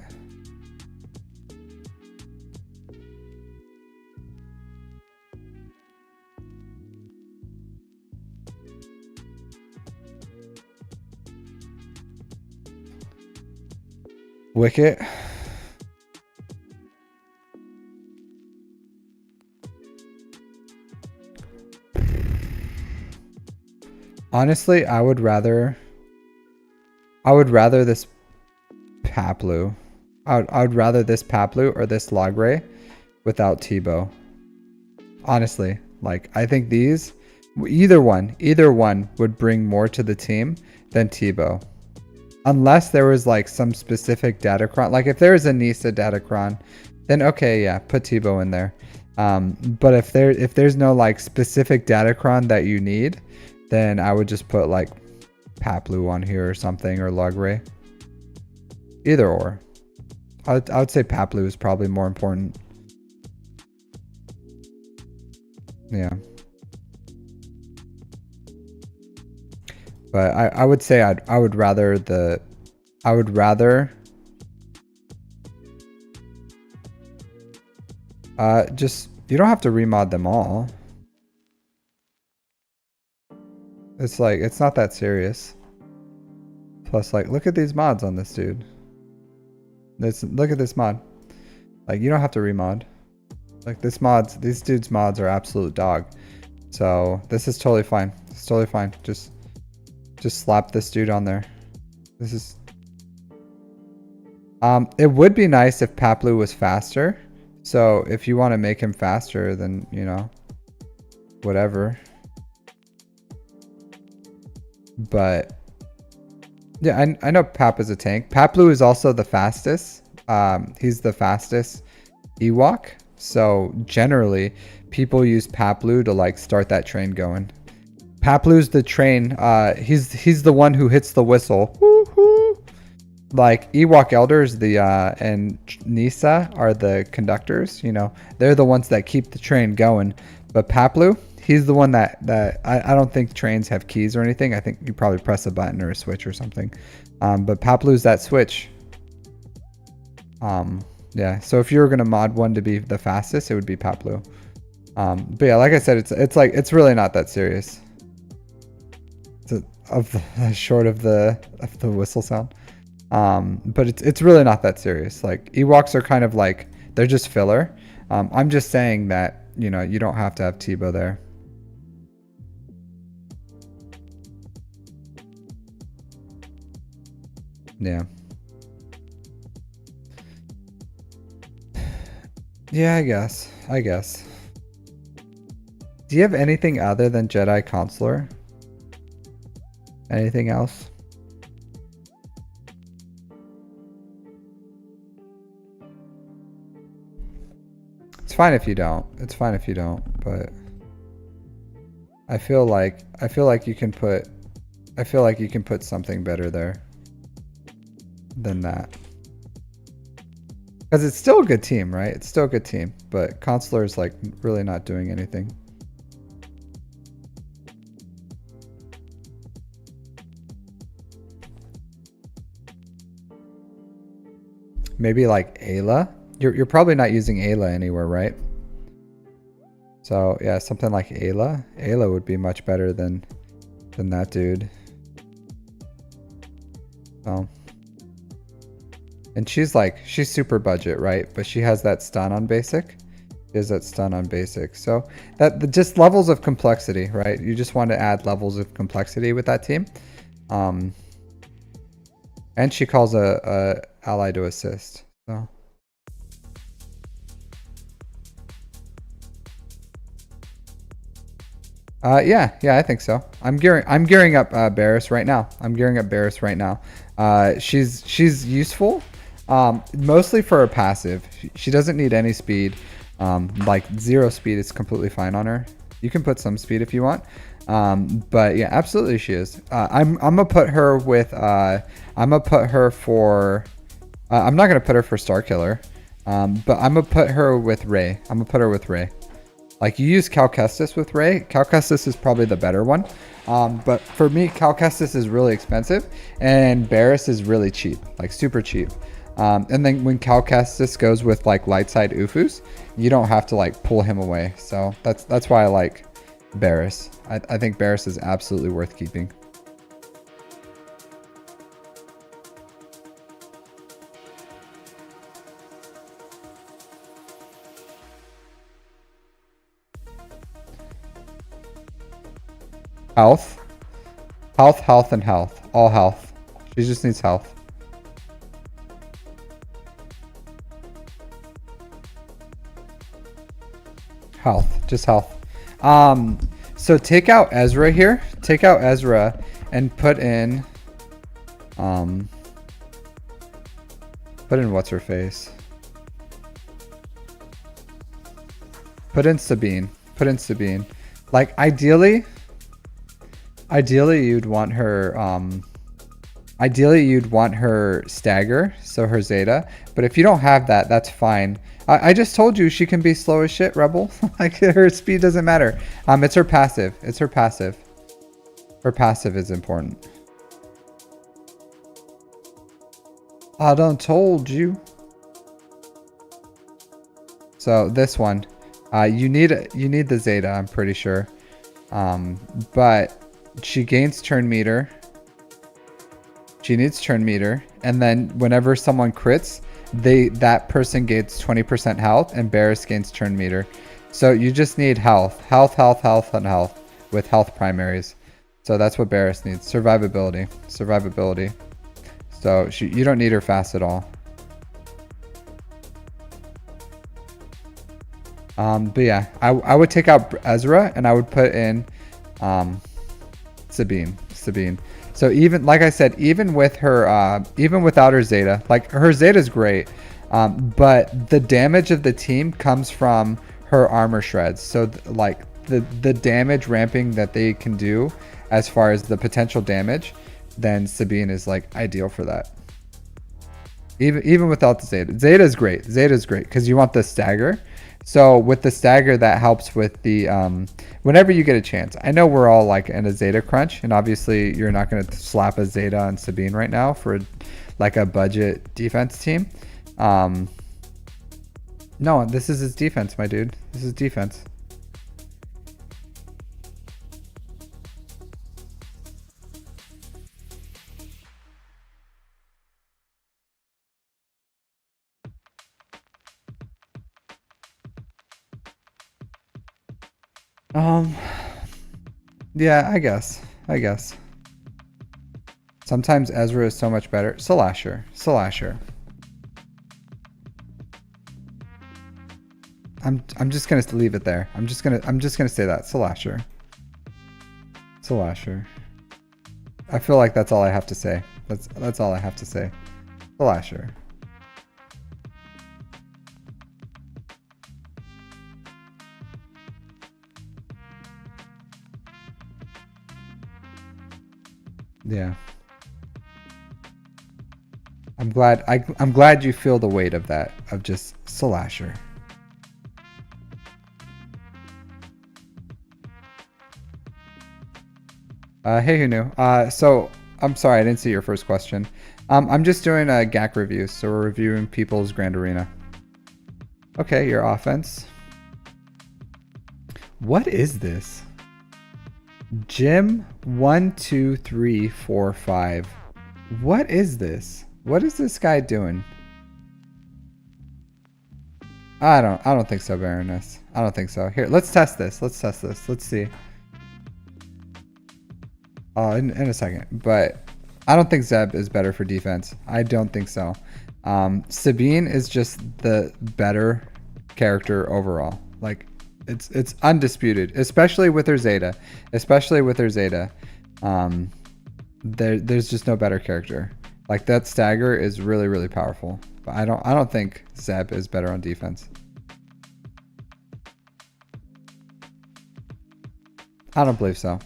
Speaker 1: Wicket. Honestly, I would rather this Paplu. I would rather this Paplu or this Logray without T-Bow. Honestly, like I think these, either one would bring more to the team than T-Bow. Unless there was like some specific Datacron, like if there is a Nisa Datacron, then okay, yeah, put T-Bow in there. But if there's no like specific Datacron that you need, then I would just put like Paplu on here or something, or Logray. Either or. I would say Paplu is probably more important. Yeah. But I would say I would rather just, you don't have to remod them all. It's like, it's not that serious. Plus, like, look at these mods on this dude. Look at this mod. Like, you don't have to remod. Like, these dudes' mods are absolute dog. So this is totally fine. It's totally fine. Just slap this dude on there. This is. It would be nice if Paplu was faster. So if you want to make him faster, then you know, whatever. But yeah, I know Pap is a tank. Paplu is also the fastest. He's the fastest Ewok. So generally, people use Paplu to like start that train going. Paplu's the train. He's the one who hits the whistle. Woo-hoo. Like Ewok Elders, and Nisa are the conductors. You know, they're the ones that keep the train going. But Paplu, he's the one that I don't think trains have keys or anything. I think you probably press a button or a switch or something. But Paplu's that switch. Yeah. So if you were gonna mod one to be the fastest, it would be Paplu. But yeah, like I said, it's really not that serious. Short of the whistle sound. But it's really not that serious. Like Ewoks are kind of like, they're just filler. I'm just saying that, you know, you don't have to have T-Bow there. Yeah. Yeah, I guess. Do you have anything other than Jedi Consular? Anything else? It's fine if you don't. It's fine if you don't, but I feel like you can put something better there than that. Because it's still a good team, right? It's still a good team, but Consular is like really not doing anything. Maybe like Ayla. You're probably not using Ayla anywhere, right? So yeah, something like Ayla. Ayla would be much better than that dude. Oh. And she's super budget, right? But she has that stun on basic. She has that stun on basic. So just levels of complexity, right? You just want to add levels of complexity with that team. And she calls a ally to assist. So. Yeah, I think so. I'm gearing up Barris right now. She's useful, mostly for her passive. She doesn't need any speed. Like 0 speed is completely fine on her. You can put some speed if you want. But yeah, absolutely she is. I'm gonna put her with. I'm not gonna put her for Star Killer. But I'm gonna put her with Rey. Like you use Cal Kestis with Ray. Cal Kestis is probably the better one. But for me, Cal Kestis is really expensive and Barris is really cheap, like super cheap. And then when Cal Kestis goes with like light side Ufus, you don't have to like pull him away. So that's why I like Barris. I think Barris is absolutely worth keeping. Health. Health, health, and health. All health. She just needs health. Health. Just health. So take out Ezra here. Take out Ezra and put in what's her face. Put in Sabine. Put in Sabine. Like ideally you'd want her stagger, so her Zeta. But if you don't have that, that's fine. I just told you she can be slow as shit, Rebel. Like her speed doesn't matter. It's her passive. It's her passive. Her passive is important. I done told you. So this one, you need the Zeta, I'm pretty sure. But she gains turn meter. She needs turn meter, and then whenever someone crits, that person gains 20% health, and Barris gains turn meter. So you just need health, health, health, health, and health with health primaries. So that's what Barris needs. Survivability, survivability. So you don't need her fast at all. But yeah, I would take out Ezra and I would put in Sabine. So even like I said, even with her, even without her Zeta, like her Zeta is great, but the damage of the team comes from her armor shreds. So like the damage ramping that they can do, as far as the potential damage, then Sabine is like ideal for that. Even without the Zeta, Zeta is great. Zeta is great because you want the stagger. So with the stagger, that helps with the whenever you get a chance. I know we're all like in a Zeta crunch, and obviously you're not going to slap a Zeta on Sabine right now for like a budget defense team. No, this is his defense, my dude. This is defense. Yeah, I guess. Sometimes Ezra is so much better. Slasher. I'm just gonna leave it there. I'm just gonna say that. Slasher. I feel like that's all I have to say. That's all I have to say. Slasher. Yeah. I'm glad you feel the weight of that, of just Slasher. Hey, who knew? So I'm sorry, I didn't see your first question. I'm just doing a GAC review, so we're reviewing People's Grand Arena. Okay, your offense. What is this? Gym 1, 2, 3, 4, 5. What is this? What is this guy doing? I don't think so, Baroness. I don't think so. Here, let's test this. Let's see. In a second. But I don't think Zeb is better for defense. I don't think so. Sabine is just the better character overall. Like, it's undisputed, especially with her Zeta. There's just no better character. Like, that stagger is really, really powerful. But I don't think Zeb is better on defense. I don't believe so.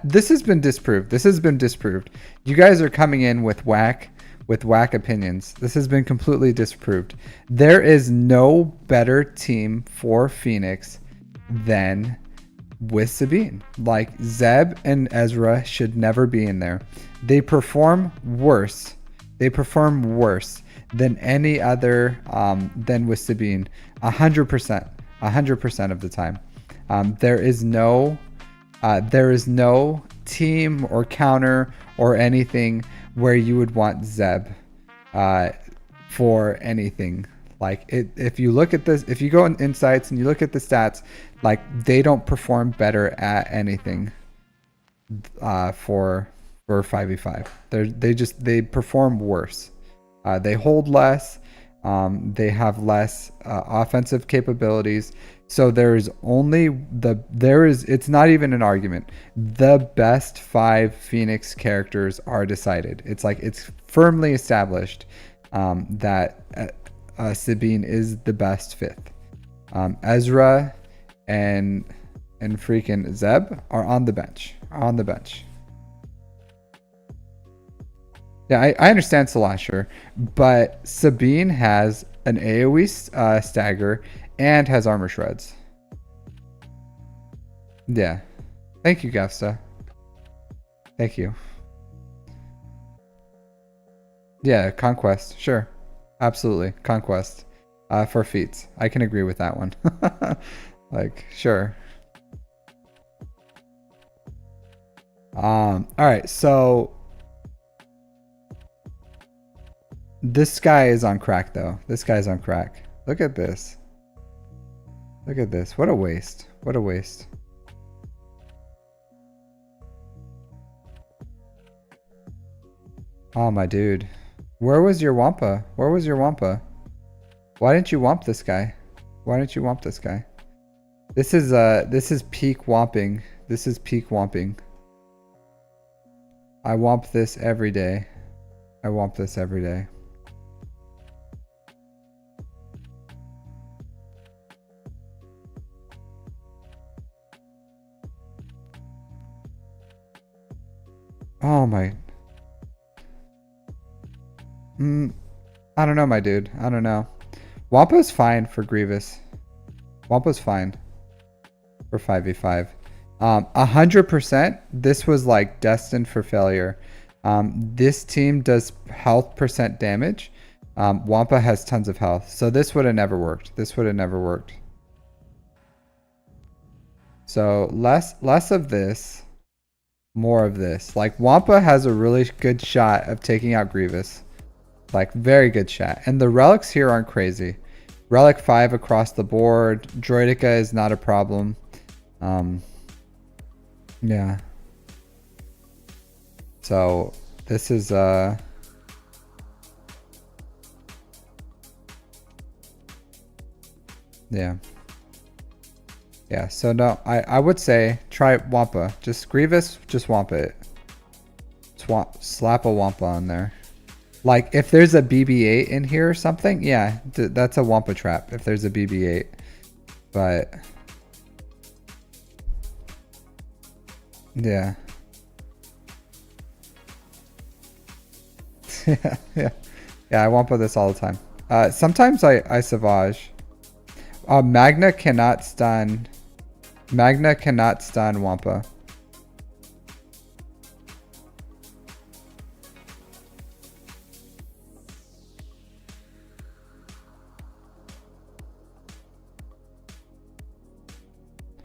Speaker 1: This has been disproved. You guys are coming in with whack with whack opinions. This has been completely disproved. There is no better team for Phoenix than with Sabine. Like, Zeb and Ezra should never be in there. They perform worse. They perform worse than any other than with Sabine. 100%. 100% of the time. There is no team or counter or anything where you would want Zeb for anything. Like, if you look at this, if you go in insights and you look at the stats, like, they don't perform better at anything for 5v5. They perform worse. They hold less. They have less offensive capabilities. So it's not even an argument. The best 5 Phoenix characters are decided. It's firmly established that Sabine is the best 5th. Ezra and freaking Zeb are on the bench. Yeah, I understand Slasher, but Sabine has an AoE stagger and has armor shreds. Yeah. Thank you, Gafsta. Thank you. Yeah, Conquest. Sure. Absolutely. Conquest. For feats. I can agree with that one. Like, sure. Alright, so this guy is on crack, though. This guy's on crack. Look at this. Look at this. What a waste. What a waste. Oh, my dude. Where was your Wampa? Where was your Wampa? Why didn't you Wamp this guy? Why didn't you Wamp this guy? This is peak Wamping. This is peak Wamping. I Wamp this every day. I Wamp this every day. Oh my. I don't know, my dude. I don't know. Wampa's fine for Grievous. Wampa's fine for 5v5. 100%, this was like destined for failure. This team does health percent damage. Wampa has tons of health. So this would have never worked. This would have never worked. So less of this. More of this. Like, Wampa has a really good shot of taking out Grievous. Like, very good shot. And the relics here aren't crazy. Relic 5 across the board. Droidica is not a problem. Yeah. So this is yeah. Yeah, so no, I would say try Wampa. Just Grievous, just Wampa it. Slap a Wampa on there. Like, if there's a BB-8 in here or something, yeah, that's a Wampa trap if there's a BB-8. But yeah. Yeah, I Wampa this all the time. Sometimes I Savage. Magna cannot stun. Magna cannot stun Wampa.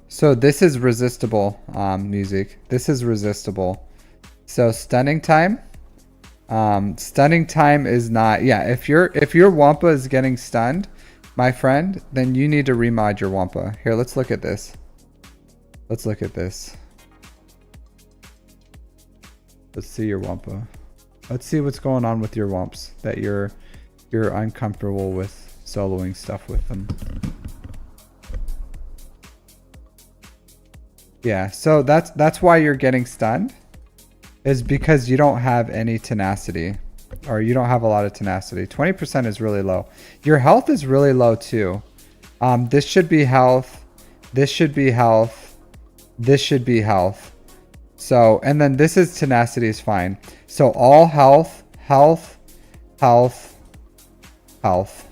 Speaker 1: So this is resistible music. This is resistible. So stunning time. Stunning time is not. Yeah, if your Wampa is getting stunned, my friend, then you need to remod your Wampa. Here, let's look at this. Let's look at this. Let's see your Wampa. Let's see what's going on with your Wamps that you're uncomfortable with soloing stuff with them. Yeah, so that's why you're getting stunned, is because you don't have any tenacity, or you don't have a lot of tenacity. 20% is really low. Your health is really low too. This should be health. This should be health. This should be health. So, and then this is tenacity is fine. So all health, health, health, health.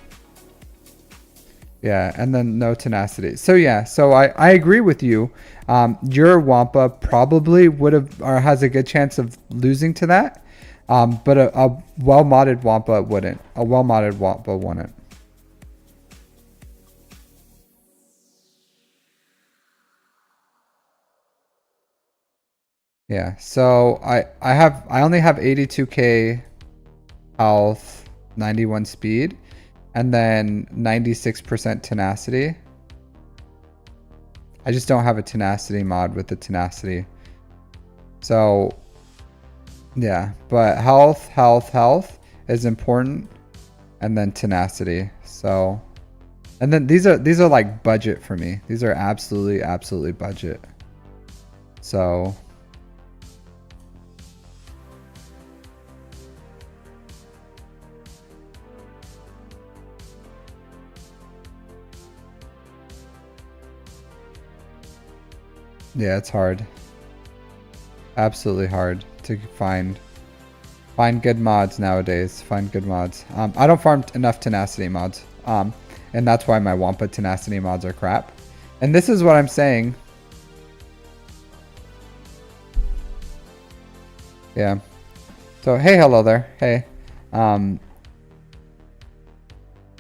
Speaker 1: Yeah, and then no tenacity. So yeah, so I agree with you. Your Wampa probably would have or has a good chance of losing to that. But a well-modded Wampa wouldn't. A well-modded Wampa wouldn't. Yeah, so I only have 82k health, 91 speed, and then 96% tenacity. I just don't have a tenacity mod with the tenacity. So yeah, but health, health, health is important, and then tenacity. So, and then these are like budget for me. These are absolutely budget. So yeah, it's hard. Absolutely hard to find good mods nowadays. Find good mods. I don't farm enough tenacity mods. And that's why my Wampa tenacity mods are crap. And this is what I'm saying. Yeah. So hey, hello there. Hey.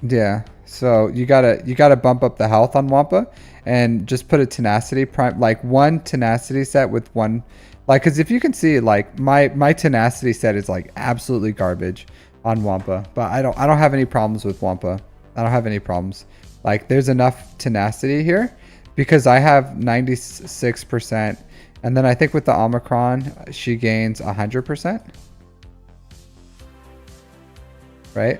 Speaker 1: Yeah. So you gotta bump up the health on Wampa and just put a tenacity prime, like one tenacity set with one, like, cause if you can see, like my tenacity set is like absolutely garbage on Wampa, but I don't have any problems with Wampa. I don't have any problems. Like there's enough tenacity here because I have 96%, and then I think with the Omicron she gains 100%. Right?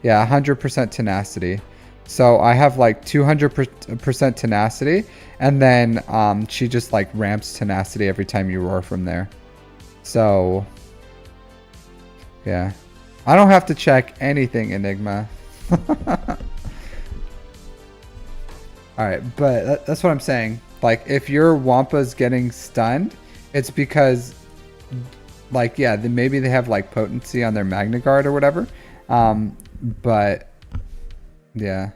Speaker 1: Yeah, 100% tenacity. So I have like 200% tenacity, and then she just like ramps tenacity every time you roar from there. So yeah, I don't have to check anything, Enigma. All right, but that's what I'm saying. Like if your Wampa's getting stunned, it's because like, yeah, then maybe they have like potency on their Magna Guard or whatever. But yeah.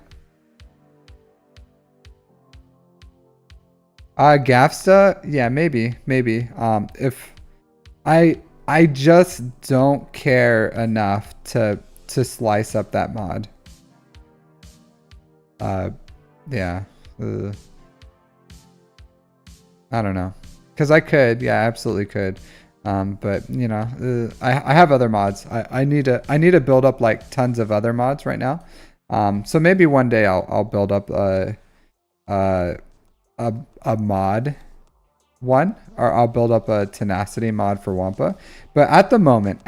Speaker 1: Gafsta, yeah, maybe. If I just don't care enough to slice up that mod. Yeah. I don't know. Because I could, yeah, I absolutely could. But you know, I have other mods. I need to build up like tons of other mods right now. So maybe one day I'll build up a mod one, or I'll build up a tenacity mod for Wampa. But at the moment,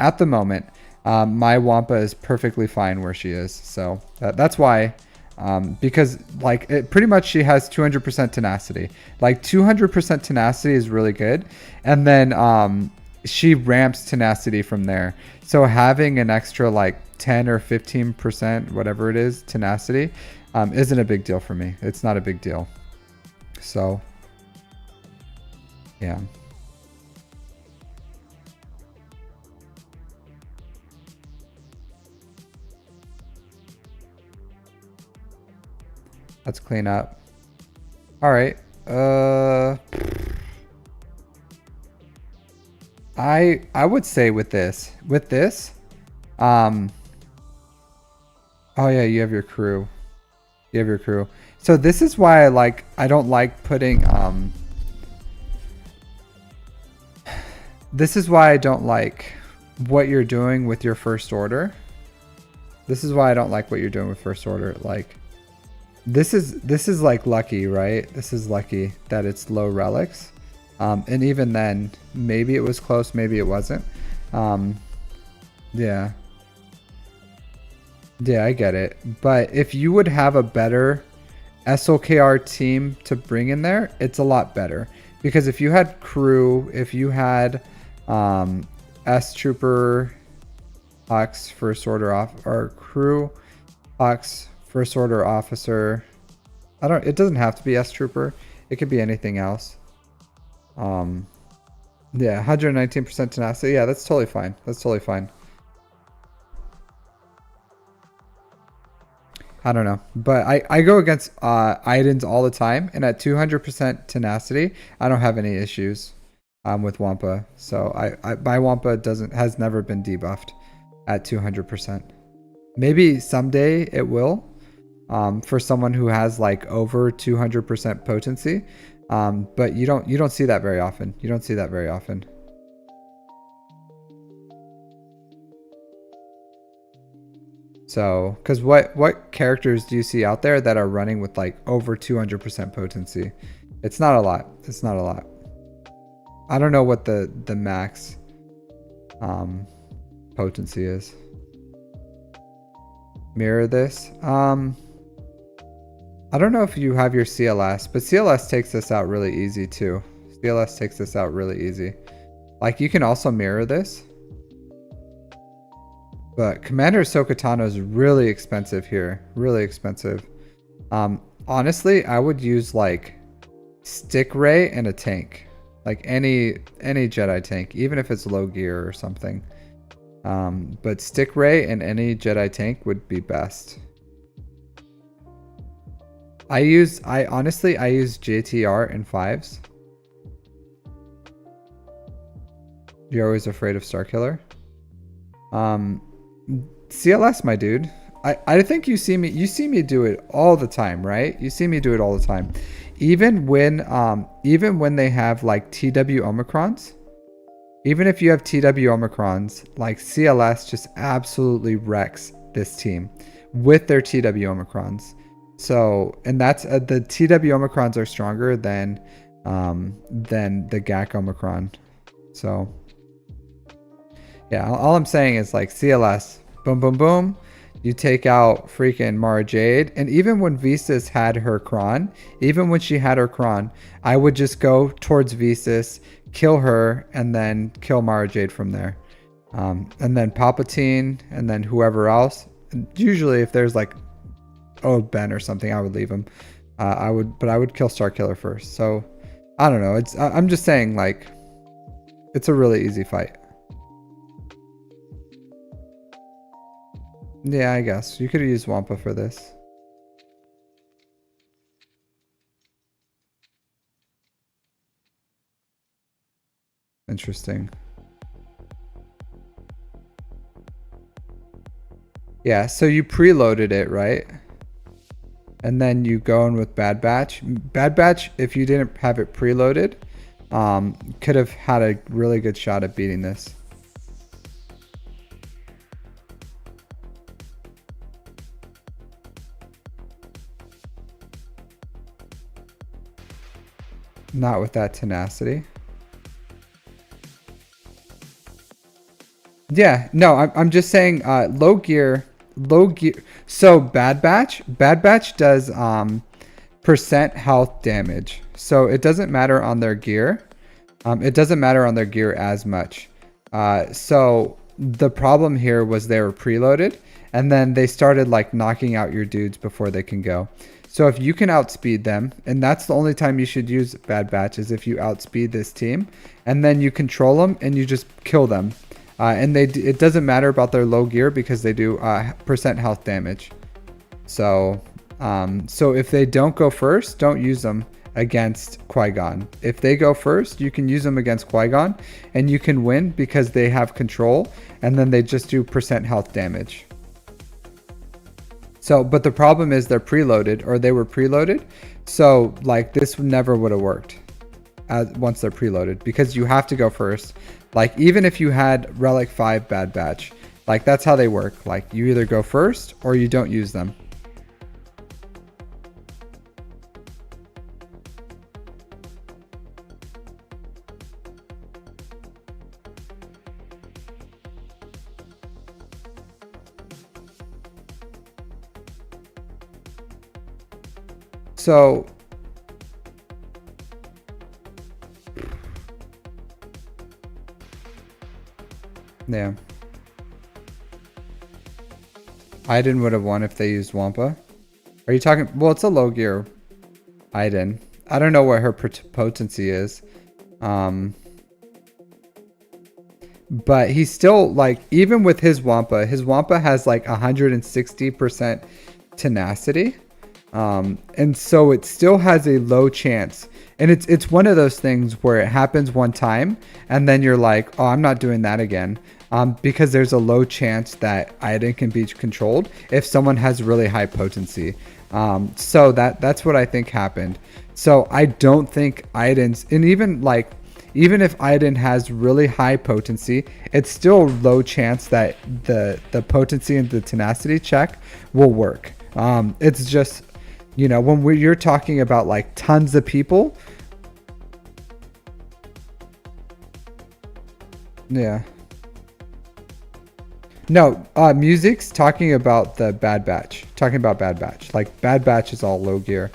Speaker 1: my Wampa is perfectly fine where she is. So that's why. Because like it pretty much she has 200% tenacity. Like 200% tenacity is really good, and then she ramps tenacity from there. So having an extra like 10 or 15%, whatever it is, tenacity, isn't a big deal for me. It's not a big deal. So yeah. Let's clean up. All right. I would say with this, oh yeah, you have your crew. So this is why I don't like putting this is why I don't like what you're doing with your first order. This is why I don't like what you're doing with first order. Like this is like lucky, right? This is lucky that it's low relics. And even then, maybe it was close, maybe it wasn't. Yeah. Yeah, I get it. But if you would have a better SLKR team to bring in there, it's a lot better. Because if you had crew, if you had S Trooper, Hux, First Order off, or crew, Hux, First Order officer. It doesn't have to be S Trooper. It could be anything else. Yeah, 119% tenacity. Yeah, that's totally fine. I don't know. But I go against Idens all the time, and at 200% tenacity, I don't have any issues with Wampa. So my Wampa has never been debuffed at 200%. Maybe someday it will, for someone who has like over 200% potency. But you don't see that very often. You don't see that very often. So, because what characters do you see out there that are running with like over 200% potency? It's not a lot. It's not a lot. I don't know what the max potency is. Mirror this. I don't know if you have your CLS, but CLS takes this out really easy too. CLS takes this out really easy. Like you can also mirror this. But Commander Ahsoka Tano is really expensive here. Really expensive. Honestly, I would use like Stick Ray and a tank. Like any Jedi tank, even if it's low gear or something. But Stick Ray and any Jedi tank would be best. I honestly use JTR in 5s. You're always afraid of Starkiller. CLS, my dude. I think you see me do it all the time, right? You see me do it all the time. Even when they have like TW Omicrons, even if you have TW Omicrons, like CLS just absolutely wrecks this team with their TW Omicrons. So, and that's the TW Omicrons are stronger than the GAC Omicron. So, yeah, all I'm saying is like CLS, boom, boom, boom. You take out freaking Mara Jade. And even when Visas had her Kron, I would just go towards Visas, kill her, and then kill Mara Jade from there. And then Palpatine, and then whoever else. Usually if there's like Ben or something, I would leave him. I would kill Starkiller first. So I don't know. I'm just saying, like, it's a really easy fight. Yeah, I guess you could have used Wampa for this. Interesting. Yeah, so you preloaded it, right? And then you go in with Bad Batch. Bad Batch, if you didn't have it preloaded, could have had a really good shot at beating this. Not with that tenacity. Yeah, no, I'm just saying low gear. So Bad Batch does percent health damage. So it doesn't matter on their gear. It doesn't matter on their gear as much. So the problem here was they were preloaded, and then they started like knocking out your dudes before they can go. So if you can outspeed them, and that's the only time you should use Bad Batch, is if you outspeed this team, and then you control them and you just kill them. And it doesn't matter about their low gear because they do percent health damage. So if they don't go first, don't use them against Qui-Gon. If they go first, you can use them against Qui-Gon, and you can win because they have control, and then they just do percent health damage. So, but the problem is they're preloaded, or they were preloaded. So like this never would have worked once they're preloaded, because you have to go first. Like even if you had Relic 5 Bad Batch, like that's how they work. Like you either go first or you don't use them. So yeah, Iden would have won if they used Wampa. Are you talking? Well, it's a low gear Iden. I don't know what her potency is. But he's still like, even with his Wampa has like 160% tenacity. And so it still has a low chance. And it's one of those things where it happens one time and then you're like, oh, I'm not doing that again. Because there's a low chance that Iden can be controlled if someone has really high potency. So that's what I think happened. So I don't think Iden's, and even if Iden has really high potency, it's still low chance that the potency and the tenacity check will work. It's just, you know, when you're talking about like tons of people. Yeah. No, music's talking about the Bad Batch. Talking about Bad Batch. Like Bad Batch is all low gear.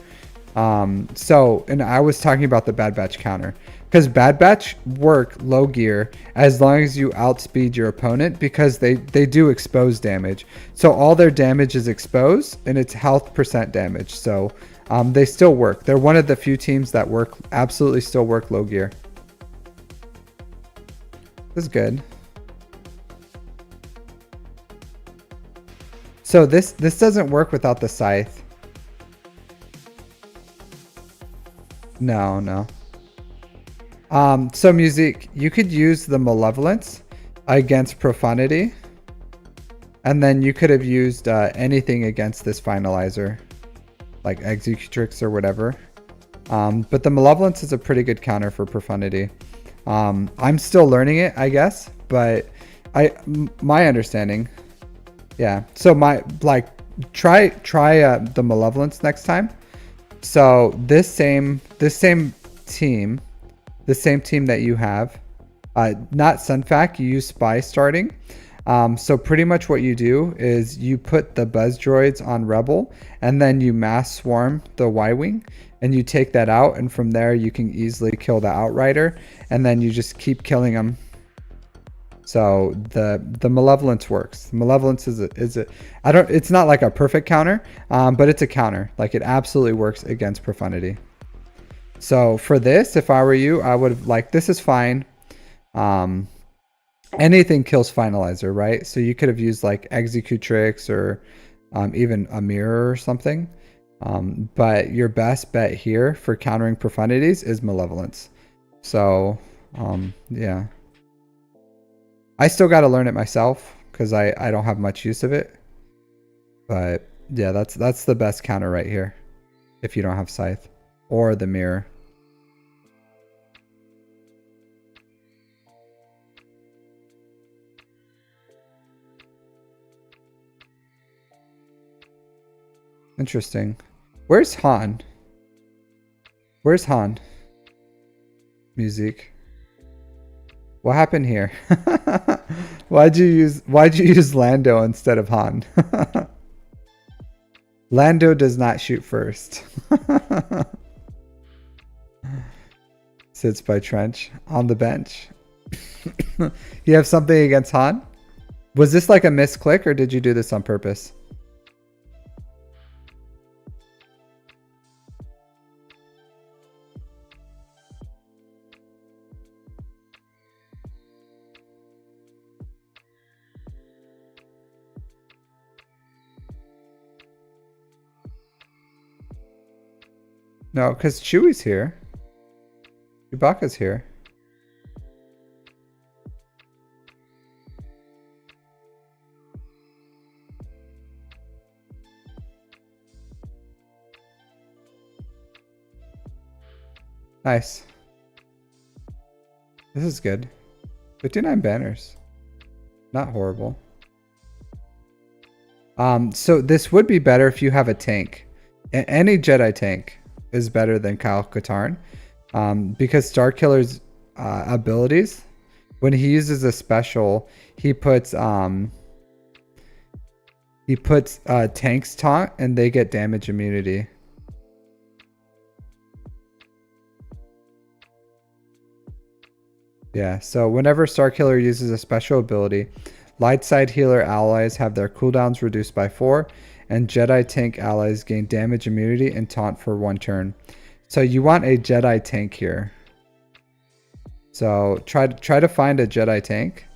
Speaker 1: So, and I was talking about the Bad Batch counter. Because Bad Batch work low gear as long as you outspeed your opponent, because they do expose damage. So all their damage is exposed and it's health percent damage. So they still work. They're one of the few teams that absolutely still work low gear. This is good. So this doesn't work without the scythe. No. So music, you could use the malevolence against profanity, and then you could have used anything against this finalizer, like executrix or whatever. But the malevolence is a pretty good counter for profanity. I'm still learning it, I guess, but my understanding, yeah. So try the malevolence next time. So this same team. The same team that you have, not Sunfac, you use Spy starting. So pretty much what you do is you put the Buzz Droids on Rebel, and then you mass swarm the Y-Wing, and you take that out, and from there you can easily kill the Outrider, and then you just keep killing them. So the Malevolence works. Malevolence it's not like a perfect counter, but it's a counter. Like it absolutely works against Profundity. So for this, if I were you, I would have this is fine. Anything kills finalizer, right? So you could have used like executrix or even a mirror or something. But your best bet here for countering profundities is malevolence. So yeah. I still got to learn it myself because I don't have much use of it. But yeah, that's the best counter right here if you don't have scythe or the mirror. Interesting. Where's Han? Where's Han? Music. What happened here? Why'd you use Lando instead of Han? Lando does not shoot first. Sits by Trench on the bench. You have something against Han? Was this like a misclick or did you do this on purpose? No, because Chewie's here. Chewbacca's here. Nice. This is good. 59 banners. Not horrible. So this would be better if you have a tank. Any Jedi tank is better than Kyle Katarn. Because Starkiller's abilities, when he uses a special, he puts tanks taunt and they get damage immunity. Yeah, so whenever Starkiller uses a special ability, light side healer allies have their cooldowns reduced by 4, and Jedi tank allies gain damage immunity and taunt for 1 turn. So you want a Jedi tank here. So try to find a Jedi tank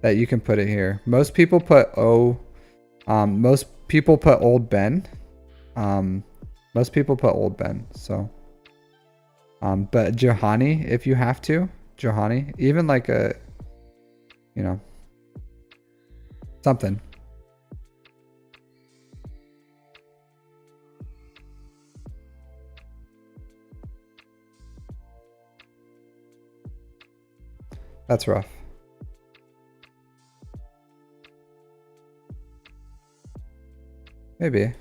Speaker 1: that you can put it here. Most people put most people put old Ben. Most people put old Ben, so. But Johanny, if you have to, Johanny, even like a, you know, something. That's rough. Maybe.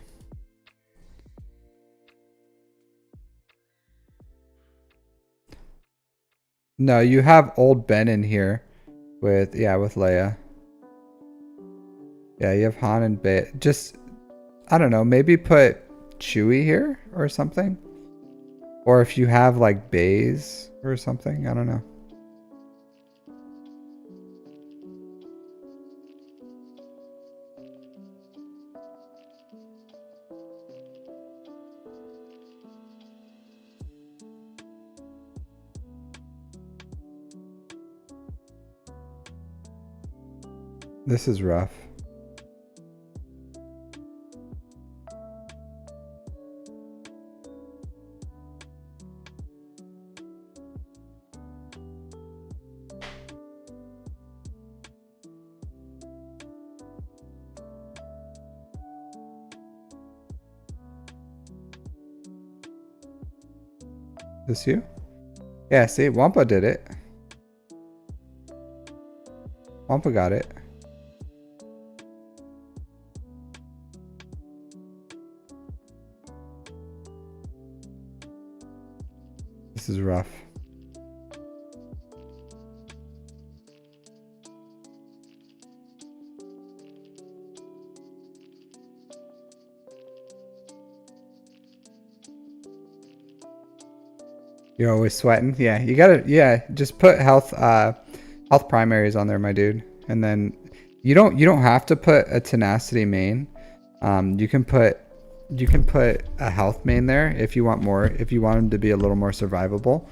Speaker 1: No, you have old Ben in here with, yeah, with Leia. Yeah, you have Han and Bay. Just, I don't know, maybe put Chewie here or something. Or if you have like Bays or something, I don't know. This is rough. This you? Yeah, see, Wampa did it. Wampa got it. This is rough. You're always sweating? Yeah, you gotta, yeah, just put health primaries on there, my dude. And then you don't have to put a tenacity main. You can put a health main there if you want more, if you want them to be a little more survivable.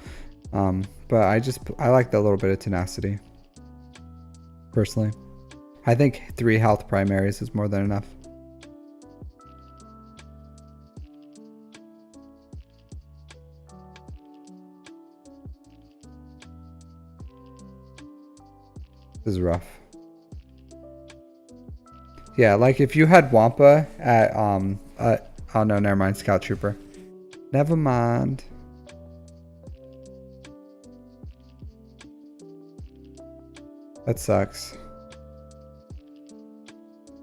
Speaker 1: But I like that little bit of tenacity. Personally. I think 3 health primaries is more than enough. This is rough. Yeah, like if you had Wampa at oh no, never mind, Scout Trooper. Never mind. That sucks.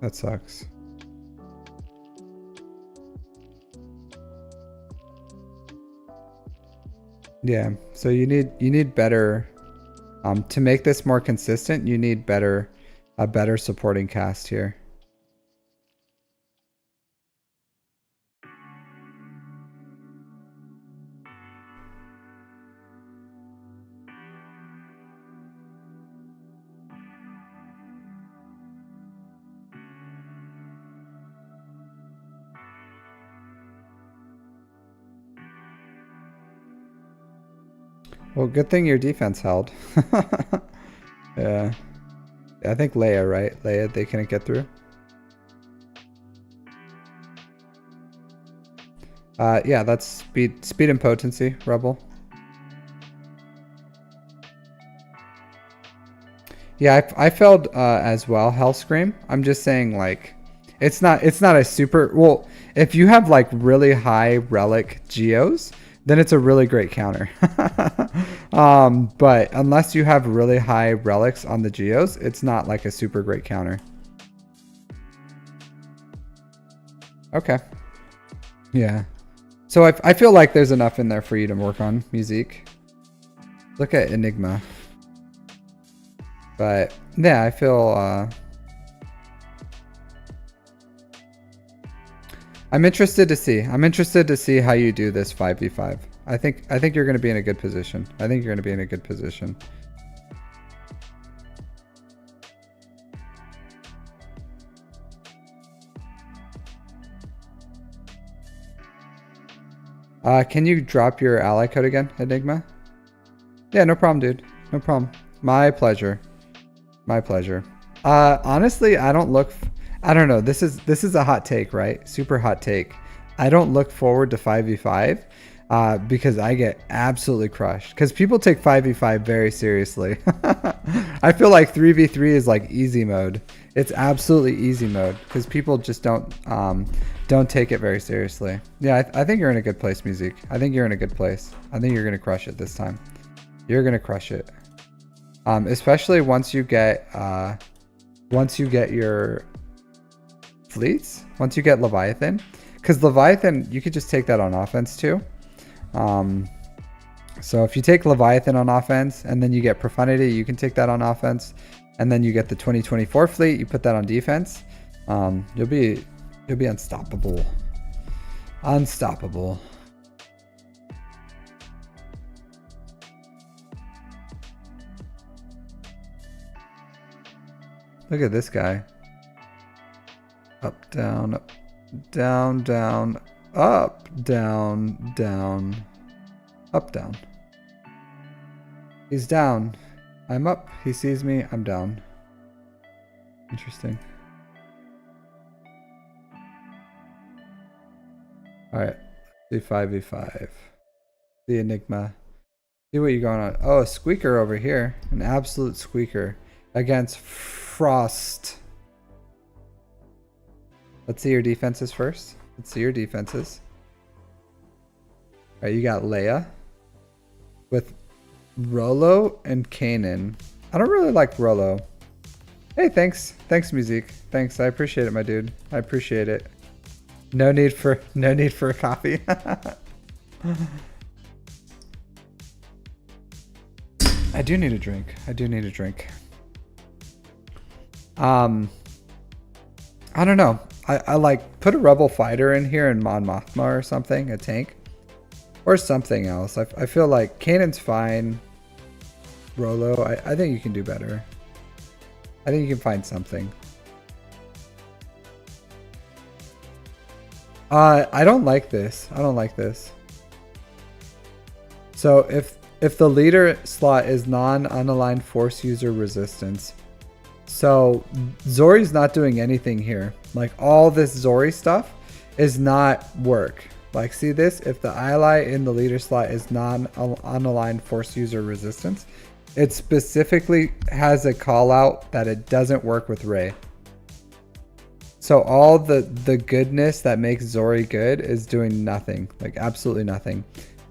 Speaker 1: That sucks. Yeah, so you need better to make this more consistent, you need a better supporting cast here. Well, good thing your defense held. Yeah. I think Leia, right? Leia, they couldn't get through. Yeah, that's speed and potency, Rebel. Yeah, I failed as well, Hellscream. I'm just saying, like, it's not a super, well, if you have like really high relic geos, then it's a really great counter. But unless you have really high relics on the geos, it's not like a super great counter. Okay. Yeah. So I feel like there's enough in there for you to work on, Musique. Look at Enigma. But yeah, I feel I'm interested to see how you do this 5v5. I think you're going to be in a good position. Can you drop your ally code again, Enigma? Yeah, no problem, dude. No problem. My pleasure. My pleasure. Honestly, I don't look I don't know. This is a hot take, right? Super hot take. I don't look forward to 5v5 because I get absolutely crushed. Because people take 5v5 very seriously. I feel like 3v3 is like easy mode. It's absolutely easy mode because people just don't take it very seriously. Yeah, I think you're in a good place, Music. I think you're in a good place. I think you're gonna crush it this time. You're gonna crush it, especially once you get your fleets. Once you get Leviathan, because Leviathan you could just take that on offense too. So if you take Leviathan on offense and then you get Profundity, you can take that on offense, and then you get the 2024 fleet. You put that on defense. You'll be unstoppable. Unstoppable. Look at this guy. Up, down, down, down, up, down, down, up, down. He's down. I'm up. He sees me. I'm down. Interesting. Alright. Do 5v5. The Enigma. See what you're going on. Oh, a squeaker over here. An absolute squeaker. Against Frost. Let's see your defenses first. Let's see your defenses. Alright, you got Leia. With Rolo and Kanan. I don't really like Rolo. Hey, thanks. Thanks, Music. Thanks. I appreciate it, my dude. I appreciate it. No need for a coffee. I do need a drink. I do need a drink. I don't know. I like put a Rebel fighter in here and Mon Mothma or something, a tank. Or something else. I feel like Kanan's fine. Rolo, I think you can do better. I think you can find something. I don't like this. I don't like this. So if the leader slot is non-unaligned force user resistance, so Zori's not doing anything here. Like all this Zori stuff is not work. Like see this? If the ally in the leader slot is non-unaligned force user resistance, it specifically has a call out that it doesn't work with Rey. So all the goodness that makes Zori good is doing nothing, like absolutely nothing.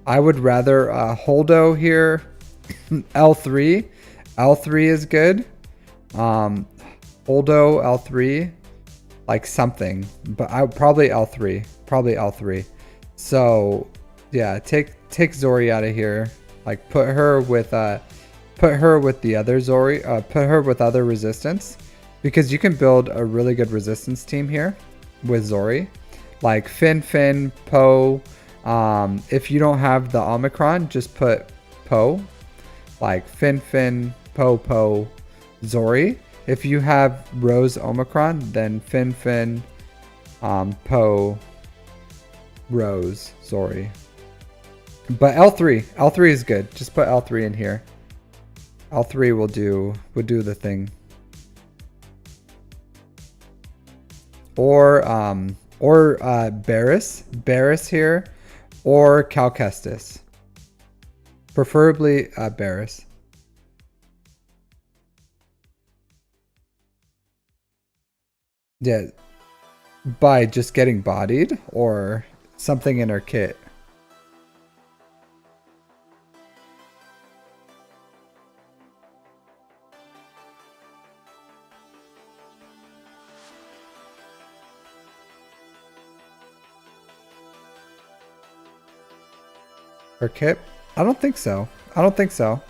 Speaker 1: I would rather Holdo here, L3. L3 is good. Holdo, L3, like something, but I would probably L3, probably L3. So yeah, take Zori out of here. Like put her with the other Zori, put her with other resistance. Because you can build a really good resistance team here with Zori. Like Fin, Poe. If you don't have the Omicron, just put Poe. Like Fin, Poe, Zori. If you have Rose Omicron, then Fin, Poe, Rose, Zori. But L3 is good. Just put L3 in here. L3 would do the thing. Or Barris here, or Cal Kestis. Preferably Barris. Yeah, by just getting bodied or something in her kit. Her kit? I don't think so. I don't think so.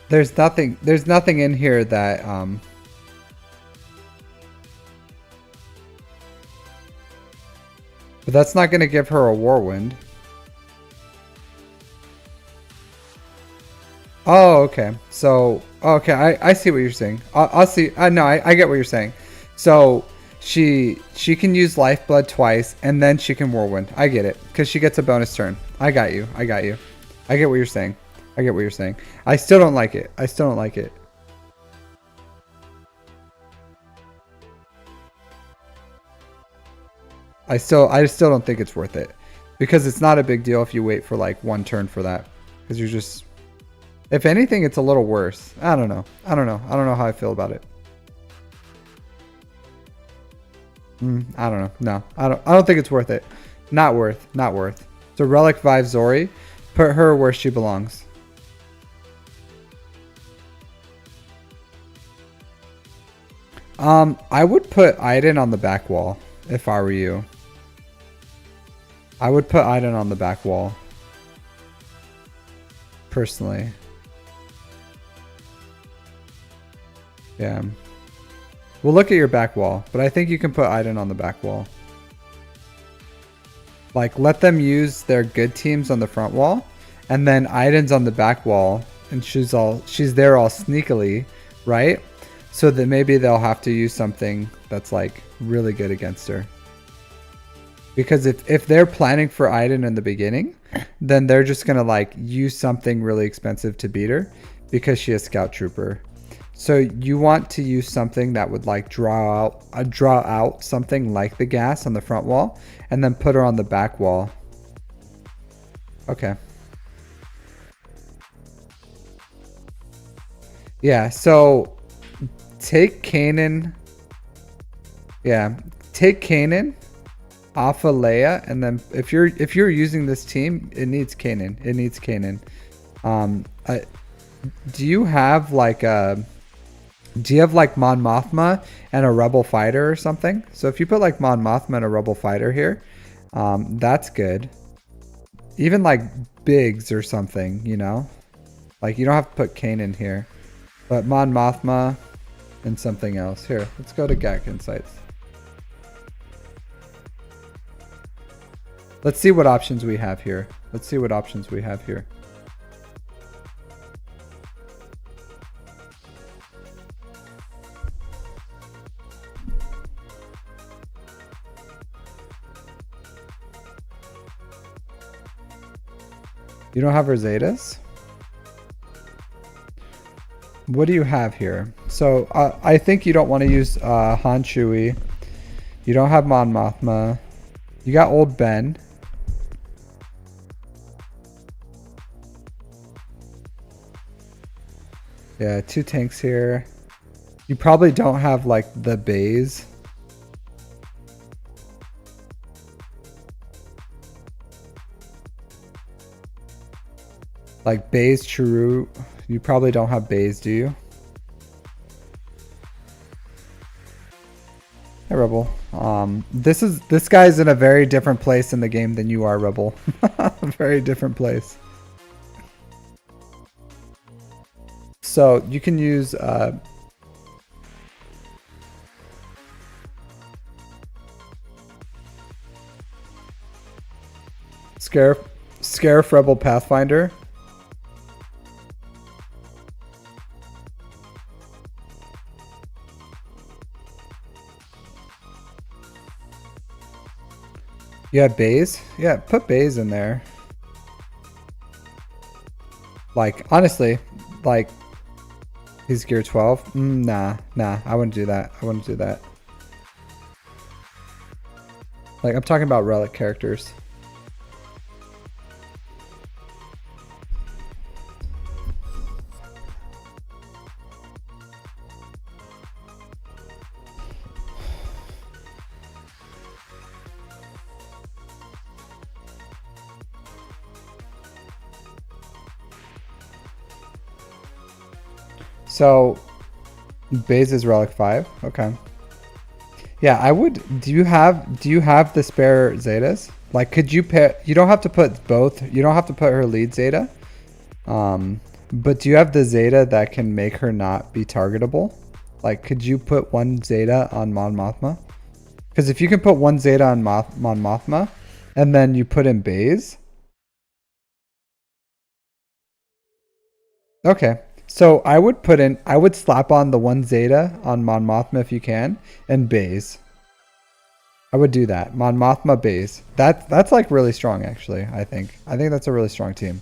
Speaker 1: There's nothing in here that but that's not going to give her a Whirlwind. Oh, okay. So, okay, I see what you're saying. I'll see. No, I get what you're saying. So she can use Lifeblood twice, and then she can Whirlwind. I get it, because she gets a bonus turn. I got you. I get what you're saying. I get what you're saying. I still don't like it. I still don't like it. I still don't think it's worth it, because it's not a big deal if you wait for like one turn for that, because you're just. If anything, it's a little worse. I don't know. I don't know how I feel about it. I don't know. No, I don't think it's worth it. Not worth. So Relic Vive Zori, put her where she belongs. I would put Aiden on the back wall if I were you. I would put Aiden on the back wall. Personally. Yeah. We'll look at your back wall, but I think you can put Aiden on the back wall. Like, let them use their good teams on the front wall, and then Aiden's on the back wall, and she's there all sneakily, right? So that maybe they'll have to use something that's like really good against her. Because if they're planning for Aiden in the beginning, then they're just gonna like use something really expensive to beat her because she has Scout Trooper. So you want to use something that would like draw out something like the gas on the front wall, and then put her on the back wall. Okay. Yeah, so take Kanan. Yeah, take Kanan off of Leia, and then if you're using this team, it needs Kanan. It needs Kanan. Do you have like Mon Mothma and a Rebel Fighter or something? So if you put like Mon Mothma and a Rebel Fighter here, that's good. Even like Biggs or something, you know? Like you don't have to put Kanan here. But Mon Mothma and something else. Here, let's go to GAC Insights. Let's see what options we have here. You don't have her Zetas? What do you have here? So I think you don't want to use Han Chewie. You don't have Mon Mothma. You got Old Ben. Yeah, 2 tanks here. You probably don't have like the bays. Like bays, Chirrut. You probably don't have bays, do you? Hey, Rebel. This guy's in a very different place in the game than you are, Rebel. A very different place. So you can use Scarif Rebel Pathfinder. You have bays? Yeah, put bays in there. Like, honestly, like, he's gear 12? Nah, I wouldn't do that. Like, I'm talking about relic characters. So, base is relic 5. Okay. Yeah, I would. Do you have the spare Zetas? Like, could you put? You don't have to put both. You don't have to put her lead Zeta. But do you have the Zeta that can make her not be targetable? Like, could you put one Zeta on Mon Mothma? Because if you can put one Zeta on Mon Mothma, and then you put in Baze. Okay. So I would slap on the one Zeta on Mon Mothma if you can, and Baze. I would do that. Mon Mothma, Baze. That's like really strong, actually, I think. I think that's a really strong team.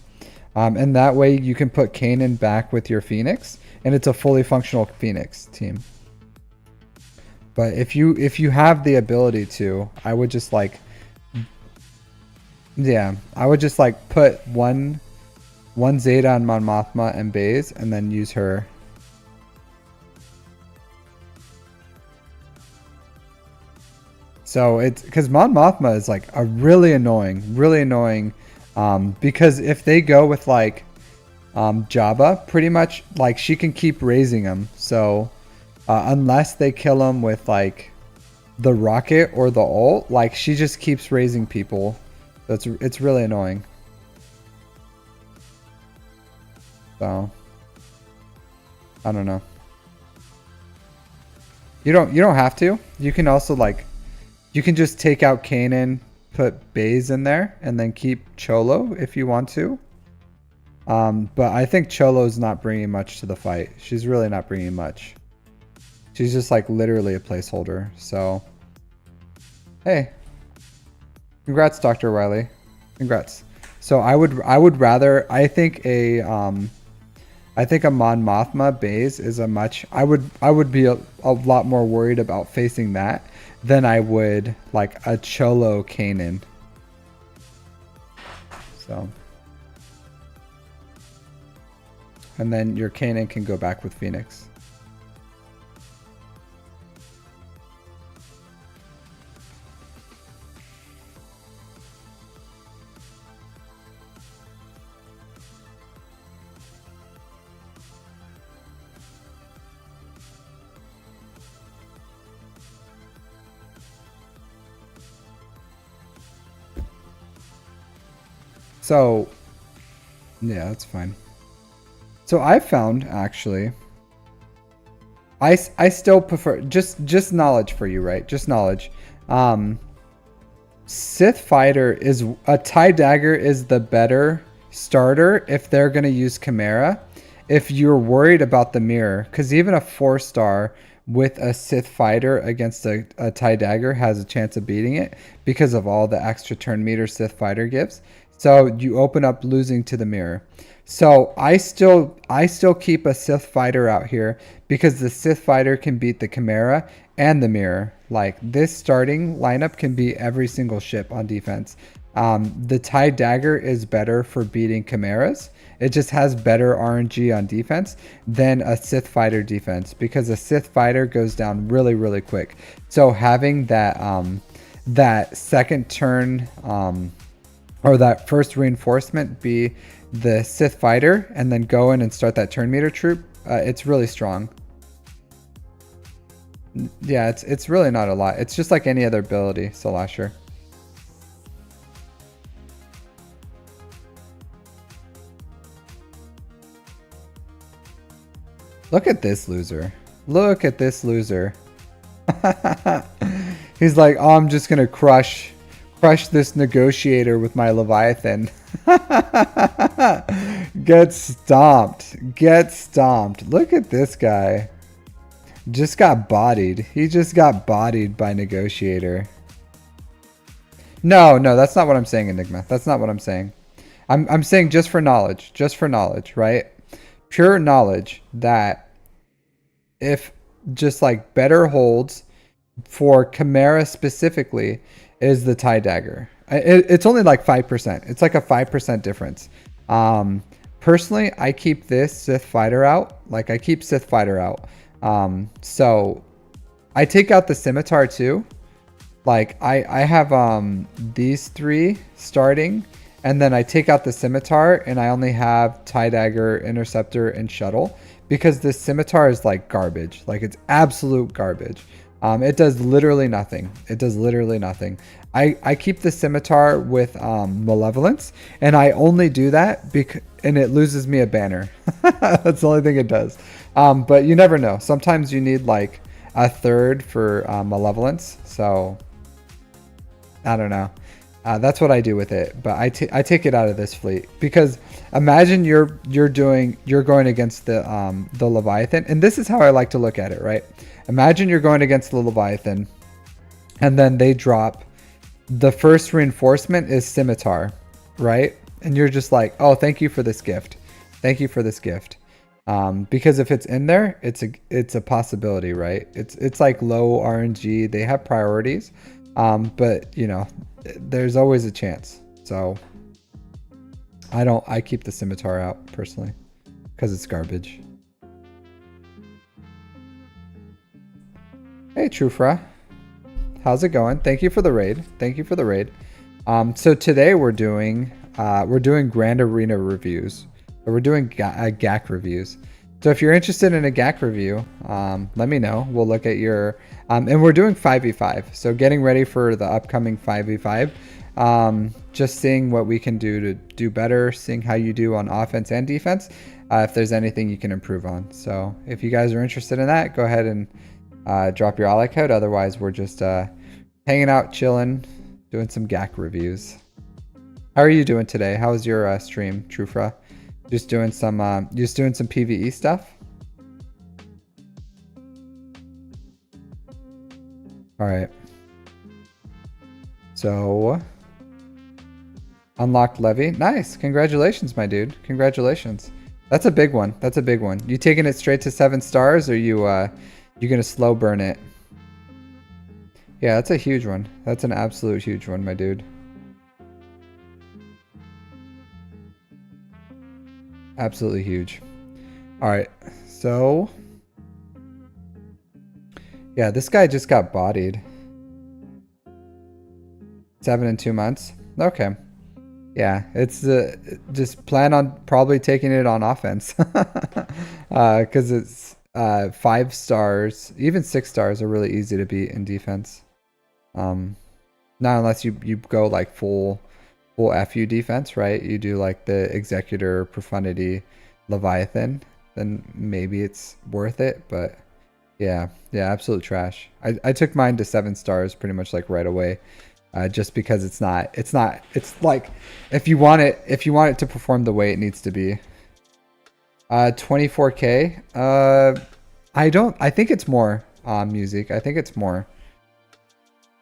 Speaker 1: And that way you can put Kanan back with your Phoenix, and it's a fully functional Phoenix team. But if you have the ability to, I would just like, yeah, I would just like put one Zeta on Mon Mothma and Baze, and then use her. So it's because Mon Mothma is like a really annoying, because if they go with like Jabba, pretty much like she can keep raising them. So unless they kill him with like the rocket or the ult, like she just keeps raising people. So it's really annoying. So I don't know. You don't have to. You can also like, you can just take out Kanan, put Baze in there, and then keep Cholo if you want to. But I think Cholo's not bringing much to the fight. She's really not bringing much. She's just like literally a placeholder. So, hey, congrats, Dr. Wiley. Congrats. So I would rather, I think a Mon Mothma Baze is a much, I would be a lot more worried about facing that than I would like a Cholo Kanan. So, and then your Kanan can go back with Phoenix. So, yeah, that's fine. So I found actually, I still prefer just knowledge for you, right? Just knowledge. Sith Fighter is a TIE Dagger is the better starter if they're gonna use Chimera. If you're worried about the mirror, because even a 4-star with a Sith Fighter against a TIE Dagger has a chance of beating it because of all the extra turn meter Sith Fighter gives. So you open up losing to the mirror. So I still keep a Sith Fighter out here because the Sith Fighter can beat the Chimera and the mirror. Like this starting lineup can beat every single ship on defense. The TIE Dagger is better for beating Chimeras. It just has better RNG on defense than a Sith Fighter defense because a Sith Fighter goes down really, really quick. So having that that second turn or that first reinforcement be the Sith Fighter and then go in and start that turn meter troop, it's really strong. Yeah, it's really not a lot. It's just like any other ability, Solasher. Look at this loser. Look at this loser. He's like, oh, I'm just gonna crush this negotiator with my Leviathan. Get stomped. Get stomped. Look at this guy. Just got bodied. He just got bodied by negotiator. No, that's not what I'm saying, Enigma. That's not what I'm saying. I'm saying just for knowledge. Just for knowledge, right? Pure knowledge that if just like better holds for Chimera specifically is the TIE Dagger. It's only like 5%. It's like a 5% difference. Personally, I keep this Sith Fighter out. Like I keep Sith Fighter out. So I take out the Scimitar too. Like I have these three starting, and then I take out the Scimitar and I only have TIE Dagger, Interceptor, and Shuttle because the Scimitar is like garbage. Like it's absolute garbage. It does literally nothing. It does literally nothing. I keep the scimitar with malevolence, and I only do that because and it loses me a banner. That's the only thing it does. But you never know. Sometimes you need like a third for malevolence. So I don't know. That's what I do with it, but I take it out of this fleet because imagine you're going against the Leviathan, and this is how I like to look at it, right? Imagine you're going against the Leviathan, and then they drop the first reinforcement is scimitar, right? And you're just like, oh, thank you for this gift, thank you for this gift, because if it's in there, it's a possibility, right? It's like low RNG. They have priorities, but you know. There's always a chance. So I keep the scimitar out personally because it's garbage. Hey Trufra, how's it going? Thank you for the raid. Thank you for the raid. So today we're doing Grand Arena reviews. We're doing GAC reviews. So if you're interested in a GAC review, let me know. We'll look at your, and we're doing 5v5. So getting ready for the upcoming 5v5. Just seeing what we can do to do better, seeing how you do on offense and defense, if there's anything you can improve on. So if you guys are interested in that, go ahead and drop your ally code. Otherwise, we're just hanging out, chilling, doing some GAC reviews. How are you doing today? How was your stream, Trufra? Just doing some PVE stuff. All right. So unlocked levy. Nice. Congratulations, my dude. Congratulations. That's a big one. That's a big one. You taking it straight to 7 stars, or you gonna slow burn it? Yeah, that's a huge one. That's an absolute huge one, my dude. Absolutely huge. All right, so yeah, this guy just got bodied. 7 in 2 months. Okay. Yeah, it's just plan on probably taking it on offense because it's 5 stars, even 6 stars are really easy to beat in defense. Not unless you go like full FU defense, right? You do like the Executor, Profundity, Leviathan, then maybe it's worth it. But yeah, absolute trash. I took mine to 7 stars pretty much like right away, just because it's like if you want it to perform the way it needs to be. 24K. I think it's more music. I think it's more.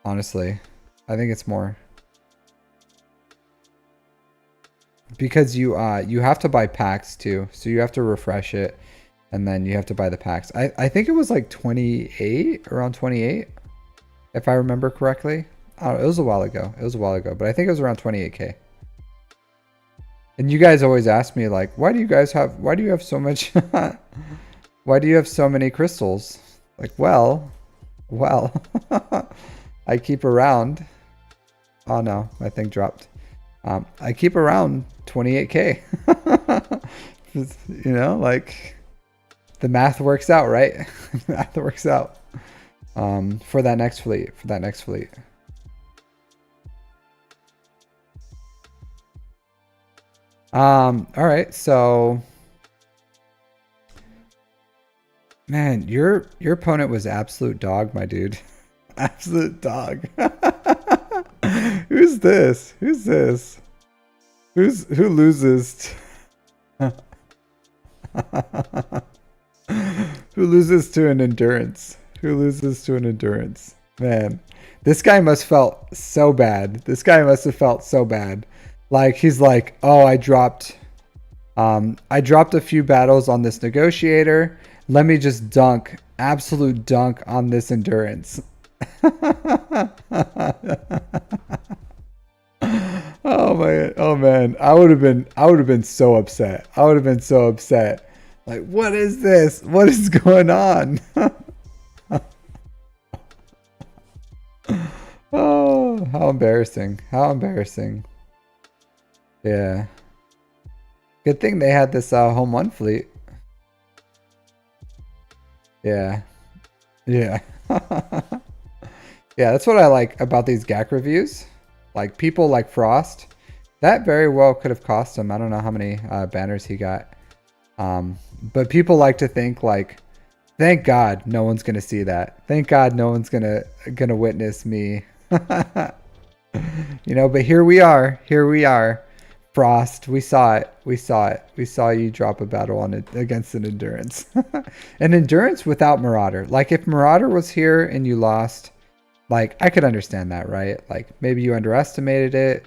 Speaker 1: Honestly, I think it's more. Because you have to buy packs too, so you have to refresh it, and then you have to buy the packs. I think it was like 28, around 28, if I remember correctly. Oh, it was a while ago. But I think it was around 28K. And you guys always ask me like, why do you have so much? Why do you have so many crystals? Like, well, I keep around. Oh no, my thing dropped. I keep around 28K. You know, like the math works out, right? Math works out. For that next fleet. All right, so man, your opponent was absolute dog, my dude. Absolute dog. Who loses? Who loses to an endurance? Man, this guy must felt so bad. Like he's like, oh, I dropped a few battles on this negotiator. Let me just absolute dunk on this endurance. Oh man, I would have been so upset. Like, what is this? What is going on? Oh, how embarrassing. Yeah. Good thing they had this home 1 fleet. Yeah. Yeah, that's what I like about these GAC reviews. Like people like Frost, that very well could have cost him. I don't know how many banners he got. But people like to think like, thank God no one's gonna see that. Thank God no one's gonna witness me. You know, but here we are. Here we are. Frost, we saw it. We saw it. We saw you drop a battle on it against an endurance. An endurance without Marauder. Like if Marauder was here and you lost, like I could understand that, right? Like maybe you underestimated it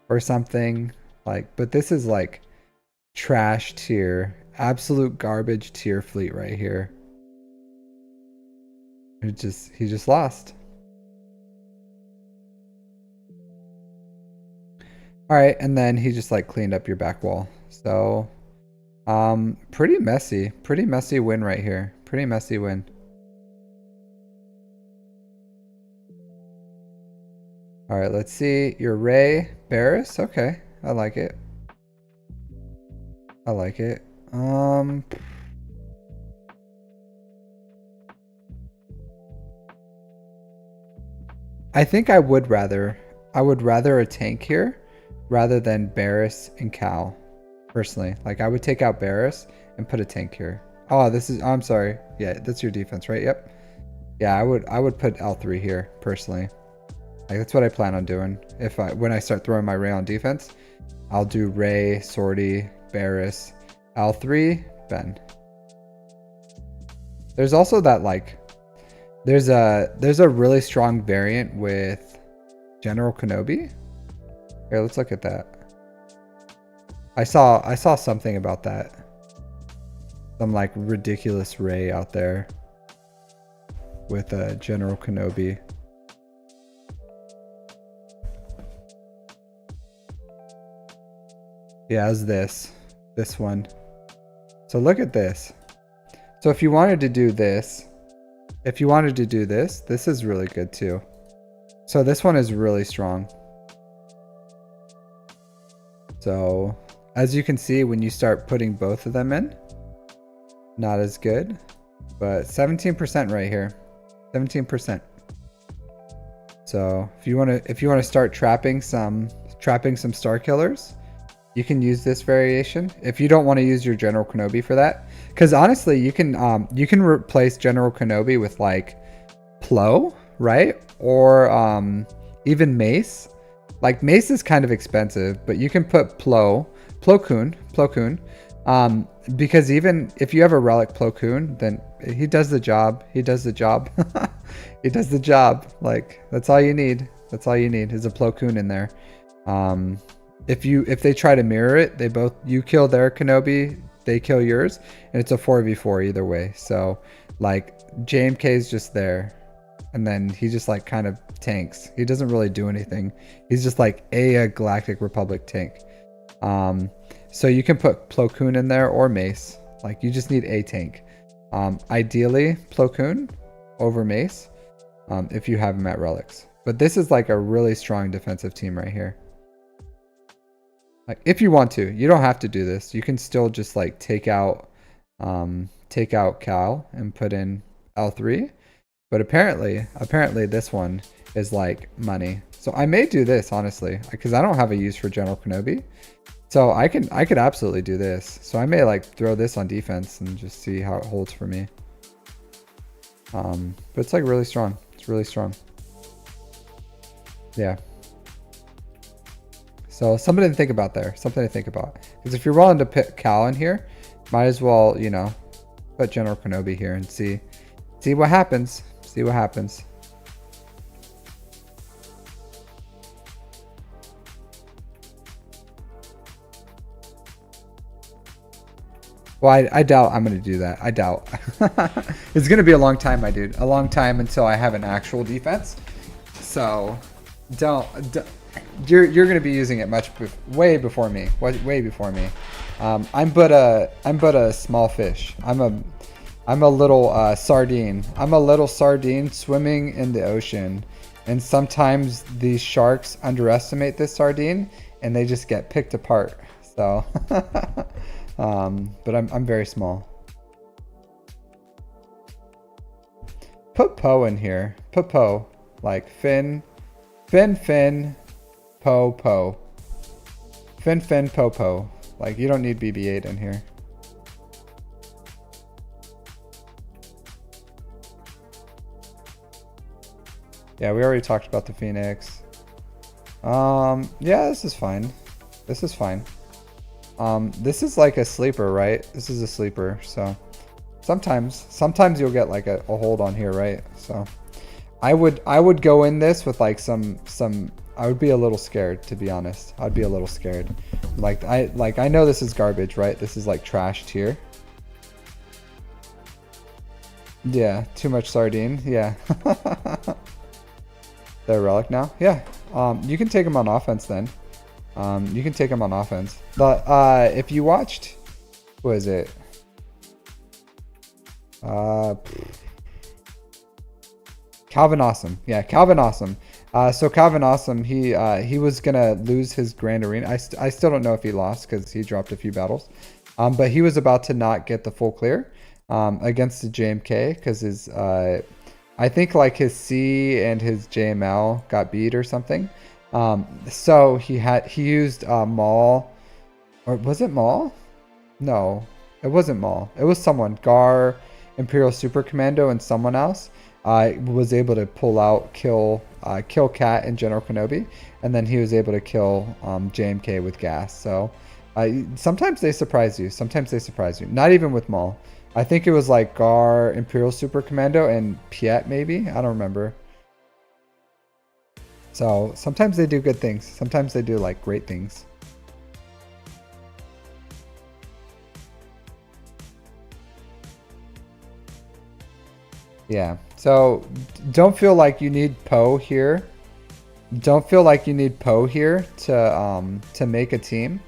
Speaker 1: or something. Like, but this is like trash tier, absolute garbage tier fleet right here. He just lost. All right, and then he just like cleaned up your back wall. So, pretty messy win right here. Pretty messy win. All right, let's see your Ray Barris. Okay, I like it. I like it. I think I would rather a tank here rather than Barris and Cal. Personally, like I would take out Barris and put a tank here. Oh, I'm sorry. Yeah, that's your defense, right? Yep. Yeah, I would put L3 here personally. Like that's what I plan on doing. When I start throwing my Ray on defense, I'll do Ray, Sortie, Barris, L3, Ben. There's also that like there's a really strong variant with General Kenobi. Here, let's look at that. I saw something about that. Some like ridiculous Ray out there with General Kenobi. Yeah, it's this one. So look at this. So if you wanted to do this, this is really good too. So this one is really strong. So as you can see, when you start putting both of them in, not as good, but 17% right here, 17%. So if you want to start trapping some star killers, you can use this variation. If you don't want to use your General Kenobi for that, because honestly, you can replace General Kenobi with like Plo, right? Or even Mace. Like Mace is kind of expensive, but you can put Plo Koon, because even if you have a relic Plo Koon, then he does the job. He does the job. He does the job. Like that's all you need. That's all you need is a Plo Koon in there. If they try to mirror it, you kill their Kenobi, they kill yours, and it's a 4v4 either way. So like JMK is just there, and then he just like kind of tanks. He doesn't really do anything. He's just like a Galactic Republic tank. So you can put Plo Koon in there or Mace. Like you just need a tank. Ideally Plo Koon over Mace, if you have him at relics. But this is like a really strong defensive team right here. Like if you want to, you don't have to do this. You can still just like take out Cal and put in L3. But apparently this one is like money. So I may do this honestly, because I don't have a use for General Kenobi. So I could absolutely do this. So I may like throw this on defense and just see how it holds for me. But it's like really strong. It's really strong. Yeah. So something to think about there. Something to think about. Because if you're willing to put Cal in here, might as well, you know, put General Kenobi here and see what happens. See what happens. Well, I doubt I'm going to do that. I doubt. It's going to be a long time, my dude. A long time until I have an actual defense. So don't you're going to be using it way before me. Way before me. I'm but a small fish. I'm a little sardine. I'm a little sardine swimming in the ocean. And sometimes these sharks underestimate this sardine and they just get picked apart. So but I'm very small. Put Poe in here. Put Poe. Like Finn, Finn, Poe, Poe. Finn, Poe, Poe. Like, you don't need BB-8 in here. Yeah, we already talked about the Phoenix. Yeah, this is fine. This is fine. This is like a sleeper, right? This is a sleeper, so sometimes you'll get like a hold on here, right? So I would go in this with like some I would be a little scared, to be honest. I'd be a little scared. I know this is garbage, right? This is like trash tier. Yeah, too much sardine. Yeah. The relic now? Yeah. You can take him on offense then. You can take him on offense. But if you watched, what is it? Calvin Awesome. Yeah, Calvin Awesome. So Calvin Awesome, he was gonna lose his Grand Arena. I still don't know if he lost because he dropped a few battles. But he was about to not get the full clear against the JMK because his I think like his C and his JML got beat or something. So he used Maul, or was it Maul? No, it wasn't Maul. It was someone. Gar, Imperial Super Commando, and someone else. Was able to pull out, kill Cat and General Kenobi, and then he was able to kill JMK with gas. So sometimes they surprise you. Sometimes they surprise you. Not even with Maul. I think it was like Gar, Imperial Super Commando, and Piet maybe. I don't remember. So sometimes they do good things. Sometimes they do like great things. Yeah. So don't feel like you need Poe here. Don't feel like you need Poe here to make a team.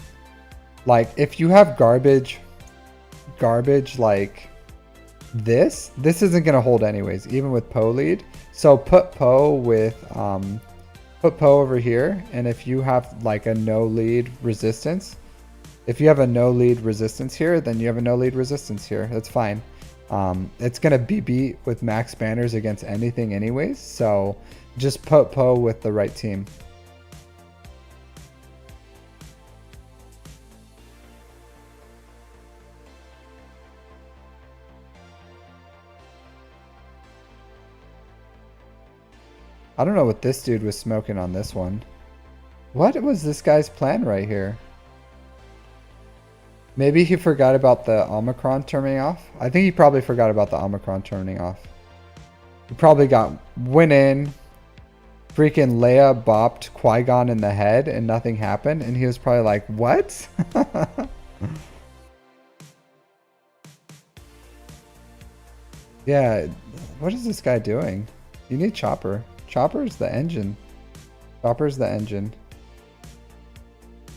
Speaker 1: Like if you have garbage like this isn't gonna hold anyways, even with Poe lead. So put Poe over here, and if you have like a no lead resistance, if you have a no lead resistance here, then you have a no lead resistance here. That's fine. It's gonna be beat with max banners against anything anyways, so just put Poe with the right team. I don't know what this dude was smoking on this one. What was this guy's plan right here? Maybe he forgot about the Omicron turning off. I think he probably forgot about the Omicron turning off. He probably went in, freaking Leia bopped Qui-Gon in the head and nothing happened. And he was probably like, what? Yeah, what is this guy doing? You need Chopper. Chopper's the engine. Chopper's the engine.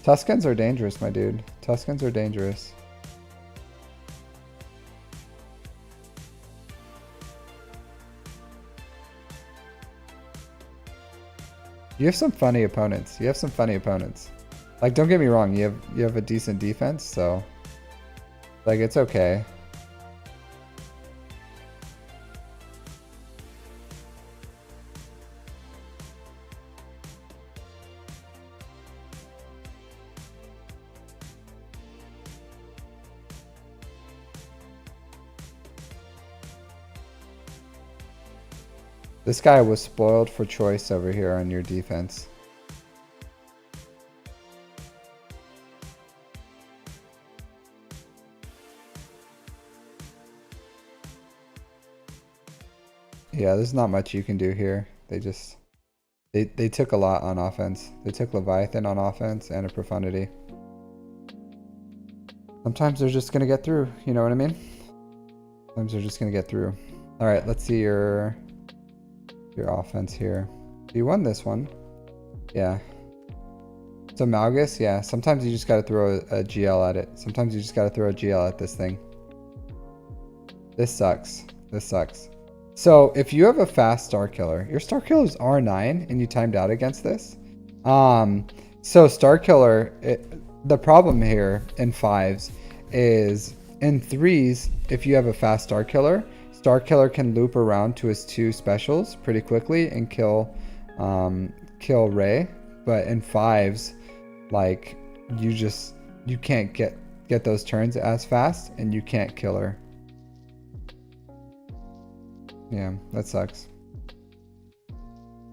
Speaker 1: Tuscans are dangerous, my dude. Tuscans are dangerous. You have some funny opponents. You have some funny opponents. Like, don't get me wrong. You have a decent defense, so like it's okay. This guy was spoiled for choice over here on your defense. Yeah, there's not much you can do here. They took a lot on offense. They took Leviathan on offense and a Profundity. Sometimes they're just gonna get through, you know what I mean? Sometimes they're just gonna get through. Alright, let's see your offense here. You won this one. Yeah. So Malgus, yeah. Sometimes you just gotta throw a GL at it. Sometimes you just gotta throw a GL at this thing. This sucks. This sucks. So if you have a fast Star Killer, your Star Killer is R9 and you timed out against this. So Star Killer, the problem here in 5s is in 3s, if you have a fast Star Killer, Star Killer can loop around to his 2 specials pretty quickly and kill Ray, but in 5s, like you can't get those turns as fast, and you can't kill her. Yeah, that sucks.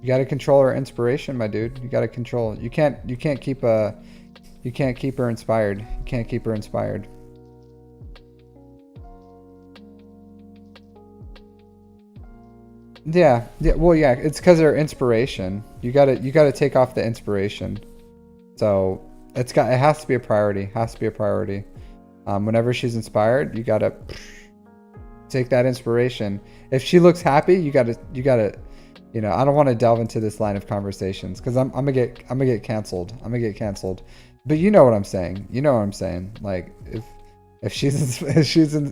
Speaker 1: You gotta control her inspiration, my dude. You gotta control. You can't keep her inspired. You can't keep her inspired. Yeah. Well, yeah. It's because of her inspiration. You gotta take off the inspiration. So it has to be a priority. Has to be a priority. Whenever she's inspired, you gotta take that inspiration. If she looks happy, you gotta. You know, I don't want to delve into this line of conversations because I'm gonna get canceled. I'm gonna get canceled. But you know what I'm saying. You know what I'm saying. Like if she's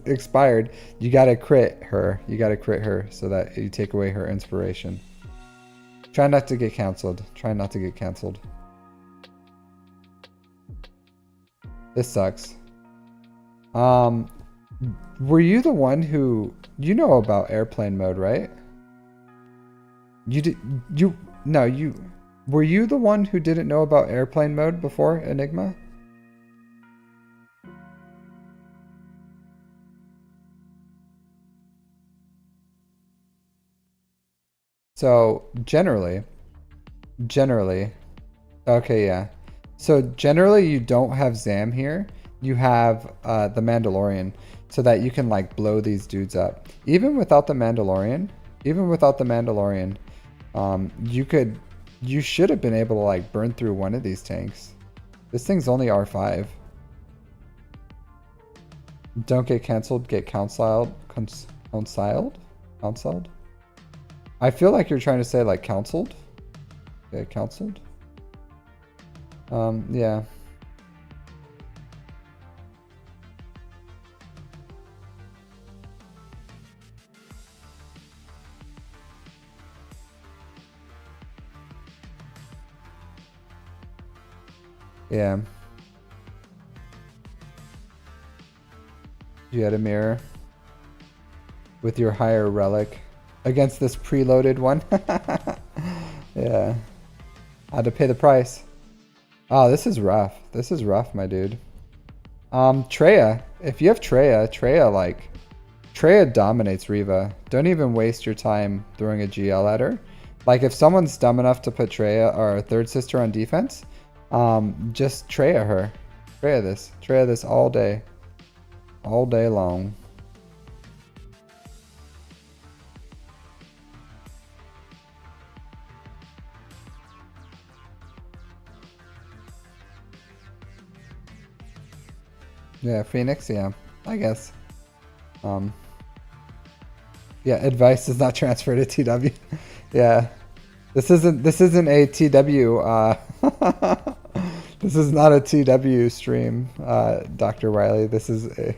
Speaker 1: expired, you gotta crit her. You gotta crit her so that you take away her inspiration. Try not to get canceled. Try not to get canceled. This sucks. Were you the one who you know about airplane mode, right? Were you the one who didn't know about airplane mode before Enigma? So generally, okay, yeah. So generally you don't have Zam here. You have the Mandalorian so that you can like blow these dudes up. Even without the Mandalorian, you should have been able to like burn through one of these tanks. This thing's only R5. Don't get canceled, get counseled. I feel like you're trying to say like counseled. Okay, counseled. Yeah. Yeah. You had a mirror with your higher relic against this preloaded one. Yeah. Had to pay the price. Oh, this is rough. This is rough, my dude. Treya. If you have Treya dominates Riva. Don't even waste your time throwing a GL at her. Like if someone's dumb enough to put Treya or third sister on defense, just Treya her. Treya this all day. All day long. Yeah, Phoenix, yeah, I guess. Yeah, advice does not transfer to TW. Yeah. This isn't a TW this is not a TW stream, Dr. Wiley. This is a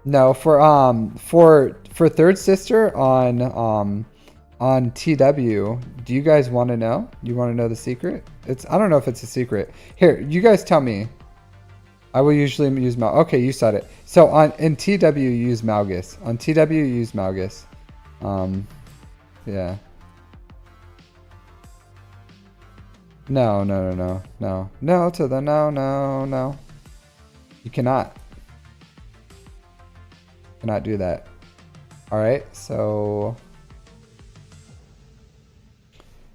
Speaker 1: no for third sister on TW. Do you guys want to know? You want to know the secret? I don't know if it's a secret. Here, you guys tell me. I will usually use Mal. Okay, you said it. So in TW you use Malgus. On TW you use Malgus. Yeah. No to the no. You cannot do that. All right, so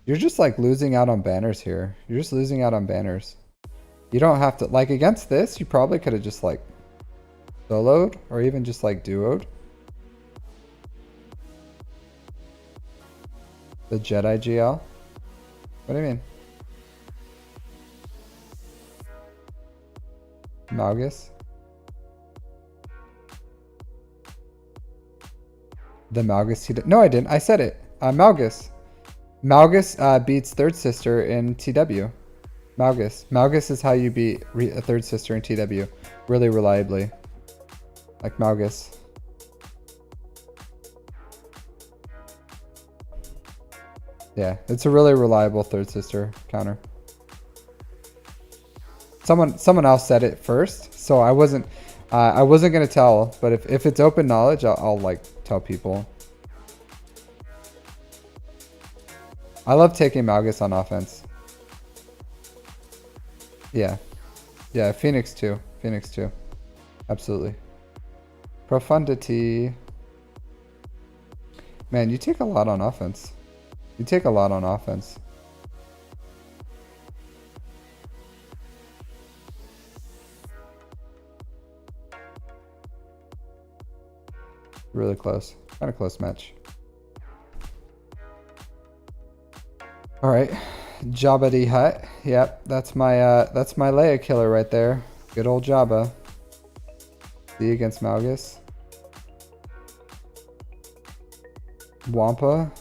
Speaker 1: you're just like losing out on banners here. You're just losing out on banners. You don't have to, like against this, you probably could have just like soloed or even just like duoed. The Jedi GL? What do you mean? Malgus? The Malgus no, I didn't. I said it. Malgus. Malgus beats third sister in TW. Malgus is how you beat a third sister in TW. Really reliably. Like Malgus. Yeah, it's a really reliable third sister counter. Someone else said it first, so I wasn't gonna tell, but if it's open knowledge, I'll like tell people. I love taking Malgus on offense. Yeah. Yeah, Phoenix too. Phoenix too. Absolutely. Profundity. Man, you take a lot on offense. You take a lot on offense. Really close. Kind of close match. All right. Jabba the Hutt. Yep, that's my Leia killer right there. Good old Jabba. D against Malgus. Wampa.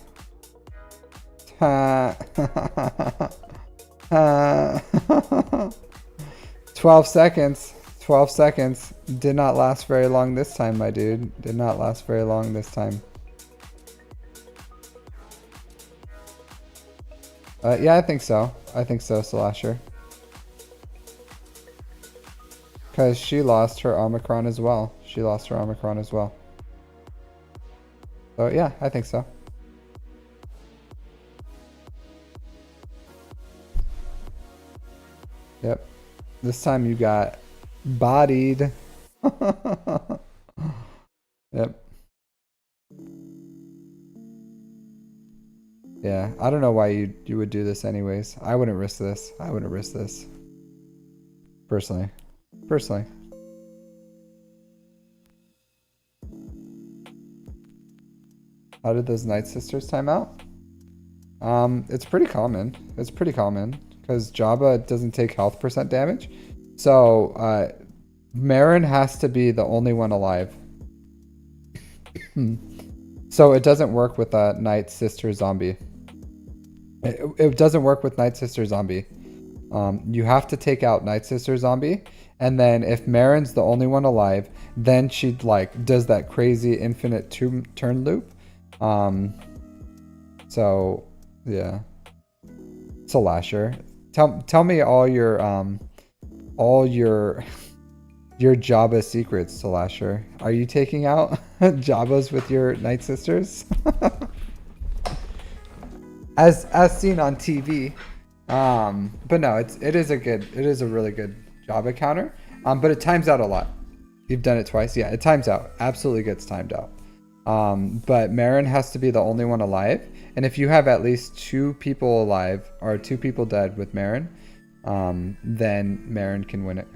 Speaker 1: 12 seconds. 12 seconds. Did not last very long this time, my dude. Did not last very long this time. Yeah, I think so. I think so, Slasher. Because she lost her Omicron as well. She lost her Omicron as well. So yeah, I think so. Yep. This time you got bodied. Yep. Yeah, I don't know why you would do this anyways. I wouldn't risk this. I wouldn't risk this. Personally. Personally. How did those Night Sisters time out? It's pretty common. It's pretty common. Because Jabba doesn't take health percent damage. So, Marin has to be the only one alive. So it doesn't work with a Night Sister zombie. It doesn't work with Night Sister zombie. You have to take out Night Sister zombie, and then if Marin's the only one alive, then she like does that crazy infinite turn loop. So yeah, Slasher. Tell me all your Jabba secrets, Slasher. Are you taking out Jabbas with your Night Sisters? as seen on TV. But no, it is a really good Jabba counter. But it times out a lot. You've done it twice. Yeah, it times out. Absolutely gets timed out. But Marin has to be the only one alive. And if you have at least 2 people alive or 2 people dead with Marin, then Marin can win it.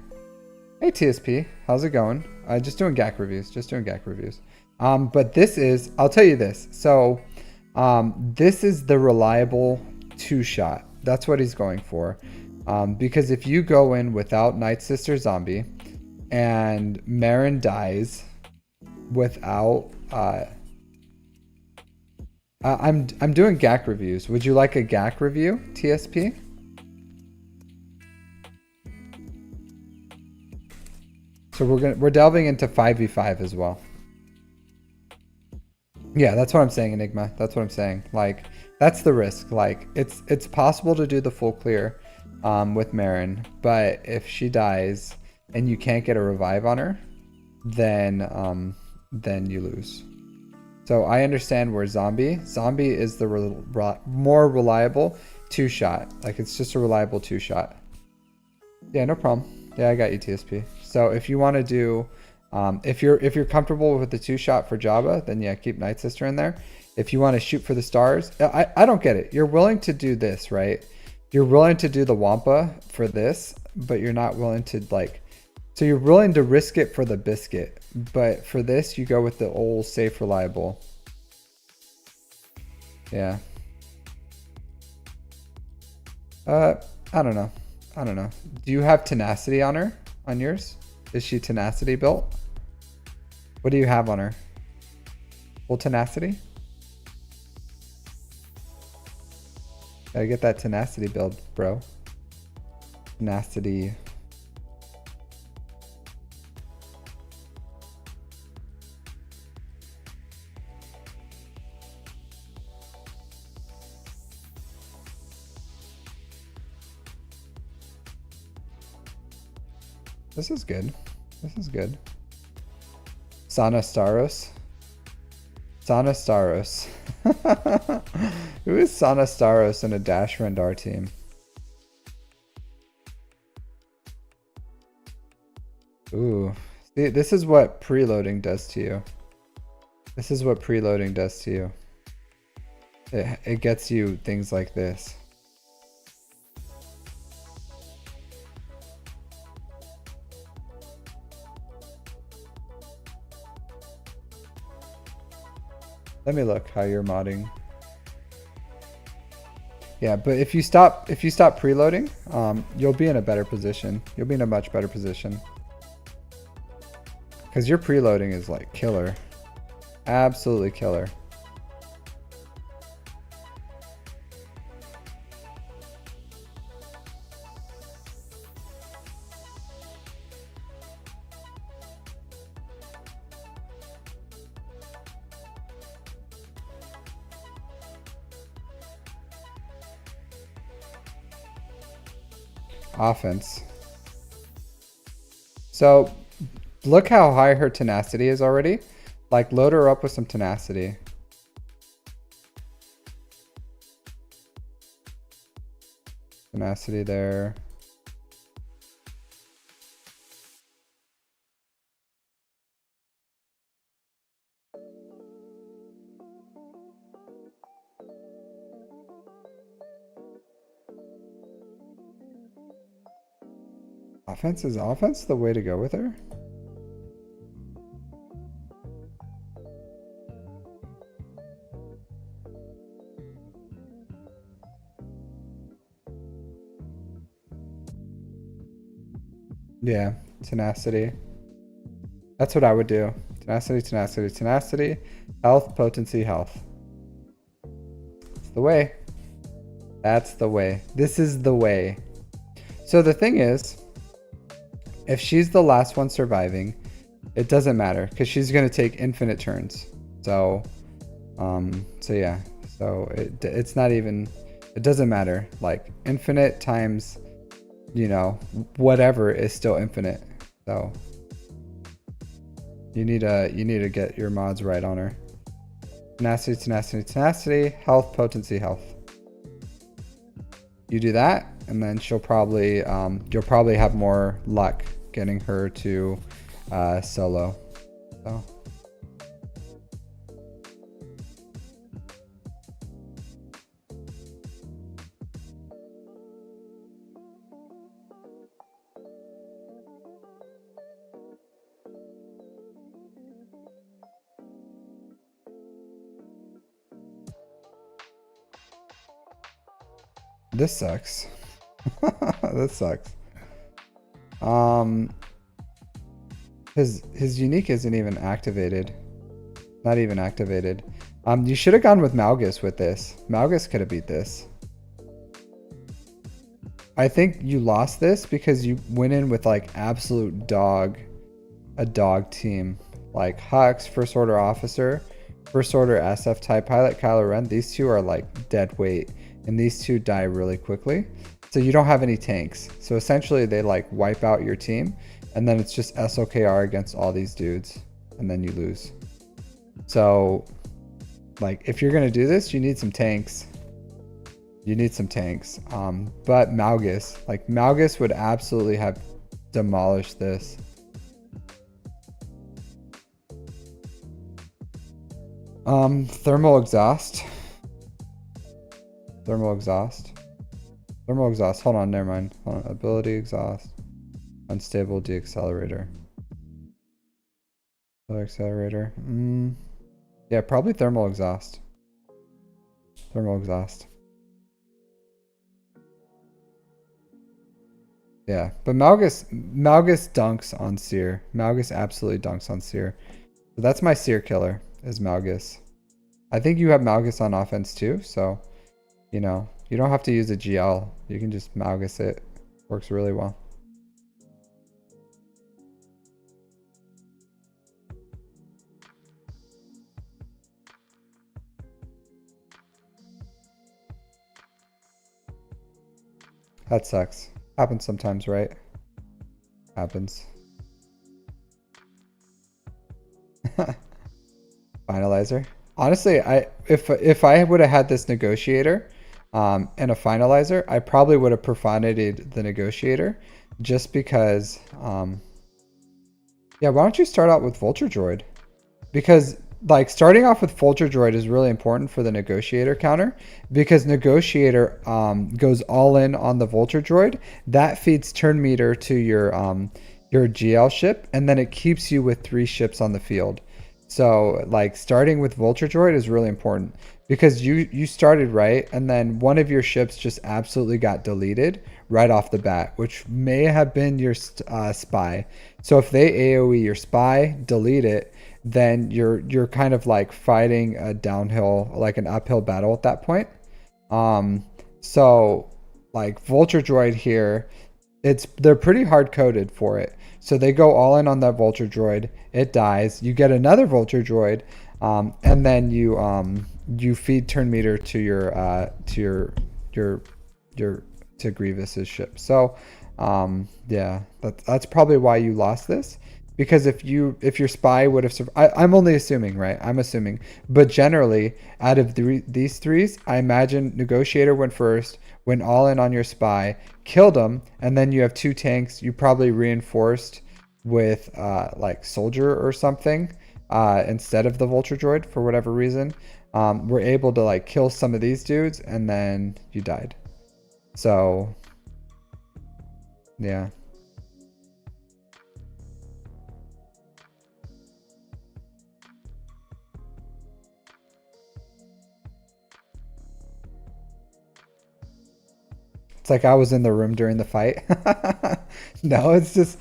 Speaker 1: Hey TSP, how's it going? Just doing GAC reviews. But this is, I'll tell you this. So, this is the reliable 2-shot. That's what he's going for. Because if you go in without Night Sister zombie and Marin dies without, I'm doing GAC reviews. Would you like a GAC review, TSP? So we're delving into 5v5 as well. Yeah, that's what I'm saying, Enigma. That's what I'm saying. Like, that's the risk. Like, it's possible to do the full clear with Marin, but if she dies and you can't get a revive on her, then you lose. So I understand where Zombie is the more reliable 2-shot. Like, it's just a reliable 2-shot. Yeah, no problem. Yeah, I got you, TSP. So if you want to do, if you're comfortable with the 2-shot for Jabba, then yeah, keep Night Sister in there. If you want to shoot for the stars, I don't get it. You're willing to do this, right? You're willing to do the Wampa for this, but you're not willing to like, so you're willing to risk it for the biscuit, but for this you go with the old safe reliable. Yeah. I don't know. Do you have tenacity on her? On yours? Is she tenacity built? What do you have on her? Full tenacity? Gotta get that tenacity build, bro. Tenacity. This is good. This is good. Sana Staros. Sanastaros. Who is Sanastaros in a Dash Rendar team? Ooh. See, this is what preloading does to you. This is what preloading does to you. It gets you things like this. Let me look how you're modding. Yeah, but if you stop preloading, you'll be in a better position. You'll be in a much better position. Because your preloading is like killer. Absolutely killer. Offense. So look how high her tenacity is already. Like, load her up with some tenacity. Tenacity there. Offense is offense the way to go with her? Yeah, tenacity. That's what I would do. Tenacity, tenacity, tenacity. Health, potency, health. It's the way. That's the way. This is the way. So the thing is, if she's the last one surviving, it doesn't matter because she's going to take infinite turns. So, yeah. So it's not even, it doesn't matter. Like infinite times, you know, whatever is still infinite. So you need to get your mods right on her. Tenacity, tenacity, tenacity, health, potency, health. You do that, and then she'll probably you'll probably have more luck getting her to solo. So this sucks. This sucks. His unique isn't even activated. Not even activated. You should have gone with Malgus with this. Malgus could have beat this. I think you lost this because you went in with like absolute dog, a dog team. Like Hux, First Order Officer, First Order SF TIE Pilot, Kylo Ren. These two are like dead weight, and these two die really quickly. So you don't have any tanks. So essentially they like wipe out your team, and then it's just SOKR against all these dudes, and then you lose. So like if you're gonna do this, you need some tanks. You need some tanks. But Malgus, like Malgus would absolutely have demolished this. Thermal exhaust. Thermal exhaust. Thermal exhaust. Hold on, never mind. Hold on. Ability exhaust. Unstable deaccelerator. Accelerator. Yeah, probably thermal exhaust. Thermal exhaust. Yeah, but Malgus dunks on Seer. Malgus absolutely dunks on Seer. So that's my Seer killer, is Malgus. I think you have Malgus on offense too, so you know, you don't have to use a GL. You can just Malgus it. Works really well. That sucks. Happens sometimes, right? Happens. Finalizer. Honestly, if I would have had this negotiator and a finalizer, I probably would have profanated the negotiator just because yeah, why don't you start out with Vulture Droid? Because like starting off with Vulture Droid is really important for the Negotiator counter because Negotiator goes all in on the Vulture Droid. That feeds turn meter to your GL ship, and then it keeps you with 3 ships on the field. So like starting with Vulture Droid is really important because you started right, and then one of your ships just absolutely got deleted right off the bat, which may have been your spy. So if they AoE your spy, delete it, then you're kind of like fighting a downhill, like an uphill battle at that point. So like Vulture Droid here, they're pretty hard coded for it. So they go all in on that Vulture Droid. It dies. You get another Vulture Droid, and then you feed turn meter to to Grievous's ship. So yeah, that's probably why you lost this. Because if your spy would have survived, I'm only assuming, right? I'm assuming, but generally, out of these threes, I imagine Negotiator went first, went all in on your spy, killed him, and then you have 2 tanks. You probably reinforced with like Soldier or something instead of the Vulture Droid for whatever reason. We're able to like kill some of these dudes, and then you died. So yeah. It's like I was in the room during the fight. No, it's just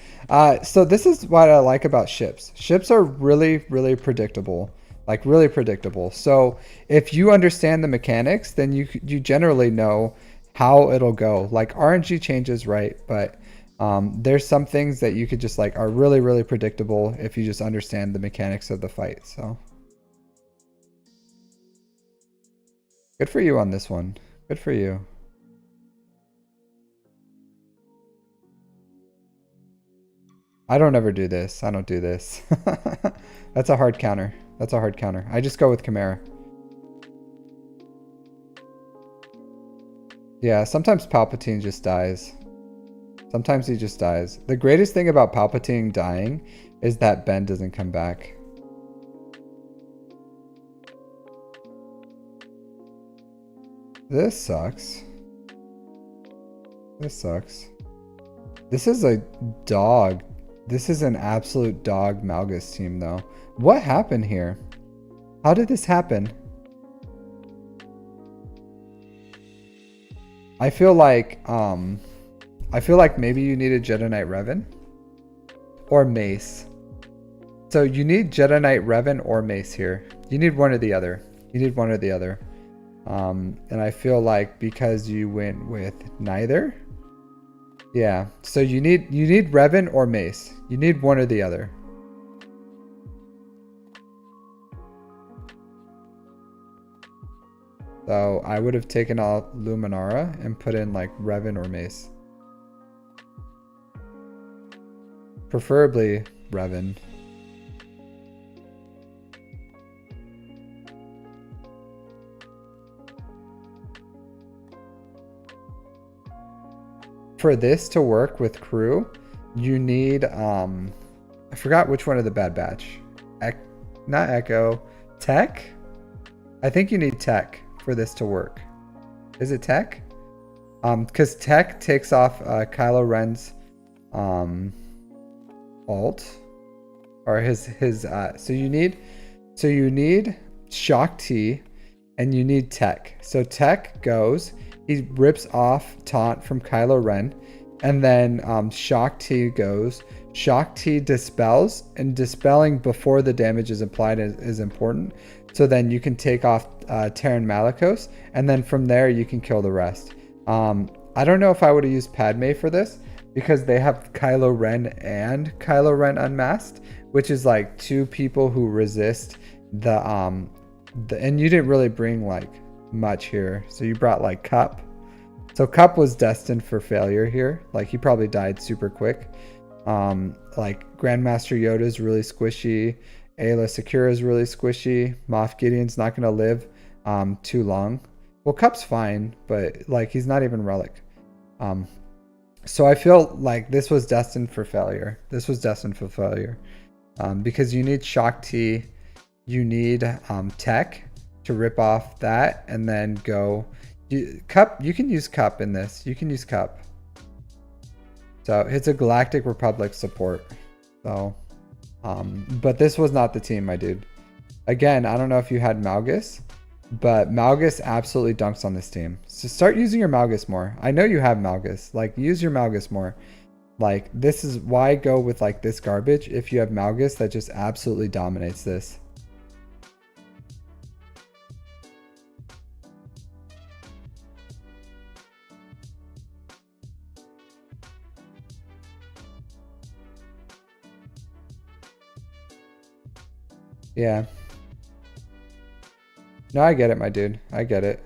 Speaker 1: so this is what I like about ships. Ships are really, really predictable. Like really predictable. So if you understand the mechanics, then you generally know how it'll go. Like RNG changes, right? But there's some things that you could just like are really, really predictable if you just understand the mechanics of the fight. So good for you on this one. Good for you. I don't ever do this. I don't do this. That's a hard counter. That's a hard counter. I just go with Chimera. Yeah, sometimes Palpatine just dies. Sometimes he just dies. The greatest thing about Palpatine dying is that Ben doesn't come back. This sucks. This sucks. This is a dog. This is an absolute dog Malgus team, though. What happened here? How did this happen? I feel like maybe you need a Jedi Knight Revan or Mace. So you need Jedi Knight Revan or Mace here. You need one or the other. You need one or the other. And I feel like because you went with neither. Yeah, so you need Revan or Mace. You need one or the other. So I would have taken out Luminara and put in like Revan or Mace. Preferably Revan. For this to work with crew, you need I forgot which one of the Bad Batch. Not Echo. Tech? I think you need Tech for this to work. Is it Tech? Because Tech takes off Kylo Ren's ult. Or his so you need Shock T and you need Tech. So Tech goes, he rips off Taunt from Kylo Ren, and then Shock T goes. Shock T dispels, and dispelling before the damage is applied is important. So then you can take off Terran Malicos, and then from there you can kill the rest. I don't know if I would have used Padme for this, because they have Kylo Ren and Kylo Ren Unmasked, which is like 2 people who resist the and you didn't really bring like much here. So you brought like Cup. So Cup was destined for failure here. Like he probably died super quick. Like Grandmaster Yoda is really squishy, Ayla Sakura is really squishy. Moff Gideon's not going to live too long. Well, Cup's fine, but like he's not even relic. So I feel like this was destined for failure. This was destined for failure because you need Shock T, you need Tech to rip off that and then go. Cup, you can use Cup in this. You can use Cup. So it's a Galactic Republic support. So, but this was not the team, my dude. Again, I don't know if you had Malgus, but Malgus absolutely dunks on this team. So start using your Malgus more. I know you have Malgus. Like, use your Malgus more. Like, this is why go with like this garbage if you have Malgus that just absolutely dominates this. Yeah. No, I get it, my dude. I get it.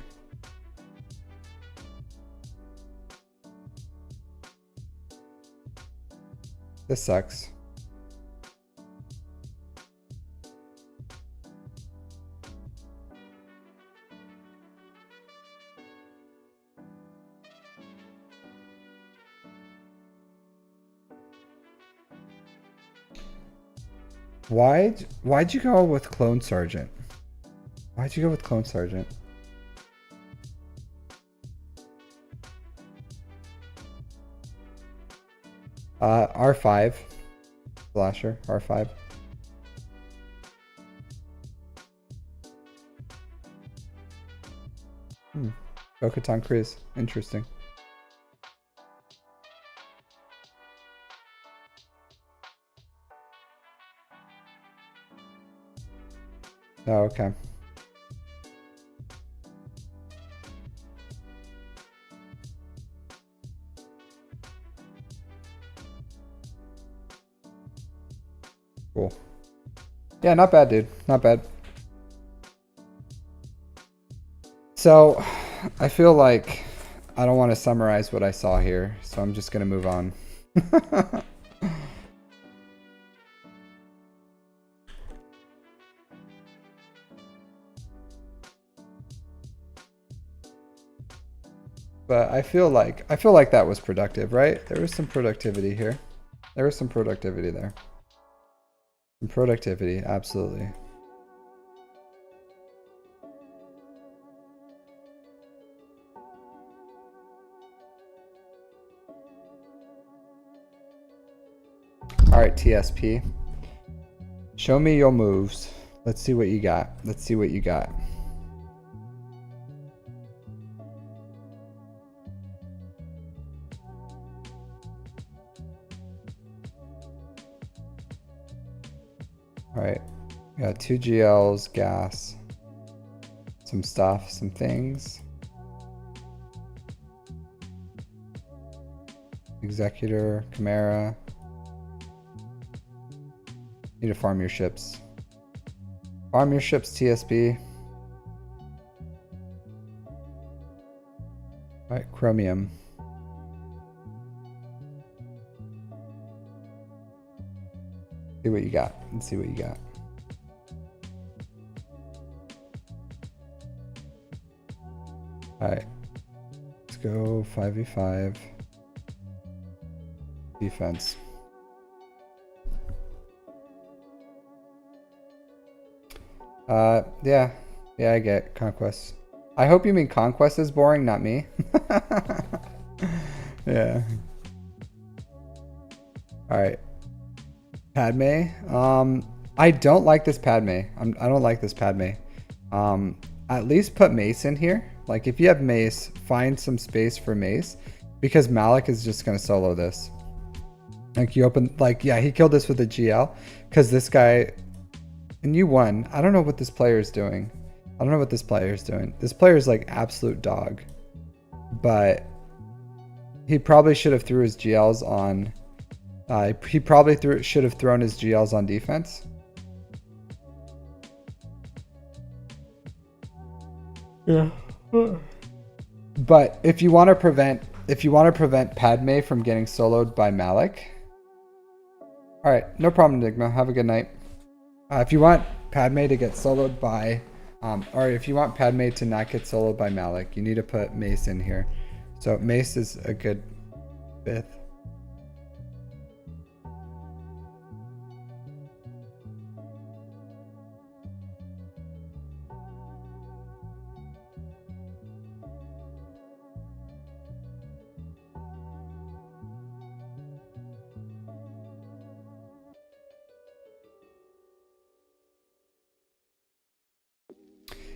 Speaker 1: This sucks. Why'd you go with Clone Sergeant? Why'd you go with Clone Sergeant? R5. Slasher, R5. Bo-Katan Kryze. Interesting. Oh, okay. Cool. Yeah, not bad, dude. Not bad. So, I feel like I don't want to summarize what I saw here, so I'm just going to move on. But I feel like that was productive, right? There was some productivity here. There was some productivity there. Some productivity, absolutely. All right, TSP. Show me your moves. Let's see what you got. Let's see what you got. All right, we got 2 GLs, gas, some stuff, some things. Executor, Chimera. Need to farm your ships. Farm your ships, TSP. All right, Chromium. See what you got. Let's see what you got. All right, let's go 5v5 defense. Yeah, I get Conquest. I hope you mean Conquest is boring, not me. Yeah. All right. Padme. I don't like this Padme. I don't like this Padme. At least put Mace in here. Like, if you have Mace, find some space for Mace, because Malik is just gonna solo this. Like, you open, like, yeah, he killed this with a GL, because this guy, and you won. I don't know what this player is doing. I don't know what this player is doing. This player is like absolute dog, but he probably should have threw his GLs on. He probably should have thrown his GLs on defense. Yeah. But if you want to prevent Padme from getting soloed by Malik, all right, no problem, Enigma. Have a good night. If you want Padme to get soloed by, or if you want Padme to not get soloed by Malik, you need to put Mace in here. So Mace is a good 5th.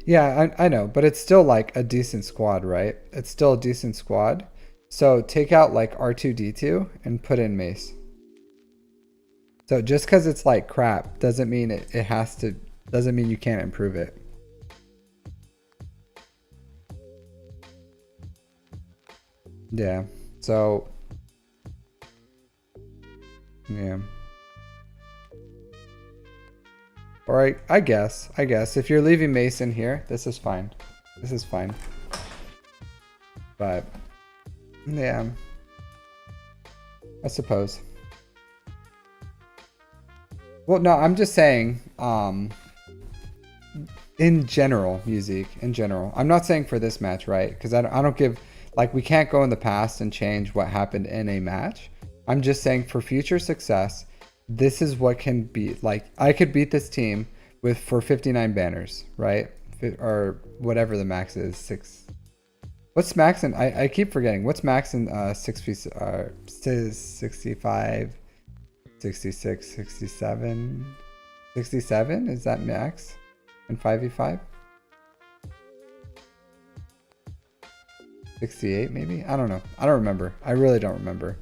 Speaker 1: Yeah, I know, but it's still like a decent squad, right? It's still a decent squad. So take out like R2D2 and put in Mace. So just because it's like crap doesn't mean it has to, doesn't mean you can't improve it. Yeah, so, yeah. Or I guess if you're leaving Mace in here, this is fine. This is fine. But yeah, I suppose. Well, no, I'm just saying, in general, music, in general. I'm not saying for this match, right? Because I don't give, like, we can't go in the past and change what happened in a match. I'm just saying for future success, this is what can be, like, I could beat this team for 59 banners, right? Or whatever the max is, 6. What's max in, I keep forgetting, what's max in 65, 66, 67? 67? Is that max in 5v5? 68 maybe? I don't know. I don't remember. I really don't remember.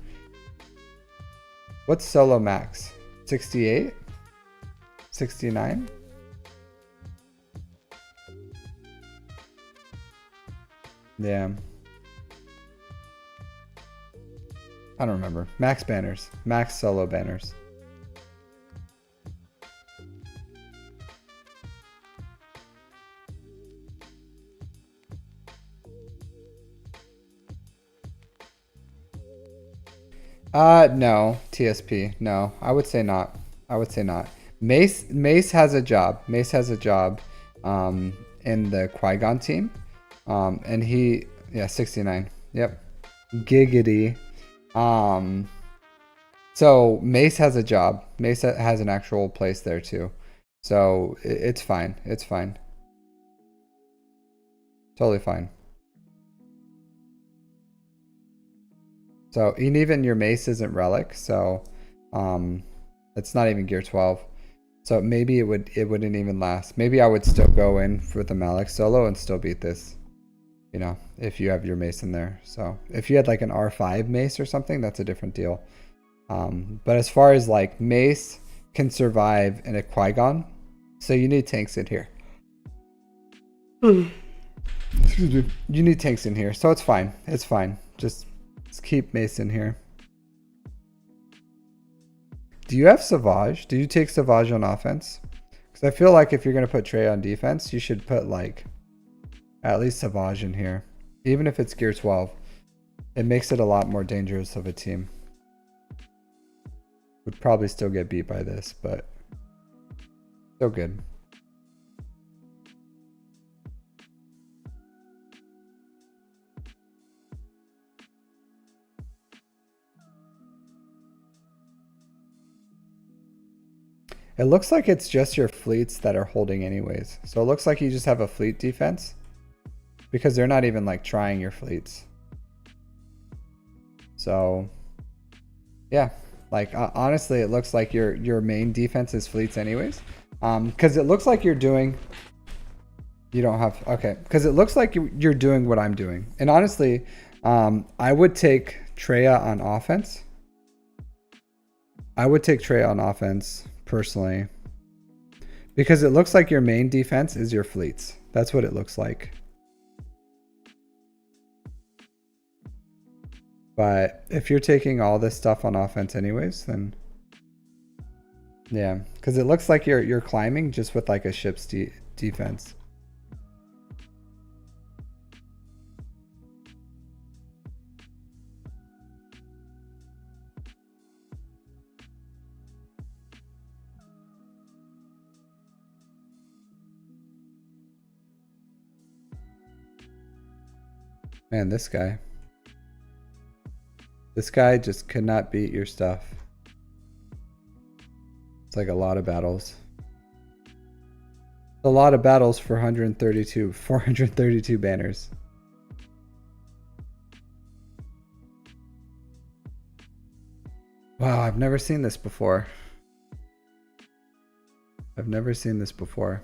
Speaker 1: What's solo max? 68? 69? Yeah. I don't remember. Max banners. Max solo banners. No. TSP. No. I would say not. I would say not. Mace has a job. Mace has a job in the Qui-Gon team. And he, yeah, 69. Yep. Giggity. So Mace has a job. Mace has an actual place there too. So it's fine. It's fine. Totally fine. So, and even your Mace isn't Relic, so it's not even Gear 12. So maybe it wouldn't even last. Maybe I would still go in for the Malik solo and still beat this. You know, if you have your Mace in there. So if you had like an R5 Mace or something, that's a different deal. But as far as like Mace can survive in a Qui-Gon, so you need tanks in here. Excuse me. You need tanks in here, so it's fine. It's fine. Just keep Mace in here. Do you have Savage? Do you take Savage on offense? Because I feel like if you're going to put Trey on defense, you should put like at least Savage in here. Even if it's Gear 12. It makes it a lot more dangerous of a team. Would probably still get beat by this, but still good. It looks like it's just your fleets that are holding anyways. So it looks like you just have a fleet defense because they're not even like trying your fleets. So yeah, like honestly, it looks like your main defense is fleets anyways. Because it looks like you're doing, you don't have, okay. Because it looks like you're doing what I'm doing. And honestly, I would take Treya on offense. I would take Treya on offense personally, because it looks like your main defense is your fleets. That's what it looks like. But if you're taking all this stuff on offense anyways, then yeah, because it looks like you're climbing just with like a ship's defense. Man, this guy. This guy just could not beat your stuff. It's like a lot of battles. A lot of battles for 432 banners. Wow, I've never seen this before. I've never seen this before.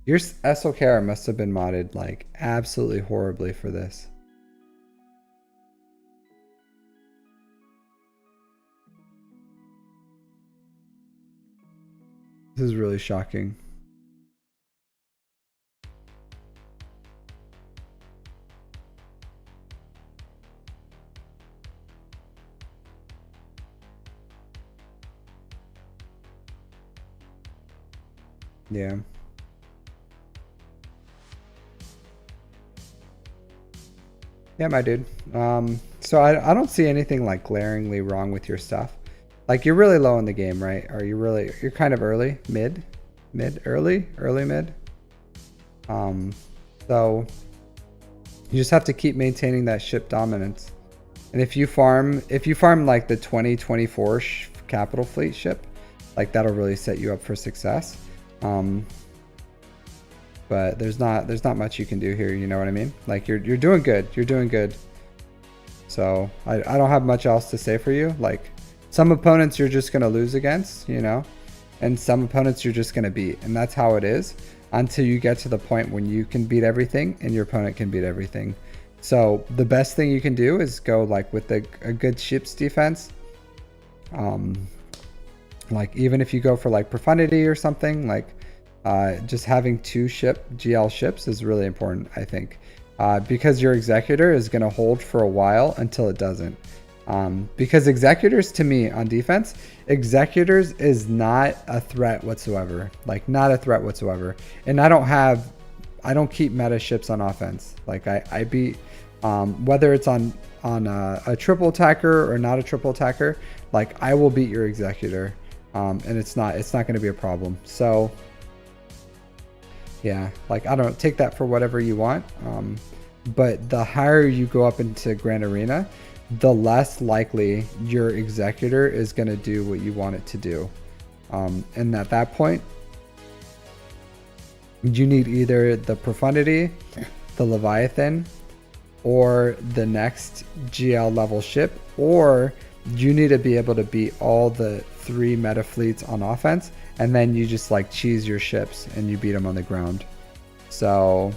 Speaker 1: Your SOKR must have been modded like absolutely horribly for this. This is really shocking. Yeah. Yeah, my dude. So I don't see anything like glaringly wrong with your stuff. Like you're really low in the game, right? Are you really, you're kind of early, mid, early mid. So you just have to keep maintaining that ship dominance. And if you farm like the 2024 capital fleet ship, like that'll really set you up for success. But there's not much you can do here, you know what I mean? Like you're doing good. You're doing good. So I don't have much else to say for you. Like some opponents you're just gonna lose against, you know, and some opponents you're just gonna beat, and that's how it is until you get to the point when you can beat everything and your opponent can beat everything. So the best thing you can do is go like with a good ships defense. Like even if you go for like profundity or something, like just having 2 GL ships is really important, I think, because your executor is going to hold for a while until it doesn't. Because executors, to me, on defense, executors is not a threat whatsoever. Like not a threat whatsoever. And I don't keep meta ships on offense. Like I beat, whether it's on a triple attacker or not a triple attacker, like I will beat your executor. And it's not going to be a problem. So yeah, like I don't take that for whatever you want. But the higher you go up into Grand Arena, the less likely your executor is going to do what you want it to do. And at that point, you need either the Profundity, the Leviathan, or the next GL level ship, or you need to be able to beat all the 3 meta fleets on offense, and then you just like cheese your ships and you beat them on the ground. So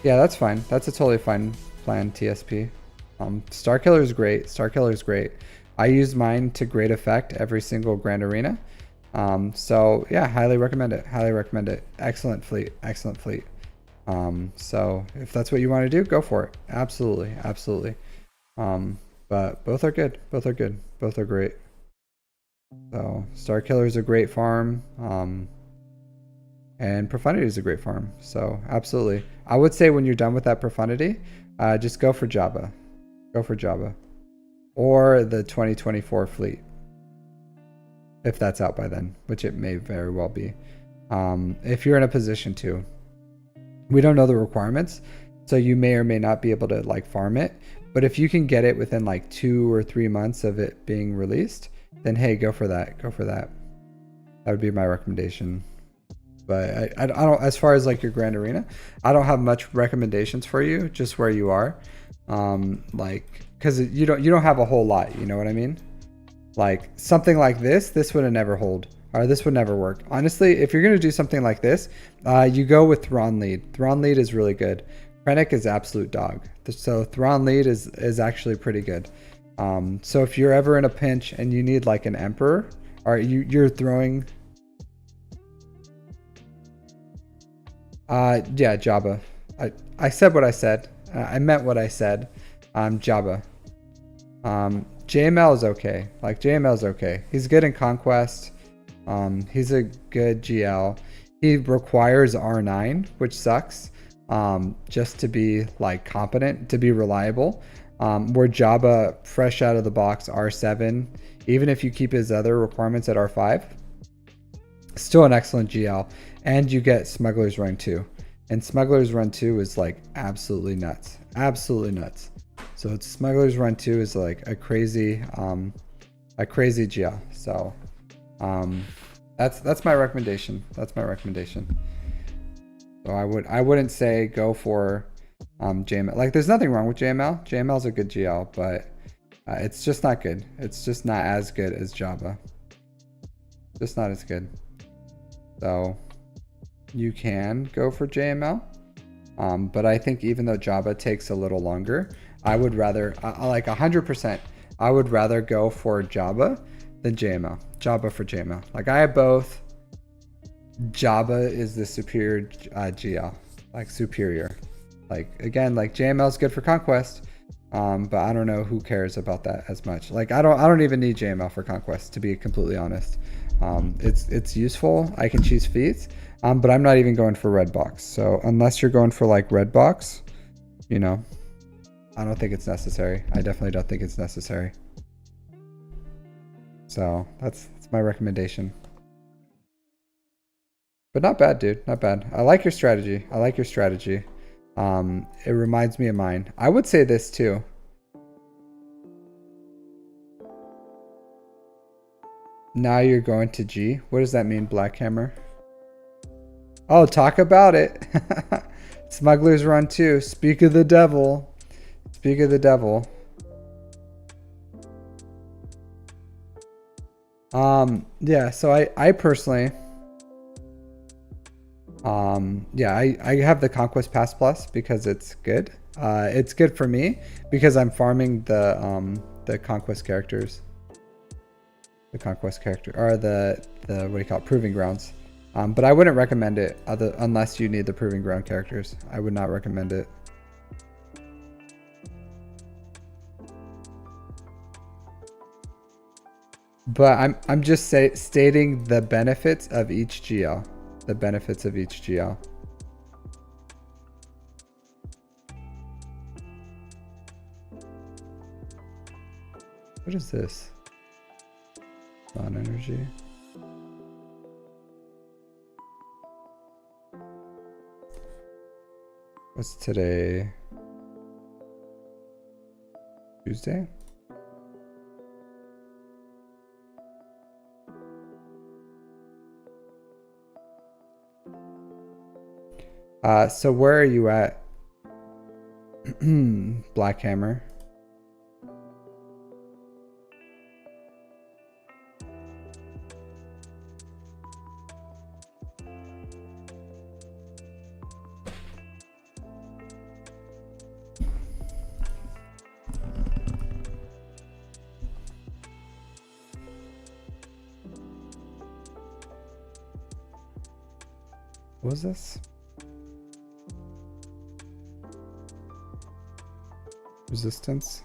Speaker 1: yeah, that's fine. That's a totally fine plan, TSP. Starkiller is great. Starkiller is great. I use mine to great effect every single Grand Arena. So yeah, highly recommend it. Highly recommend it. Excellent fleet. Excellent fleet. So if that's what you want to do, go for it. Absolutely. Absolutely. But both are good. Both are good. Both are great. So Starkiller is a great farm. And Profundity is a great farm. So absolutely. I would say when you're done with that Profundity, just go for Jabba. Go for Jabba. Or the 2024 fleet. If that's out by then, which it may very well be. If you're in a position to. We don't know the requirements, so you may or may not be able to like farm it. But if you can get it within like 2 or 3 months of it being released, then hey, go for that. Go for that. That would be my recommendation. But I don't, as far as like your Grand Arena, I don't have much recommendations for you, just where you are. Like, cause you don't have a whole lot, you know what I mean? Like something like this would never hold, or this would never work. Honestly, if you're going to do something like this, you go with Thrawn Lead. Thrawn Lead is really good. Krennic is absolute dog. So Thrawn Lead is actually pretty good. So if you're ever in a pinch and you need like an Emperor, or you're throwing, yeah, Jabba. I said what I said. I meant what I said. Jabba. JML is okay. Like JML is okay. He's good in Conquest. He's a good GL. He requires R9, which sucks. Just to be like competent, to be reliable. Where Jabba, fresh out of the box, R7, even if you keep his other requirements at R5, still an excellent GL. And you get Smuggler's Ring too. And Smuggler's Run 2 is like absolutely nuts. Absolutely nuts. So it's Smuggler's Run 2 is like a crazy GL. So that's my recommendation. That's my recommendation. So I wouldn't say go for JML. Like there's nothing wrong with JML. JML is a good GL, but it's just not good. It's just not as good as Java. Just not as good. So you can go for JML. But I think even though Java takes a little longer, I would rather, like 100%, I would rather go for Java than JML. Java for JML. Like I have both. Java is the superior GL, like superior. Like again, like JML is good for Conquest, but I don't know who cares about that as much. Like I don't even need JML for Conquest, to be completely honest. It's useful. I can choose feats. But I'm not even going for red box. So unless you're going for like red box, you know, I don't think it's necessary. I definitely don't think it's necessary. So that's my recommendation. But not bad, dude. Not bad. I like your strategy. I like your strategy. It reminds me of mine. I would say this too. Now you're going to G. What does that mean, Black Hammer? Oh, talk about it. Smuggler's Run 2. Speak of the devil. Speak of the devil. Yeah, so I personally, yeah, I have the Conquest Pass Plus because it's good. It's good for me because I'm farming the Conquest characters. The Conquest character, or the what do you call it, Proving Grounds. But I wouldn't recommend it unless you need the Proving Ground characters. I would not recommend it. But I'm just stating the benefits of each GL. The benefits of each GL. What is this? Non-energy. What's today? Tuesday? So where are you at? Black Hammer. What was this? Resistance.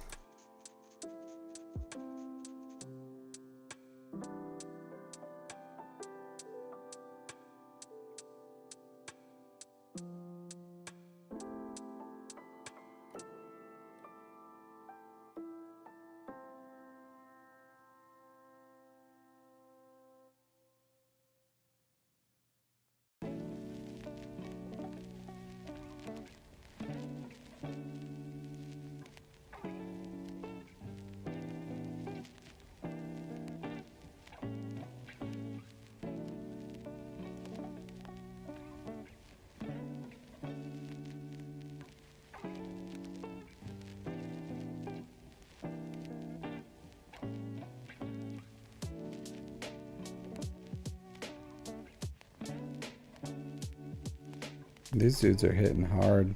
Speaker 1: These dudes are hitting hard.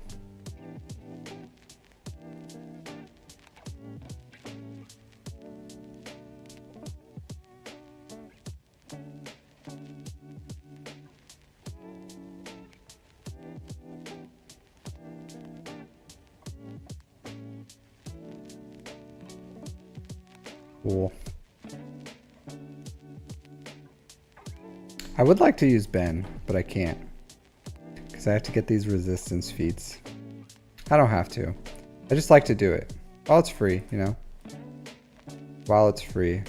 Speaker 1: Cool. I would like to use Ben, but I can't. I have to get these resistance feats. I don't have to. I just like to do it. While it's free, you know? While it's free.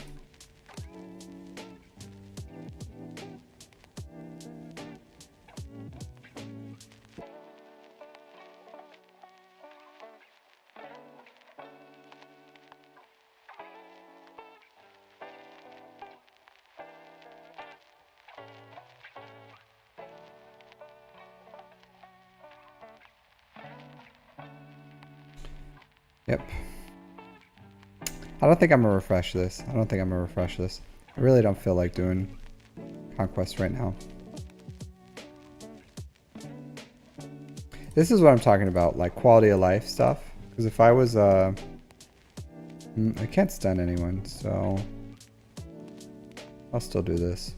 Speaker 1: Yep. I don't think I'm gonna refresh this. I don't think I'm gonna refresh this. I really don't feel like doing conquest right now. This is what I'm talking about, like quality of life stuff. Because if I was, I can't stun anyone, so I'll still do this.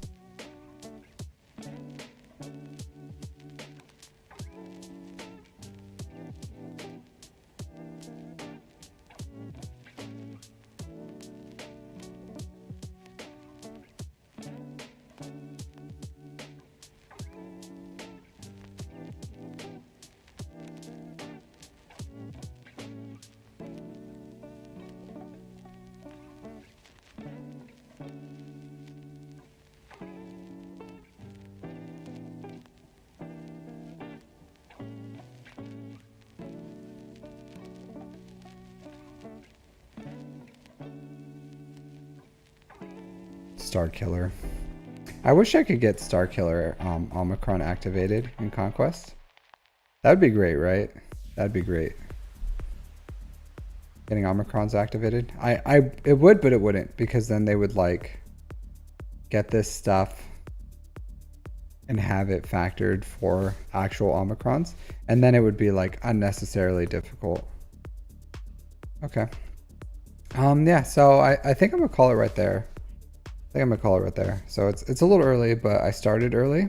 Speaker 1: Star Killer. I wish I could get Star Killer Omicron activated in Conquest. That'd be great, right? That'd be great. Getting Omicrons activated. It would, but it wouldn't, because then they would like get this stuff and have it factored for actual Omicrons, and then it would be like unnecessarily difficult. Okay. Yeah, so I think I'm gonna call it right there. I think I'm gonna call it right there. So it's a little early, but I started early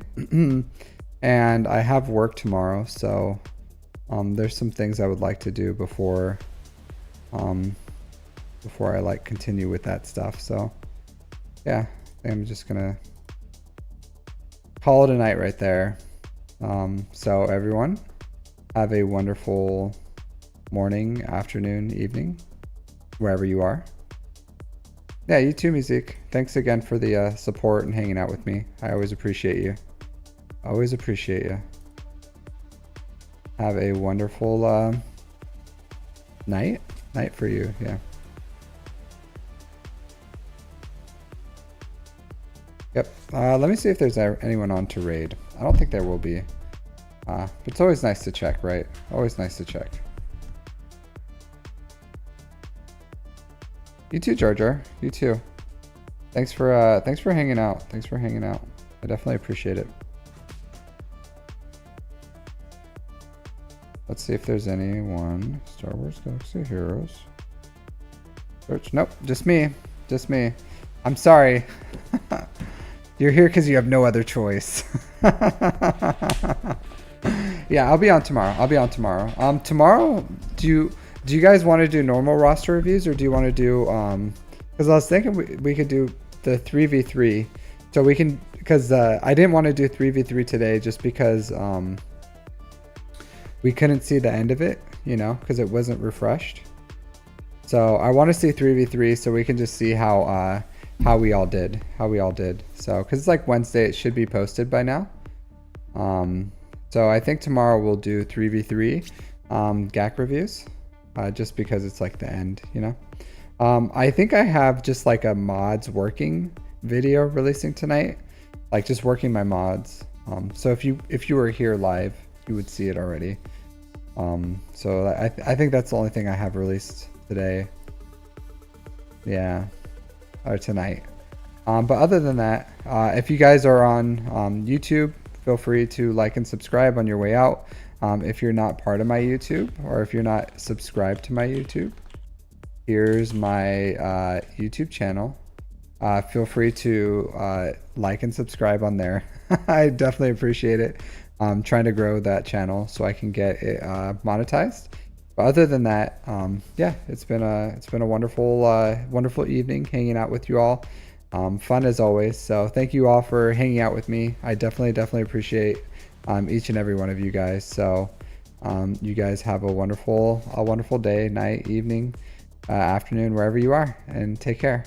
Speaker 1: and I have work tomorrow, so there's some things I would like to do before I like continue with that stuff. So yeah, I think I'm just gonna call it a night right there. So everyone, have a wonderful morning, afternoon, evening, wherever you are. Yeah, you too, Musique. Thanks again for the support and hanging out with me. I always appreciate you. Always appreciate you. Have a wonderful night for you. Yeah. Yep. Let me see if there's anyone on to raid. I don't think there will be. But it's always nice to check, right? Always nice to check. You too, Jar Jar. You too. Thanks for hanging out. Thanks for hanging out. I definitely appreciate it. Let's see if there's anyone. Star Wars Galaxy Heroes. Search. Nope. Just me. Just me. I'm sorry. You're here because you have no other choice. Yeah, I'll be on tomorrow. Tomorrow, do you guys want to do normal roster reviews, or do you want to do because I was thinking we could do the 3v3, so we can, because I didn't want to do 3v3 today just because we couldn't see the end of it, you know, because it wasn't refreshed. So I want to see 3v3 so we can just see how we all did. So because it's like Wednesday, it should be posted by now. So I think tomorrow we'll do 3v3 GAC reviews, just because it's like the end, you know. I think I have just like a mods working video releasing tonight, like just working my mods. So if you were here live, you would see it already. So I think that's the only thing I have released today. Yeah, or tonight. But other than that, if you guys are on YouTube, feel free to like and subscribe on your way out. If you're not part of my YouTube, or if you're not subscribed to my YouTube, here's my YouTube channel. Feel free to like and subscribe on there. I definitely appreciate it. I'm trying to grow that channel so I can get it monetized. But other than that, yeah, it's been a wonderful evening hanging out with you all. Fun as always. So thank you all for hanging out with me. I definitely appreciate each and every one of you guys. So you guys have a wonderful day, night, evening, afternoon, wherever you are, and take care.